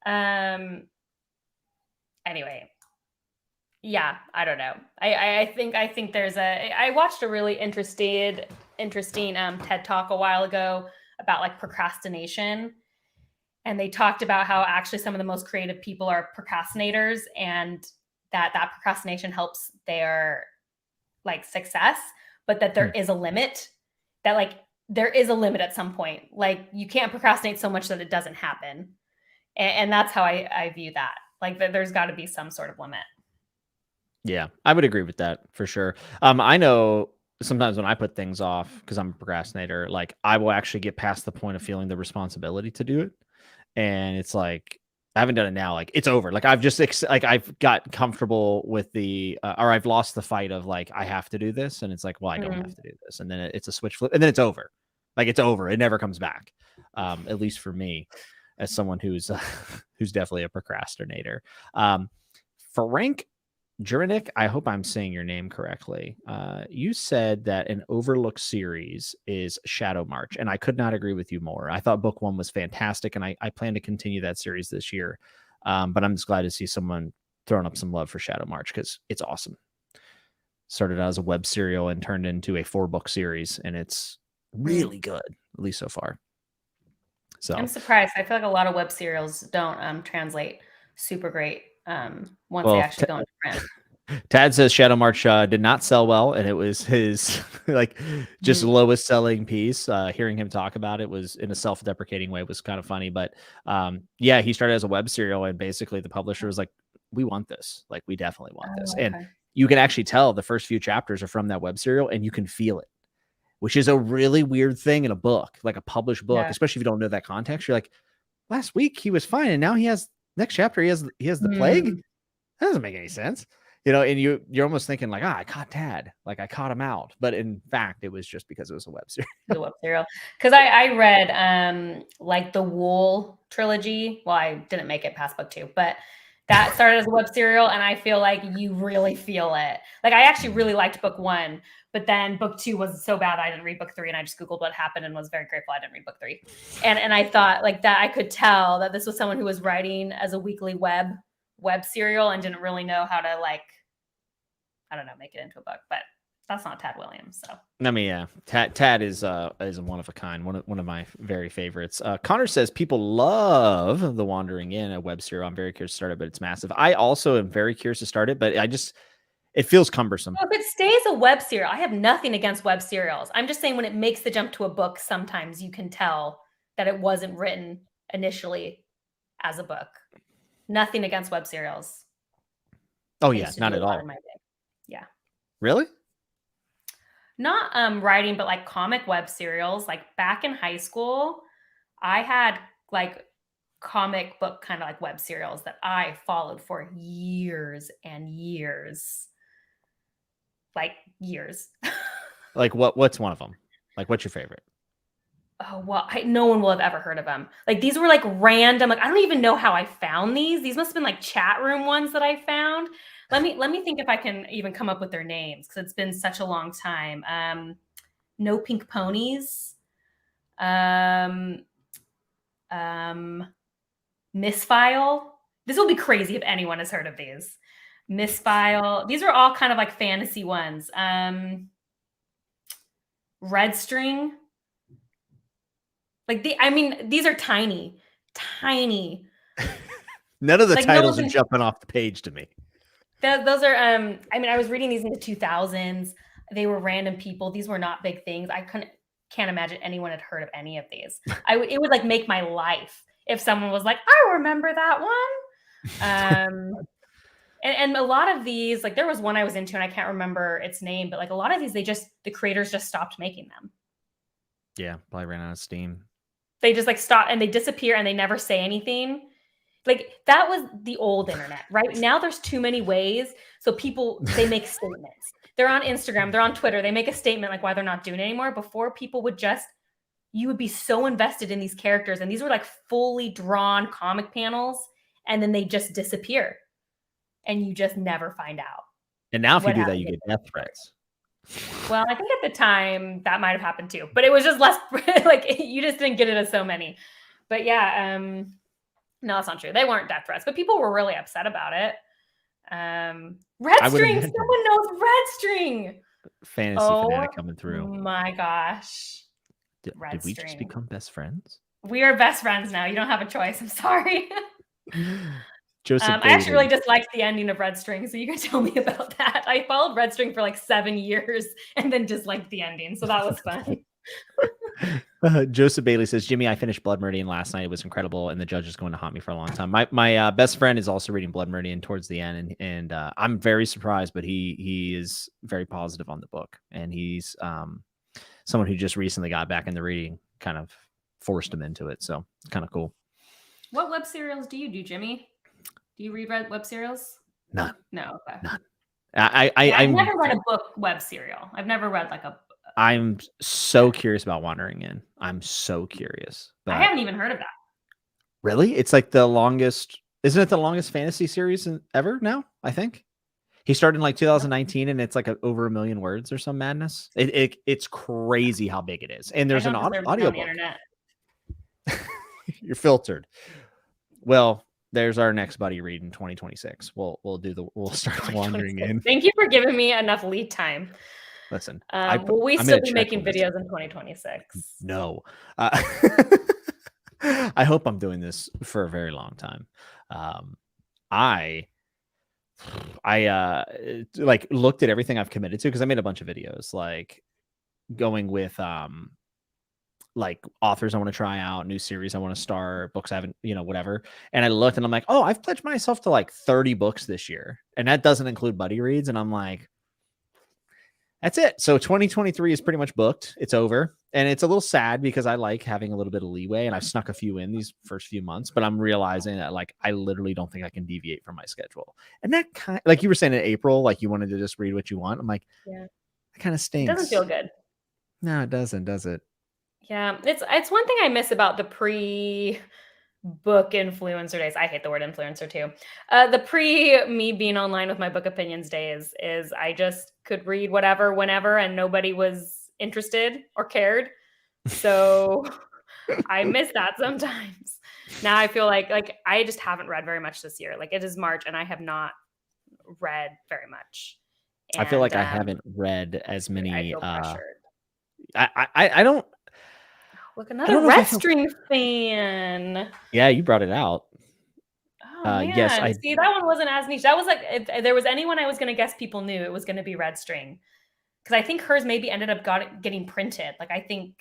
Anyway, yeah, I don't know. I think there's I watched a really interesting TED Talk a while ago about like procrastination. And they talked about how actually some of the most creative people are procrastinators, and that procrastination helps their like success, but that there is a limit, that like there is a limit at some point. Like you can't procrastinate so much that it doesn't happen. And that's how I view that. Like there's got to be some sort of limit. Yeah, I would agree with that for sure. I know sometimes when I put things off, because I'm a procrastinator, like I will actually get past the point of feeling the responsibility to do it. And it's like, I haven't done it now. Like it's over. Like I've just I've got comfortable with the, or I've lost the fight of like, I have to do this. And it's like, well, I don't have to do this. And then it's a switch flip and then it's over. Like it's over. It never comes back. At least for me, as someone who's definitely a procrastinator. Frank Jurenick, I hope I'm saying your name correctly. You said that an overlooked series is Shadow March, and I could not agree with you more. I thought book 1 was fantastic, and I plan to continue that series this year. But I'm just glad to see someone throwing up some love for Shadow March because it's awesome. Started out as a web serial and turned into a 4-book series, and it's really good, at least so far. So I'm surprised. I feel like a lot of web serials don't translate super great once they actually go into print. Tad says Shadow March did not sell well, and it was his like just lowest selling piece. Hearing him talk about it was in a self-deprecating way was kind of funny, but yeah, he started as a web serial, and basically the publisher was like, "We want this, like we definitely want this," and you can actually tell the first few chapters are from that web serial, and you can feel it, which is a really weird thing in a book, like a published book, especially if you don't know that context. You're like, last week he was fine, and now he has next chapter he has the plague. That doesn't make any sense. You know, and you're almost thinking like, I caught Tad, like I caught him out. But in fact, it was just because it was a web serial. The web serial. Because I read like the Wool trilogy. Well, I didn't make it past book 2, but that started as a web serial, and I feel like you really feel it. Like I actually really liked book 1, but then book 2 was so bad I didn't read book 3, and I just Googled what happened and was very grateful I didn't read book 3. And I thought like that I could tell that this was someone who was writing as a weekly web serial and didn't really know how to like, I don't know, make it into a book, but that's not Tad Williams. So I mean, yeah, Tad is one of a kind, one of my very favorites. Connor says people love The Wandering Inn, a web serial. I'm very curious to start it, but it's massive. I also am very curious to start it, but it feels cumbersome. Well, if it stays a web serial, I have nothing against web serials. I'm just saying when it makes the jump to a book, sometimes you can tell that it wasn't written initially as a book. Nothing against web serials. Oh yeah, not at all. Yeah. Really? Not writing, but like comic web serials. Like back in high school, I had like comic book kind of like web serials that I followed for years and years. Like years. Like what's one of them? Like what's your favorite? Oh, well, no one will have ever heard of them. Like these were like random. Like I don't even know how I found these. These must have been like chat room ones that I found. Let me think if I can even come up with their names because it's been such a long time. No Pink Ponies. Misfile. This will be crazy if anyone has heard of these. Misfile. These are all kind of like fantasy ones. Red String. Like these are tiny. None of the titles are jumping off the page to me. Those are, I was reading these in the 2000s. They were random people. These were not big things. I can't imagine anyone had heard of any of these. It would like make my life if someone was like, I remember that one. And a lot of these, like there was one I was into and I can't remember its name, but like a lot of these, the creators just stopped making them. Yeah, probably ran out of steam. They just like stop and they disappear and they never say anything. Like that was the old internet, right? Now there's too many ways. So people, they make statements. They're on Instagram, they're on Twitter. They make a statement like why they're not doing it anymore. Before people would just, you would be so invested in these characters. And these were like fully drawn comic panels. And then they just disappear. And you just never find out. And now if you do that, you get death threats. Well, I think at the time that might have happened too, but it was just less like you just didn't get it as so many. But yeah, no, that's not true. They weren't death threats, but people were really upset about it. Red String, someone knows Red String. Fantasy fanatic coming through. Oh my gosh. Did we just become best friends? We are best friends now. You don't have a choice. I'm sorry. Joseph I actually really disliked the ending of Red String, so you can tell me about that. I followed Red String for like 7 years and then disliked the ending, so that was fun. Joseph Bailey says, Jimmy, I finished Blood Meridian last night. It was incredible, and the judge is going to haunt me for a long time. My best friend is also reading Blood Meridian towards the end, and I'm very surprised, but he is very positive on the book, and he's someone who just recently got back into reading, kind of forced him into it, so it's kind of cool. What web serials do you do, Jimmy? Do you read web serials? None. No. Okay. None. I've never read a book web serial. I've never read like a. I'm so curious about Wandering In. I'm so curious. I haven't even heard of that. Really? It's like the longest. Isn't it the longest fantasy series ever now? I think he started in like 2019, and it's like over 1 million words or some madness. It's crazy how big it is. And there's an audio book. You're filtered. Well, there's our next buddy read in 2026. We'll start Wandering In. Thank you for giving me enough lead time. Listen, will we still be making videos in 2026? No. I hope I'm doing this for a very long time. I like looked at everything I've committed to because I made a bunch of videos, like going with like authors I want to try out, new series I want to start, books I haven't, whatever. And I looked and I'm like, oh, I've pledged myself to like 30 books this year. And that doesn't include buddy reads. And I'm like, that's it. So 2023 is pretty much booked. It's over. And it's a little sad because I like having a little bit of leeway, and I've snuck a few in these first few months, but I'm realizing that like, I literally don't think I can deviate from my schedule. And that kind of, like you were saying in April, like you wanted to just read what you want. I'm like, yeah, that kind of stinks. It doesn't feel good. No, it doesn't, does it? Yeah, it's one thing I miss about the pre-book influencer days. I hate the word influencer too. The me being online with my book opinions days is I just could read whatever, whenever, and nobody was interested or cared. So I miss that sometimes. Now I feel like I just haven't read very much this year. Like it is March and I have not read very much. And, I feel like I haven't read as many. I feel pressured. I don't. Look, another Red String fan. Yeah, you brought it out. Oh, man. Yes, see, that one wasn't as niche. That was like, if there was anyone I was going to guess people knew, it was going to be Red String. Because I think hers maybe ended up getting printed. Like, I think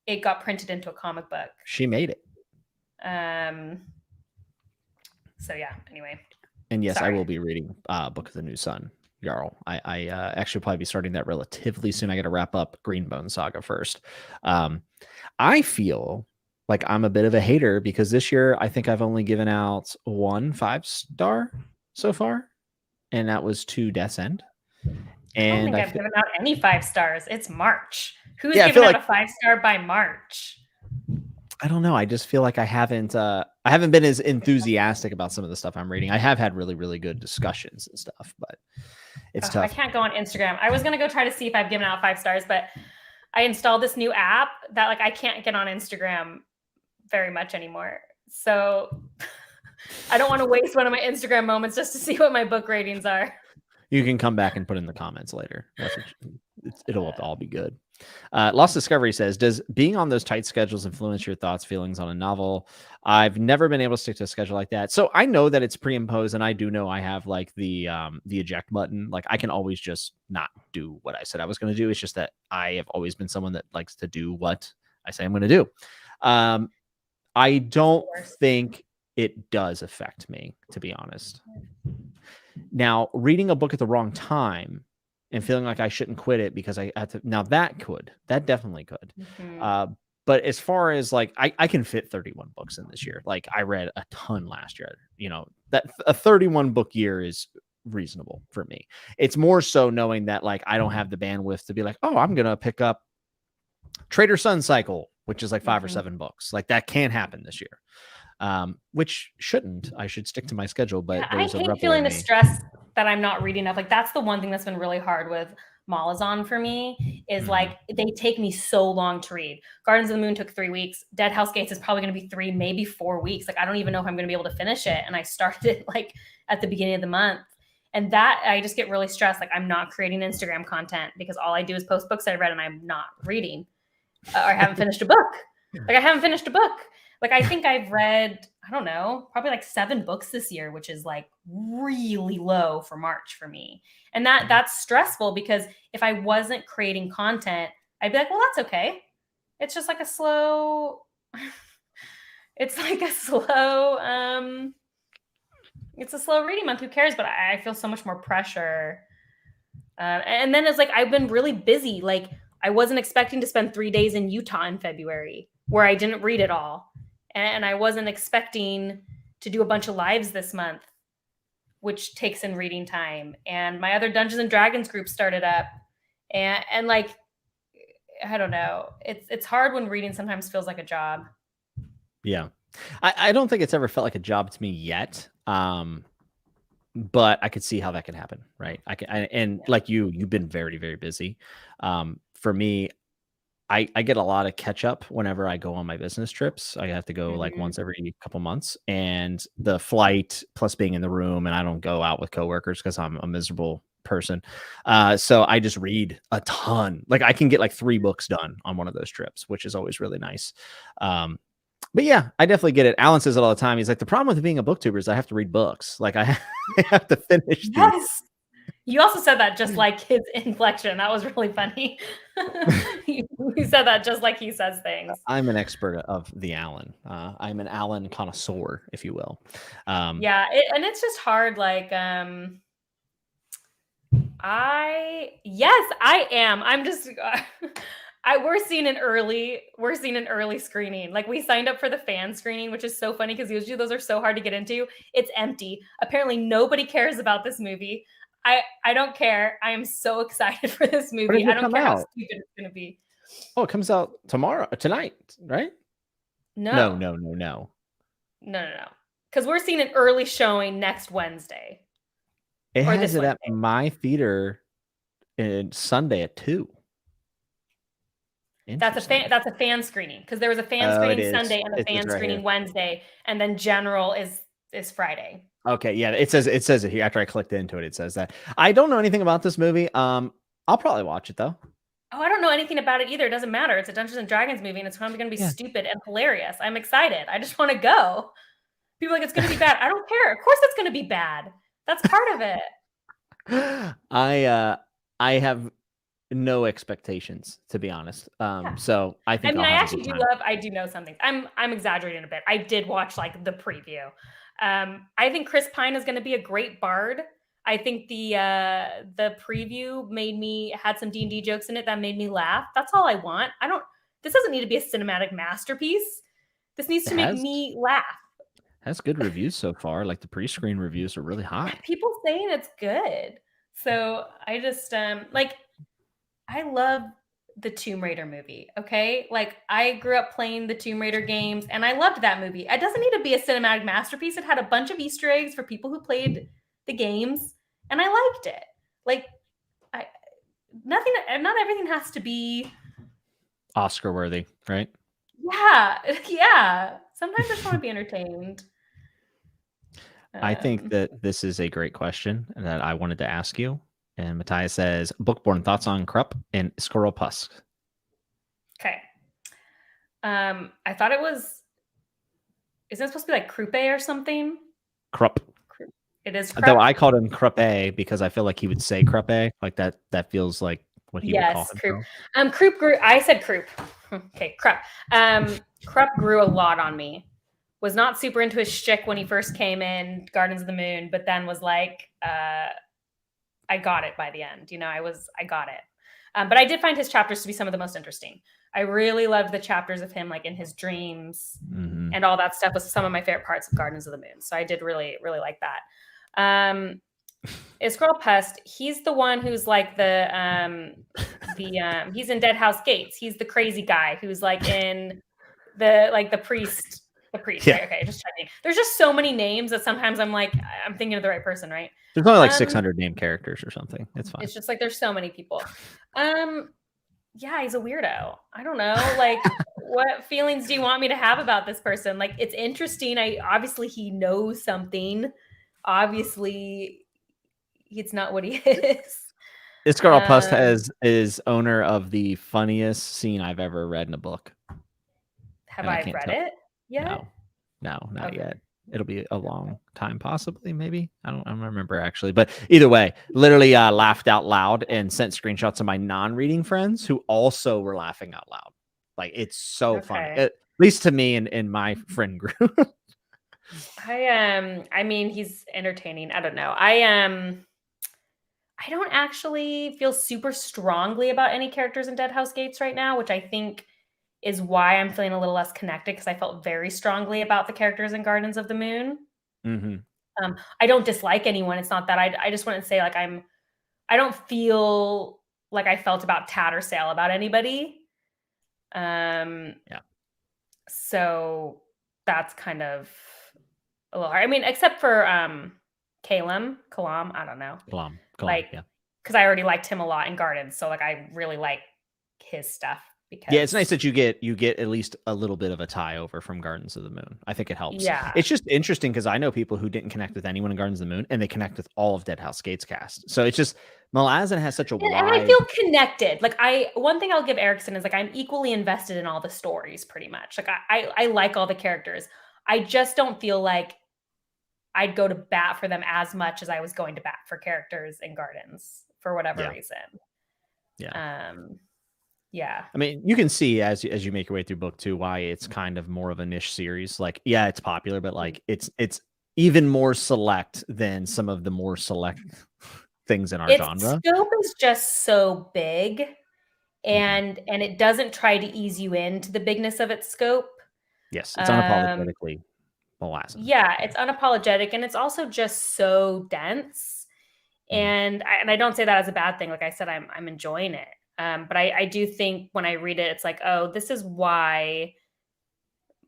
it got printed into a comic book. She made it. So, yeah, anyway. And yes, I will be reading Book of the New Sun. Jarl. I actually probably be starting that relatively soon. I got to wrap up Greenbone Saga first. I feel like I'm a bit of a hater because this year I think I've only given out 1 5-star so far, and that was to Death's End. And I don't think I've given out any 5 stars. It's March. Who's given out a 5-star by March? I don't know. I just feel like I haven't been as enthusiastic about some of the stuff I'm reading. I have had really, really good discussions and stuff, but it's tough. I can't go on Instagram. I was going to go try to see if I've given out 5 stars, but I installed this new app that like I can't get on Instagram very much anymore. So I don't want to waste one of my Instagram moments just to see what my book ratings are. You can come back and put in the comments later. It'll all be good. Lost Discovery says, does being on those tight schedules influence your thoughts, feelings on a novel? I've never been able to stick to a schedule like that. So I know that it's pre-imposed, and I do know I have like the eject button. Like I can always just not do what I said I was going to do. It's just that I have always been someone that likes to do what I say I'm going to do. I don't think it does affect me, to be honest. Now, reading a book at the wrong time and feeling like I shouldn't quit it because I have to, now that definitely could. But as far as like, I can fit 31 books in this year. Like I read a ton last year, that a 31 book year is reasonable for me. It's more so knowing that like, I don't have the bandwidth to be like, oh, I'm going to pick up Trader Sun Cycle, which is like 5 or 7 books. Like that can't happen this year. Which shouldn't. I should stick to my schedule, but I hate feeling the stress that I'm not reading enough. Like that's the one thing that's been really hard with Malazan for me is like they take me so long to read. Gardens of the Moon took 3 weeks. Dead House Gates is probably going to be 3, maybe 4 weeks. Like I don't even know if I'm going to be able to finish it. And I started it like at the beginning of the month. And that I just get really stressed. Like I'm not creating Instagram content because all I do is post books I read and I'm not reading or I haven't finished a book. Like I haven't finished a book. Like I think I've read, I don't know, probably like 7 books this year, which is like really low for March for me. And that's stressful because if I wasn't creating content, I'd be like, well, that's okay. It's just like a slow, it's a slow reading month. Who cares? But I feel so much more pressure. And then it's like, I've been really busy. Like I wasn't expecting to spend 3 days in Utah in February where I didn't read it all. And I wasn't expecting to do a bunch of lives this month, which takes in reading time. And my other Dungeons and Dragons group started up. And like, I don't know. It's hard when reading sometimes feels like a job. Yeah. I don't think it's ever felt like a job to me yet. But I could see how that could happen. Right. Like you've been very, very busy. For me, I get a lot of catch up whenever I go on my business trips. I have to go like once every couple months, and the flight plus being in the room, and I don't go out with coworkers because I'm a miserable person. So I just read a ton. Like I can get like 3 books done on one of those trips, which is always really nice. But yeah, I definitely get it. Alan says it all the time. He's like, the problem with being a booktuber is I have to read books. Like I have to finish these. You also said that just like his inflection. That was really funny. You said that just like he says things. I'm an expert of the Alan. I'm an Alan connoisseur, if you will. Yeah, and it's just hard. Like, I am. I'm just. We're seeing an early screening. Like we signed up for the fan screening, which is so funny because usually those are so hard to get into. It's empty. Apparently nobody cares about this movie. I don't care. I am so excited for this movie. I don't care how stupid it's going to be. Oh, it comes out tonight, right? No. Because we're seeing an early showing next Wednesday. It has it at my theater Sunday at 2. That's a fan screening because there was a fan screening Sunday and a fan screening Wednesday, and then general is Friday. Okay, yeah, it says it here. After I clicked into it, it says that. I don't know anything about this movie. I'll probably watch it though. Oh, I don't know anything about it either. It doesn't matter. It's a Dungeons and Dragons movie, and it's probably going to be stupid and hilarious. I'm excited. I just want to go. People are like, it's going to be bad. I don't care. Of course, it's going to be bad. That's part of it. I have no expectations, to be honest. So I think I do know something. I'm exaggerating a bit. I did watch like the preview. I think Chris Pine is going to be a great bard. I think the preview had some D&D jokes in it that made me laugh. That's all I want. This doesn't need to be a cinematic masterpiece. This needs to make me laugh. Has good reviews so far. Like the pre-screen reviews are really high. People saying it's good. So I just I love the Tomb Raider movie. Okay. Like I grew up playing the Tomb Raider games and I loved that movie. It doesn't need to be a cinematic masterpiece. It had a bunch of Easter eggs for people who played the games and I liked it. Like not everything has to be Oscar worthy, right? Yeah. Sometimes I just want to be entertained. I think that this is a great question that I wanted to ask you. And Matthias says, Bookborn, thoughts on Krupp and Squirrel Pusk? Okay. I thought it was, isn't it supposed to be like Kruppe or something? Krupp. It is Krupp. Though I called him Kruppe because I feel like he would say Kruppe. Like that feels like what he would call himself. Yes, Krupp grew, I said Krupp. Okay, Krupp. Krupp grew a lot on me. was not super into his shtick when he first came in Gardens of the Moon, but then was like, I got it by the end. I got it. But I did find his chapters to be some of the most interesting. I really loved the chapters of him like in his dreams and all that stuff was some of my favorite parts of Gardens of the Moon. So I did really, really like that. Squirrel Pest, he's the one who's like he's in Dead House Gates. He's the crazy guy who's like in the priest, Yeah. right? Okay, just checking. There's just so many names that sometimes I'm like, I'm thinking of the right person, right? There's only like 600 named characters or something. It's fine. It's just like there's so many people. Yeah, he's a weirdo. I don't know. Like, what feelings do you want me to have about this person? Like, it's interesting. Obviously he knows something. Obviously, it's not what he is. Squirrel Pest is owner of the funniest scene I've ever read in a book. Have I read it yet? No, not yet. It'll be a long time, possibly, maybe. I don't remember actually. But either way, literally laughed out loud and sent screenshots to my non-reading friends who also were laughing out loud. Like, it's so funny, at least to me and my friend group. I mean, he's entertaining. I don't know. I don't actually feel super strongly about any characters in Dead House Gates right now, which I think is why I'm feeling a little less connected, because I felt very strongly about the characters in Gardens of the Moon. I don't dislike anyone. It's not that. I just want to say, like, I don't feel like I felt about Tattersail about anybody. Yeah. So that's kind of a little hard. I mean, except for Kalam, I don't know. Kalam, like, yeah. Because I already liked him a lot in Gardens, so like I really like his stuff. Because yeah, it's nice that you get at least a little bit of a tie over from Gardens of the Moon. I think it helps. Yeah, it's just interesting because I know people who didn't connect with anyone in Gardens of the Moon, and they connect with all of Dead House Gates cast. So it's just Malazan has such a wide. And I feel connected. Like, one thing I'll give Erickson is like I'm equally invested in all the stories, pretty much. Like I like all the characters. I just don't feel like I'd go to bat for them as much as I was going to bat for characters in Gardens for whatever reason. Yeah. Yeah. I mean, you can see as you make your way through book 2 why it's kind of more of a niche series. Like, yeah, it's popular, but like it's even more select than some of the more select things in our genre. Scope is just so big, and it doesn't try to ease you into the bigness of its scope. Yes, it's unapologetically Malazan. Yeah, it's unapologetic, and it's also just so dense. And I don't say that as a bad thing. Like I said, I'm enjoying it. But I do think when I read it, it's like, oh, this is why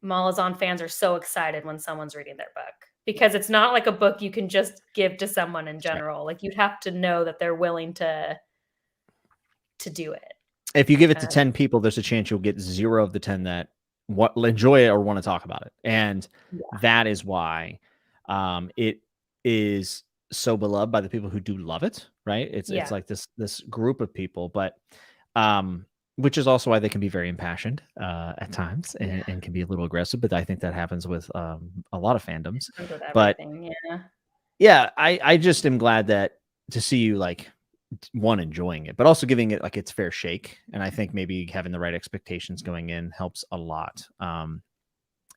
Malazan fans are so excited when someone's reading their book, because it's not like a book you can just give to someone in general. Right. Like, you'd have to know that they're willing to do it. If you give it to 10 people, there's a chance you'll get 0 of the 10 that enjoy it or want to talk about it. And that is why it is so beloved by the people who do love it, right? It's like this group of people, but which is also why they can be very impassioned at times and can be a little aggressive. But I think that happens with a lot of fandoms. But I just am glad that to see you like enjoying it, but also giving it like its fair shake. And I think maybe having the right expectations going in helps a lot. I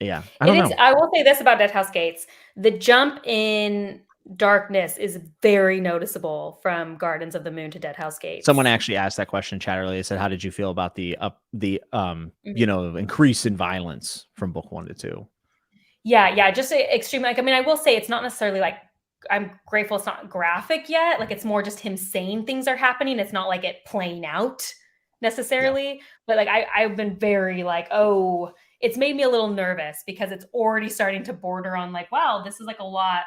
don't know. I will say this about Dead House Gates: the jump in darkness is very noticeable from Gardens of the Moon to Dead House Gates. Someone actually asked that question in chat earlier. They said, how did you feel about the increase in violence from book 1 to 2? Yeah, just extreme. Like, I mean, I will say it's not necessarily like, I'm grateful it's not graphic yet. Like, it's more just him saying things are happening. It's not like it playing out necessarily. But like I've been very like, oh, it's made me a little nervous because it's already starting to border on like, wow, this is like a lot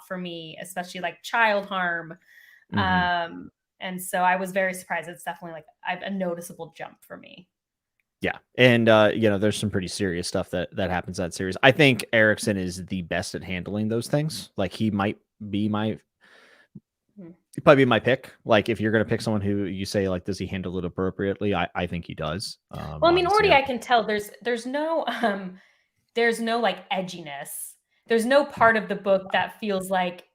for me, especially like child harm. And so I was very surprised. It's definitely like a noticeable jump for me. Yeah. And there's some pretty serious stuff that happens in that series. I think Erickson is the best at handling those things. Like, he might be probably my pick. Like, if you're going to pick someone who you say, like, does he handle it appropriately? I think he does. Well, I mean, already I can tell there's no like edginess. There's no part of the book that feels like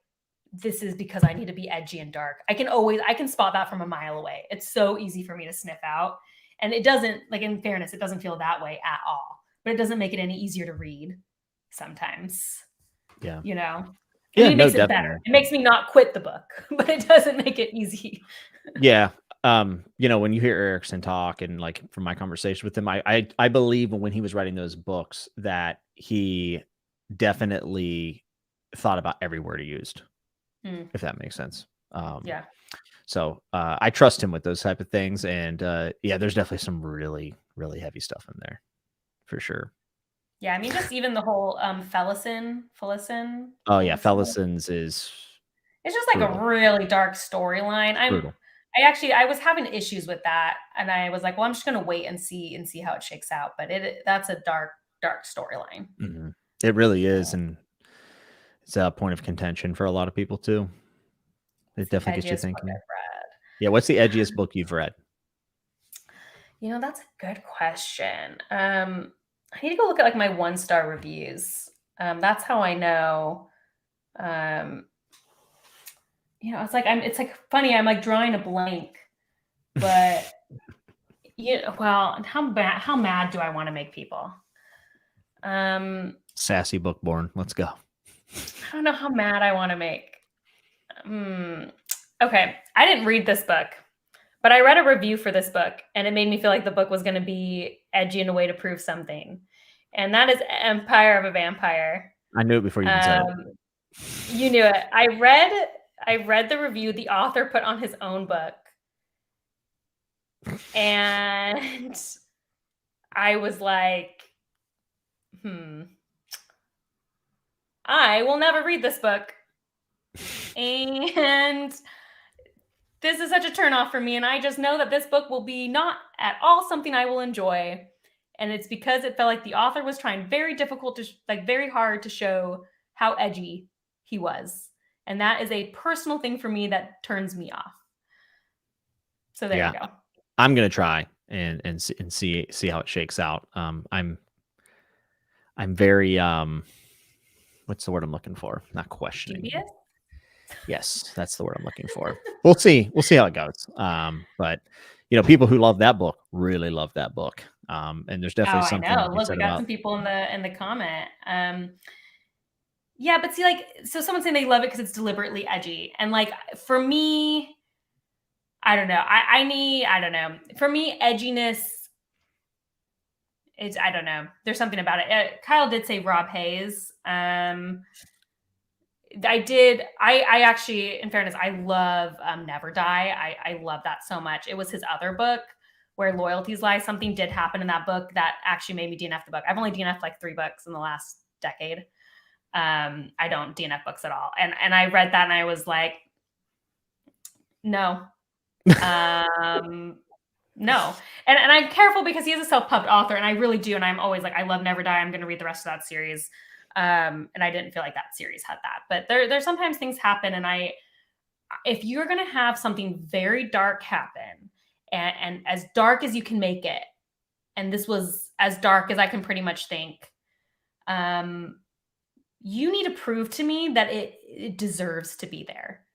this is because I need to be edgy and dark. I can spot that from a mile away. It's so easy for me to sniff out. And it doesn't, like, in fairness, it doesn't feel that way at all, but it doesn't make it any easier to read. sometimes. Yeah. You know? I Yeah, mean, it no, makes it better. definitely. It makes me not quit the book, but it doesn't make it easy. Yeah. You know, when you hear Erickson talk and like from my conversation with him, I believe when he was writing those books that he definitely thought about every word he used, if that makes sense. Yeah. So I trust him with those type of things. And yeah, there's definitely some really, really heavy stuff in there for sure. Yeah, I mean, just even the whole Felicin. Oh yeah, Felison's is It's just like a brutal. really dark storyline. Brutal. I was having issues with that, and I was like, well, I'm just gonna wait and see how it shakes out. But that's a dark storyline. Mm-hmm. It really is, and it's a point of contention for a lot of people too. It definitely gets you Edgiest book thinking. I've read. Yeah, what's the edgiest book you've read? You know, that's a good question. I need to go look at like my 1-star reviews. That's how I know. You know, it's like funny. I'm like drawing a blank, but well, how mad do I want to make people? Sassy Bookborn. Let's go. I don't know how mad I want to make. Okay, I didn't read this book, but I read a review for this book, and it made me feel like the book was going to be edgy in a way to prove something, and that is Empire of a Vampire. I knew it before you even said it. You knew it. I read the review the author put on his own book, and I was like, I will never read this book. And this is such a turnoff for me. And I just know that this book will be not at all something I will enjoy. And it's because it felt like the author was trying very hard to show how edgy he was. And that is a personal thing for me that turns me off. So there you go. I'm gonna try and see how it shakes out. I'm very what's the word I'm looking for? Not questioning. Dubious? Yes, that's the word I'm looking for. We'll see how it goes. But you know, people who love that book really love that book. And there's definitely something. I know. Look, we got some people in the comment. Yeah, but see, like, so someone's saying they love it because it's deliberately edgy, and like for me, I don't know. I don't know. For me, edginess. I don't know. There's something about it. Kyle did say Rob Hayes. I actually, in fairness, I love Never Die. I love that so much. It was his other book where loyalties lie. Something did happen in that book that actually made me DNF the book. I've only DNF'd like 3 books in the last decade. I don't DNF books at all. And I read that and I was like, no. No. And I'm careful because he is a self-pubbed author, and I really do. And I'm always like, I love Never Die. I'm going to read the rest of that series. And I didn't feel like that series had that. But there's sometimes things happen, and if you're going to have something very dark happen, and as dark as you can make it, and this was as dark as I can pretty much think, you need to prove to me that it deserves to be there.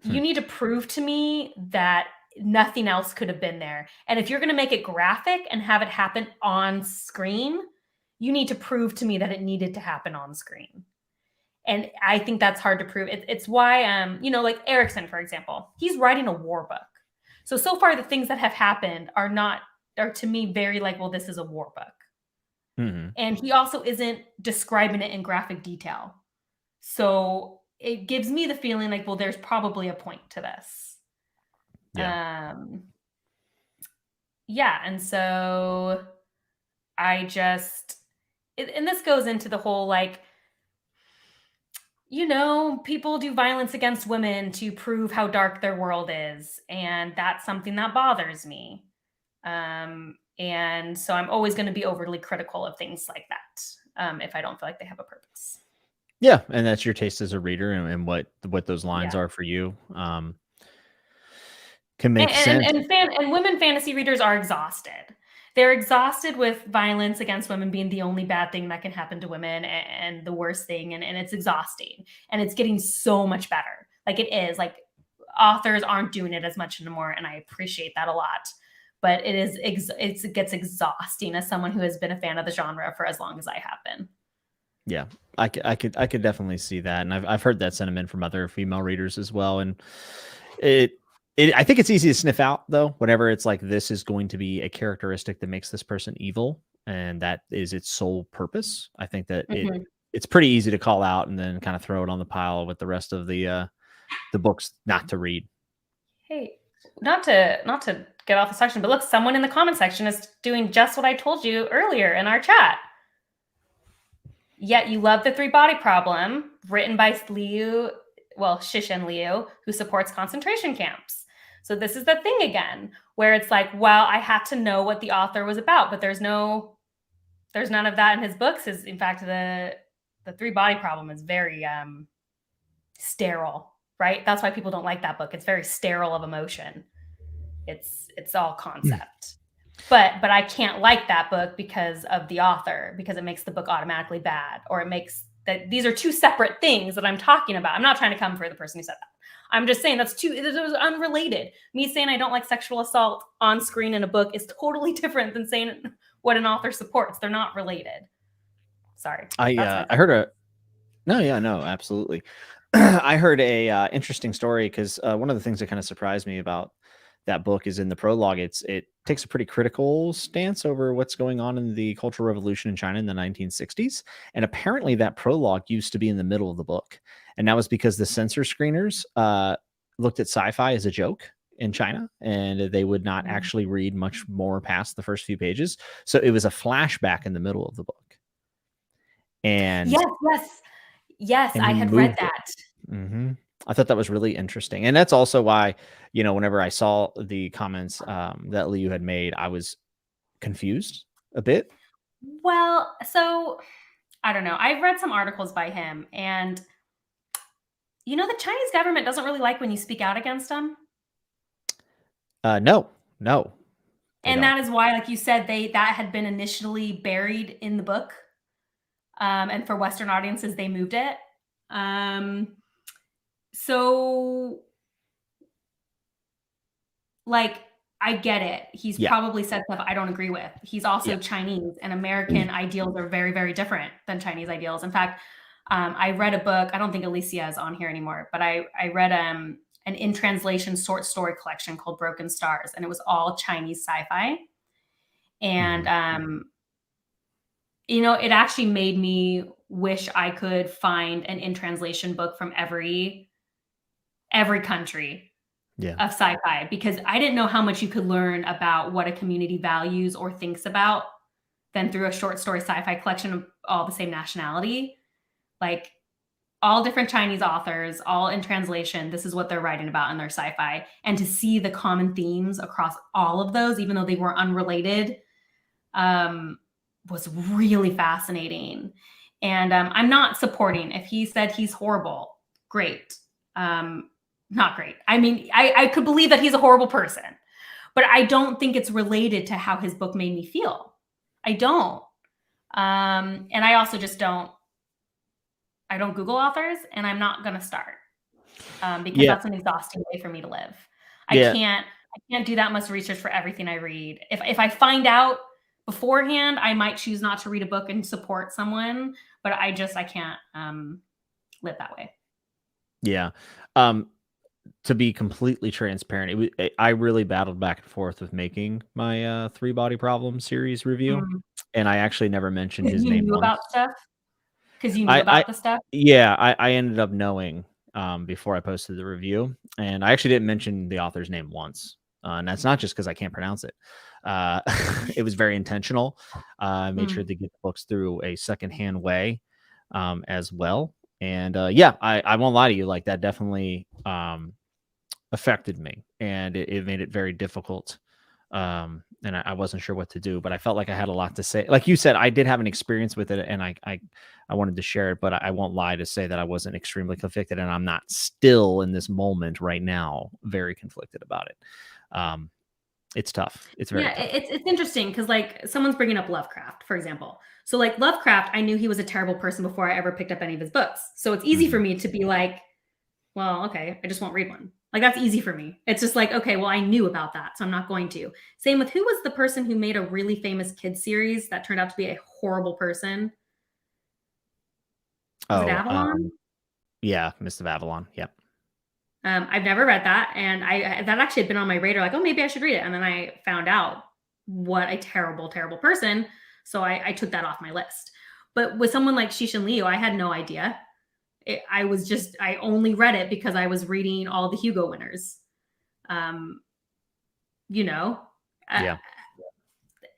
You need to prove to me that nothing else could have been there. And if you're going to make it graphic and have it happen on screen, you need to prove to me that it needed to happen on screen. And I think that's hard to prove. It's why, like Erickson, for example, he's writing a war book. So far the things that have happened are to me very like, well, this is a war book. Mm-hmm. And he also isn't describing it in graphic detail. So it gives me the feeling like, well, there's probably a point to this. Yeah. And so I just, and this goes into the whole, like, people do violence against women to prove how dark their world is. And that's something that bothers me. And so I'm always going to be overly critical of things like that if I don't feel like they have a purpose. Yeah, and that's your taste as a reader, and what those lines are for you. Can make sense. And women fantasy readers are exhausted. They're exhausted with violence against women being the only bad thing that can happen to women, and the worst thing, and it's exhausting. And it's getting so much better. Like, it is. Like, authors aren't doing it as much anymore, and I appreciate that a lot. But it gets exhausting as someone who has been a fan of the genre for as long as I have been. Yeah, I could definitely see that, and I've heard that sentiment from other female readers as well, and it I think it's easy to sniff out though whenever it's like this is going to be a characteristic that makes this person evil, and that is its sole purpose. I think that Mhm. it's pretty easy to call out and then kind of throw it on the pile with the rest of the books not to read. Hey, not to get off the section, but look, someone in the comment section is doing just what I told you earlier in our chat. Yet you love the three body problem, written by Shishin Liu, who supports concentration camps. So this is the thing again, where it's like, well, I had to know what the author was about, but there's none of that in his books. In fact, the three body problem is very sterile, right? That's why people don't like that book. It's very sterile of emotion. It's all concept. But I can't like that book because of the author, because it makes the book automatically bad, or it makes that these are two separate things that I'm talking about. I'm not trying to come for the person who said that. I'm just saying it was unrelated. Me saying I don't like sexual assault on screen in a book is totally different than saying what an author supports. They're not related. Sorry. I heard no, absolutely. I heard a interesting story because one of the things that kind of surprised me about that book is in the prologue. It takes a pretty critical stance over what's going on in the Cultural Revolution in China in the 1960s. And apparently that prologue used to be in the middle of the book. And that was because the censor screeners looked at sci-fi as a joke in China, and they would not actually read much more past the first few pages. So it was a flashback in the middle of the book. And yes, I had read that. Mm-hmm. I thought that was really interesting. And that's also why, whenever I saw the comments that Liu had made, I was confused a bit. Well, so I don't know. I've read some articles by him, and the Chinese government doesn't really like when you speak out against them. No. And that is why, like you said, that had been initially buried in the book. And for Western audiences, they moved it. So, like, I get it. He's probably said stuff I don't agree with. He's also Chinese, and American ideals are very, very different than Chinese ideals. In fact, I read a book. I don't think Alicia is on here anymore, but I read an in translation short story collection called Broken Stars, and it was all Chinese sci-fi. And it actually made me wish I could find an in translation book from every country of sci-fi, because I didn't know how much you could learn about what a community values or thinks about than through a short story sci-fi collection of all the same nationality. Like, all different Chinese authors, all in translation. This is what they're writing about in their sci-fi. And to see the common themes across all of those, even though they were unrelated, was really fascinating. And I'm not supporting. If he said he's horrible, great. Not great. I mean, I could believe that he's a horrible person, but I don't think it's related to how his book made me feel. I don't. And I also just I don't Google authors, and I'm not going to start because that's an exhausting way for me to live. I can't do that much research for everything I read. If I find out beforehand, I might choose not to read a book and support someone, but I can't live that way. Yeah. To be completely transparent, I really battled back and forth with making my Three Body Problem series review, and I actually never mentioned his name once. About stuff? Because you knew about the stuff? Yeah, I ended up knowing before I posted the review, and I actually didn't mention the author's name once. And that's not just because I can't pronounce it. It was very intentional. I made sure to get the books through a secondhand way as well. And I won't lie to you, like that definitely affected me, and it made it very difficult. And I wasn't sure what to do, but I felt like I had a lot to say. Like you said, I did have an experience with it, and I wanted to share it, but I won't lie to say that I wasn't extremely conflicted, and I'm not still in this moment right now very conflicted about it. It's tough. It's very tough. It's interesting because, like, someone's bringing up Lovecraft, for example. So, like, Lovecraft, I knew he was a terrible person before I ever picked up any of his books. So it's easy for me to be like, well, okay, I just won't read one. Like, that's easy for me. It's just like, okay, well, I knew about that, so I'm not going to. Same with, who was the person who made a really famous kids series that turned out to be a horrible person? Was it Oh, Avalon? yeah, Mist of Avalon. Yep. I've never read that, and that actually had been on my radar, like, oh, maybe I should read it. And then I found out what a terrible, terrible person. So I took that off my list. But with someone like Shishin Liu, I had no idea. I only read it because I was reading all the Hugo winners. Um, you know, Yeah.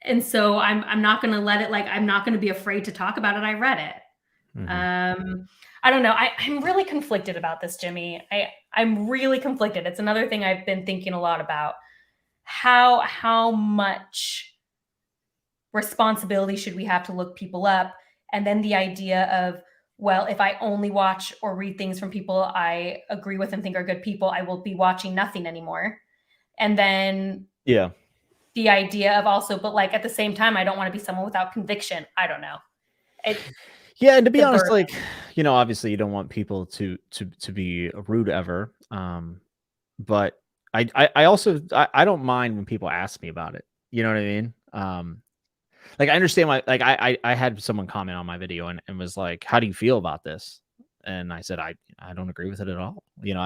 and so I'm not going to let it, like, I'm not going to be afraid to talk about it. I read it. I don't know. I'm really conflicted about this, Jimmy. I'm really conflicted. It's another thing I've been thinking a lot about. How much responsibility should we have to look people up? And then the idea of, well, if I only watch or read things from people I agree with and think are good people, I will be watching nothing anymore. And then Yeah. the idea of also, but like at the same time, I don't want to be someone without conviction. I don't know. Yeah, and to be The honest, burden. like, you know, obviously you don't want people to be rude ever. But I also I don't mind when people ask me about it. You know what I mean? Like I understand why, like I had someone comment on my video and was like, "How do you feel about this?" And I said, I don't agree with it at all. You know,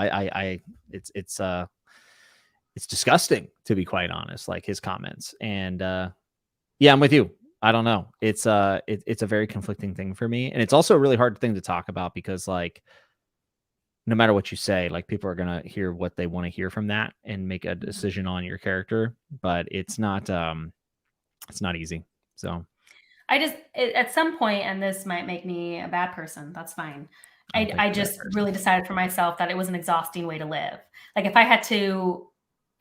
it's disgusting, to be quite honest, like his comments. And yeah, I'm with you. I don't know. It's it's a very conflicting thing for me. And it's also a really hard thing to talk about because like no matter what you say, like people are gonna hear what they want to hear from that and make a decision on your character. But it's not easy. So At some point, and this might make me a bad person, that's fine. I don't think I you're a bad just person. really decided for myself that it was an exhausting way to live. Like if I had to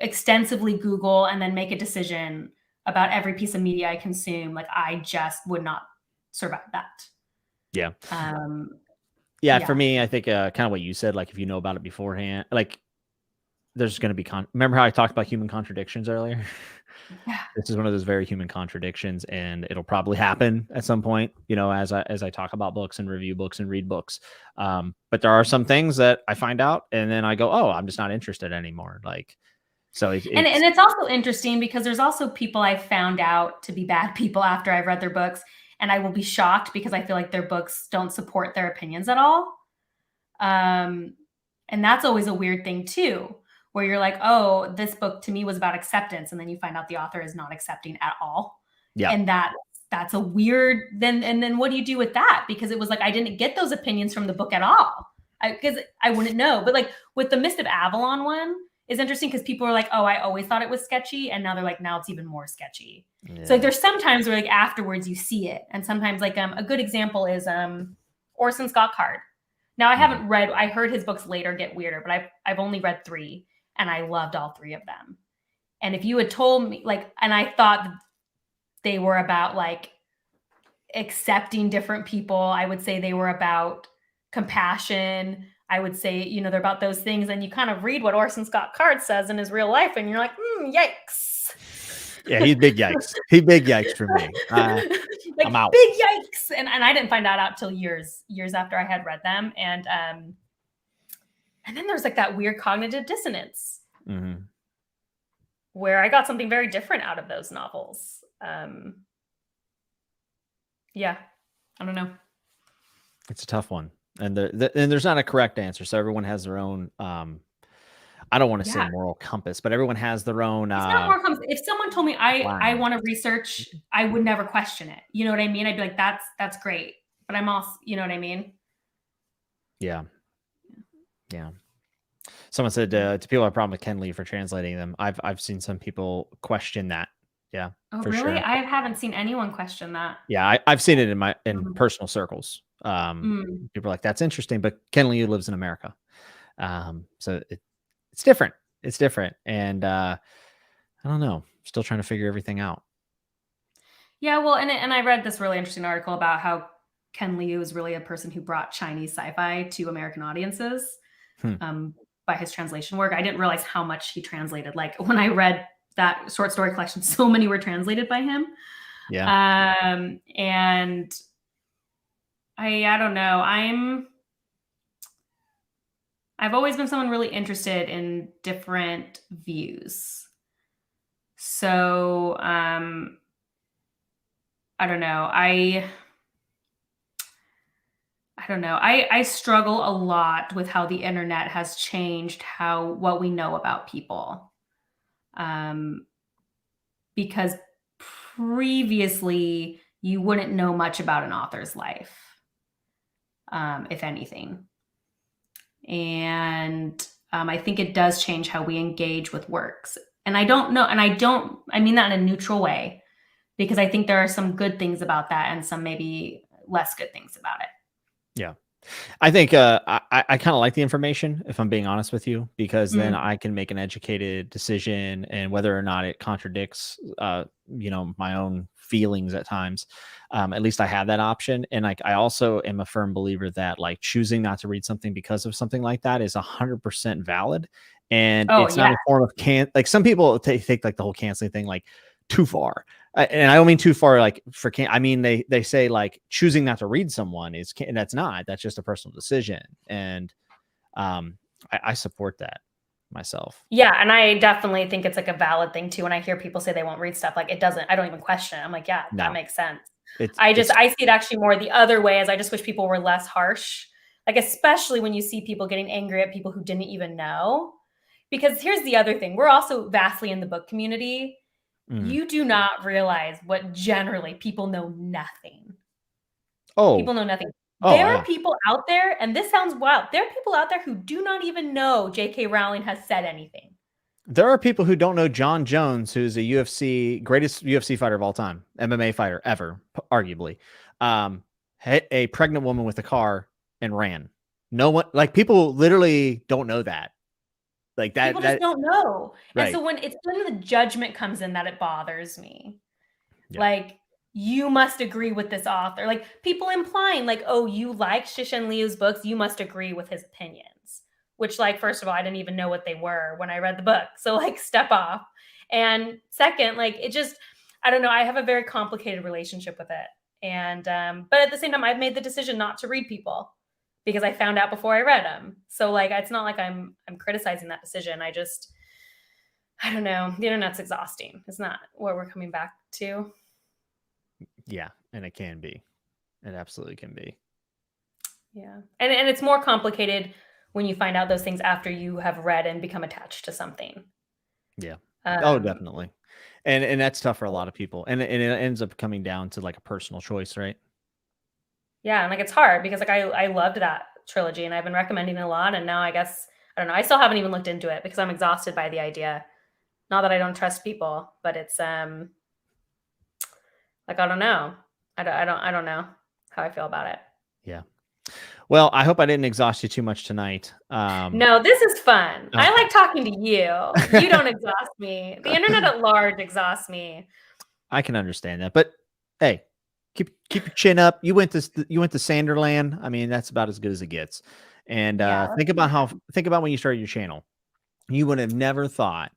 extensively Google and then make a decision about every piece of media I consume, like I just would not survive that. Yeah. Um, Yeah, for yeah. me, I think kind of what you said, like if you know about it beforehand, like there's going to be remember how I talked about human contradictions earlier? Yeah. This is one of those very human contradictions, and it'll probably happen at some point, you know, as I talk about books and review books and read books. But there are some things that I find out and then I go, oh, I'm just not interested anymore. Like, so And it's it's also interesting because there's also people I've found out to be bad people after I've read their books, and I will be shocked because I feel like their books don't support their opinions at all. Um, and that's always a weird thing too, where you're like, oh, this book to me was about acceptance, and then you find out the author is not accepting at all, yeah, and that's a weird. Then what do you do with that? Because it was like I didn't get those opinions from the book at all, because I wouldn't know. But like with the Mist of Avalon one is interesting because people are like, oh, I always thought it was sketchy, and now they're like, now it's even more sketchy. So like, yeah. there's sometimes where like afterwards you see it, and sometimes like a good example is Orson Scott Card. Now I Mhm. haven't read. I heard his books later get weirder, but I've only read 3, and I loved all 3 of them. And if you had told me like, and I thought they were about like accepting different people, I would say they were about compassion. I would say, you know, they're about those things. And you kind of read what Orson Scott Card says in his real life, and you're like, yikes. Yeah, he's big yikes. He big yikes for me. Like I'm out. big yikes. And I didn't find that out till years after I had read them. And then there's like that weird cognitive dissonance Mhm. where I got something very different out of those novels. Yeah, I don't know. It's a tough one, and and there's not a correct answer. So everyone has their own. I don't want to say Yeah, moral compass, but everyone has their own it's not more comes. If someone told me I flag. want to research, I would never question it. You know what I mean? I'd be like, that's great. But I'm also, you know what I mean? Yeah, yeah. Someone said Yeah. to people have a problem with Ken Lee for translating them. I've seen some people question that. Yeah, Oh, for really? sure. I haven't seen anyone question that. Yeah, I've seen it in in Mm. personal circles. Mm. People are like, "That's interesting," but Ken Lee lives in America, so it's different. It's different, and I don't know. Still trying to figure everything out. Yeah, well, and I read this really interesting article about how Ken Liu is really a person who brought Chinese sci-fi to American audiences Hmm. um, by his translation work. I didn't realize how much he translated. Like when I read that short story collection, so many were translated by him. Yeah. And I don't know. I've always been someone really interested in different views. So I don't know. I don't know. I struggle a lot with how the internet has changed what we know about people. Because previously you wouldn't know much about an author's life, if anything. And I think it does change how we engage with works. And I don't know, and I mean that in a neutral way, because I think there are some good things about that and some maybe less good things about it. Yeah. I think I kind of like the information, if I'm being honest with you, because then I can make an educated decision, and whether or not it contradicts, my own feelings at times, at least I have that option. And like, I also am a firm believer that like choosing not to read something because of something like that is 100% valid. And it's not a form of like some people take like the whole canceling thing like too far. And I don't mean too far like for I mean they say like choosing not to read someone is that's just a personal decision, and I support that myself. Yeah, and I definitely think it's like a valid thing too. When I hear people say they won't read stuff, like I don't even question it. I'm like, yeah, that makes sense. I see it actually more the other way, as I just wish people were less harsh. Like, especially when you see people getting angry at people who didn't even know. Because here's the other thing. We're also vastly in the book community. You do not realize what generally people know nothing. People know nothing. There are people out there, and this sounds wild. There are people out there who do not even know J.K. Rowling has said anything. There are people who don't know John Jones, who's a greatest UFC fighter of all time, MMA fighter ever, arguably. Hit a pregnant woman with a car and ran. No one, like, people literally don't know that. Like that, people just don't know. Right. And so when the judgment comes in, that it bothers me. Yeah. Like, you must agree with this author. Like, people implying like, oh, you like Shishin Liu's books, you must agree with his opinions. Which, like, first of all, I didn't even know what they were when I read the book. So, like, step off. And second, like, it just, I don't know. I have a very complicated relationship with it. And, but at the same time, I've made the decision not to read people because I found out before I read them. So, like, it's not like I'm criticizing that decision. I don't know. The internet's exhausting. It's not what we're coming back to. Yeah, and it can be. It absolutely can be. Yeah. And it's more complicated when you find out those things after you have read and become attached to something. Yeah. Definitely. And that's tough for a lot of people. And it ends up coming down to like a personal choice, right? Yeah, and like it's hard because like I loved that trilogy and I've been recommending it a lot, and now I guess I don't know. I still haven't even looked into it because I'm exhausted by the idea. Not that I don't trust people, but it's like I don't know. I don't know how I feel about it. Yeah. Well, I hope I didn't exhaust you too much tonight. No, this is fun. Okay. I like talking to you. You don't exhaust me. The internet at large exhausts me. I can understand that, but hey, keep your chin up. You went to Sanderland. I mean, that's about as good as it gets. And think about when you started your channel. You would have never thought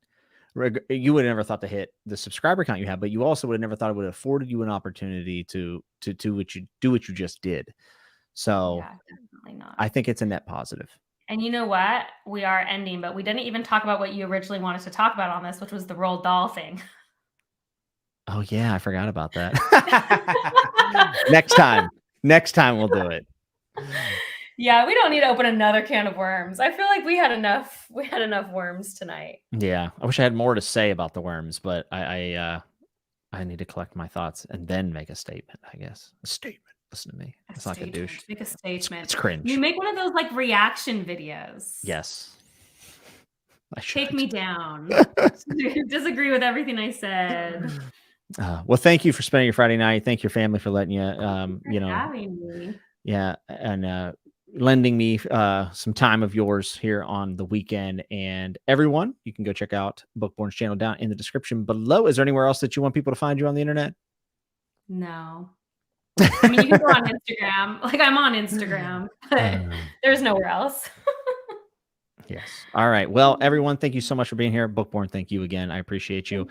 to hit the subscriber count you have, but you also would have never thought it would have afforded you an opportunity to do what you just did. So yeah, definitely not. I think it's a net positive. And you know what? We are ending, but we didn't even talk about what you originally wanted to talk about on this, which was the Roald Dahl thing. Oh yeah, I forgot about that. Next time we'll do it. Yeah, we don't need to open another can of worms. I feel like we had enough worms tonight. Yeah, I wish I had more to say about the worms, but I need to collect my thoughts and then make a statement, I guess. A statement. Listen to me. It's like a douche. Make a statement. It's cringe. You make one of those like reaction videos. Yes. Take me down. Disagree with everything I said. Well, thank you for spending your Friday night. Thank your family for letting you, having me. Yeah, and lending me some time of yours here on the weekend. And everyone, you can go check out Bookborn's channel down in the description below. Is there anywhere else that you want people to find you on the internet? No. I mean, you can go on Instagram. Like, I'm on Instagram, but there's nowhere else. Yes. All right. Well, everyone, thank you so much for being here. Bookborn, thank you again. I appreciate you.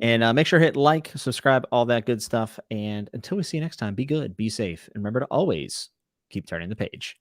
And make sure to hit like, subscribe, all that good stuff. And until we see you next time, be good, be safe, and remember to always keep turning the page.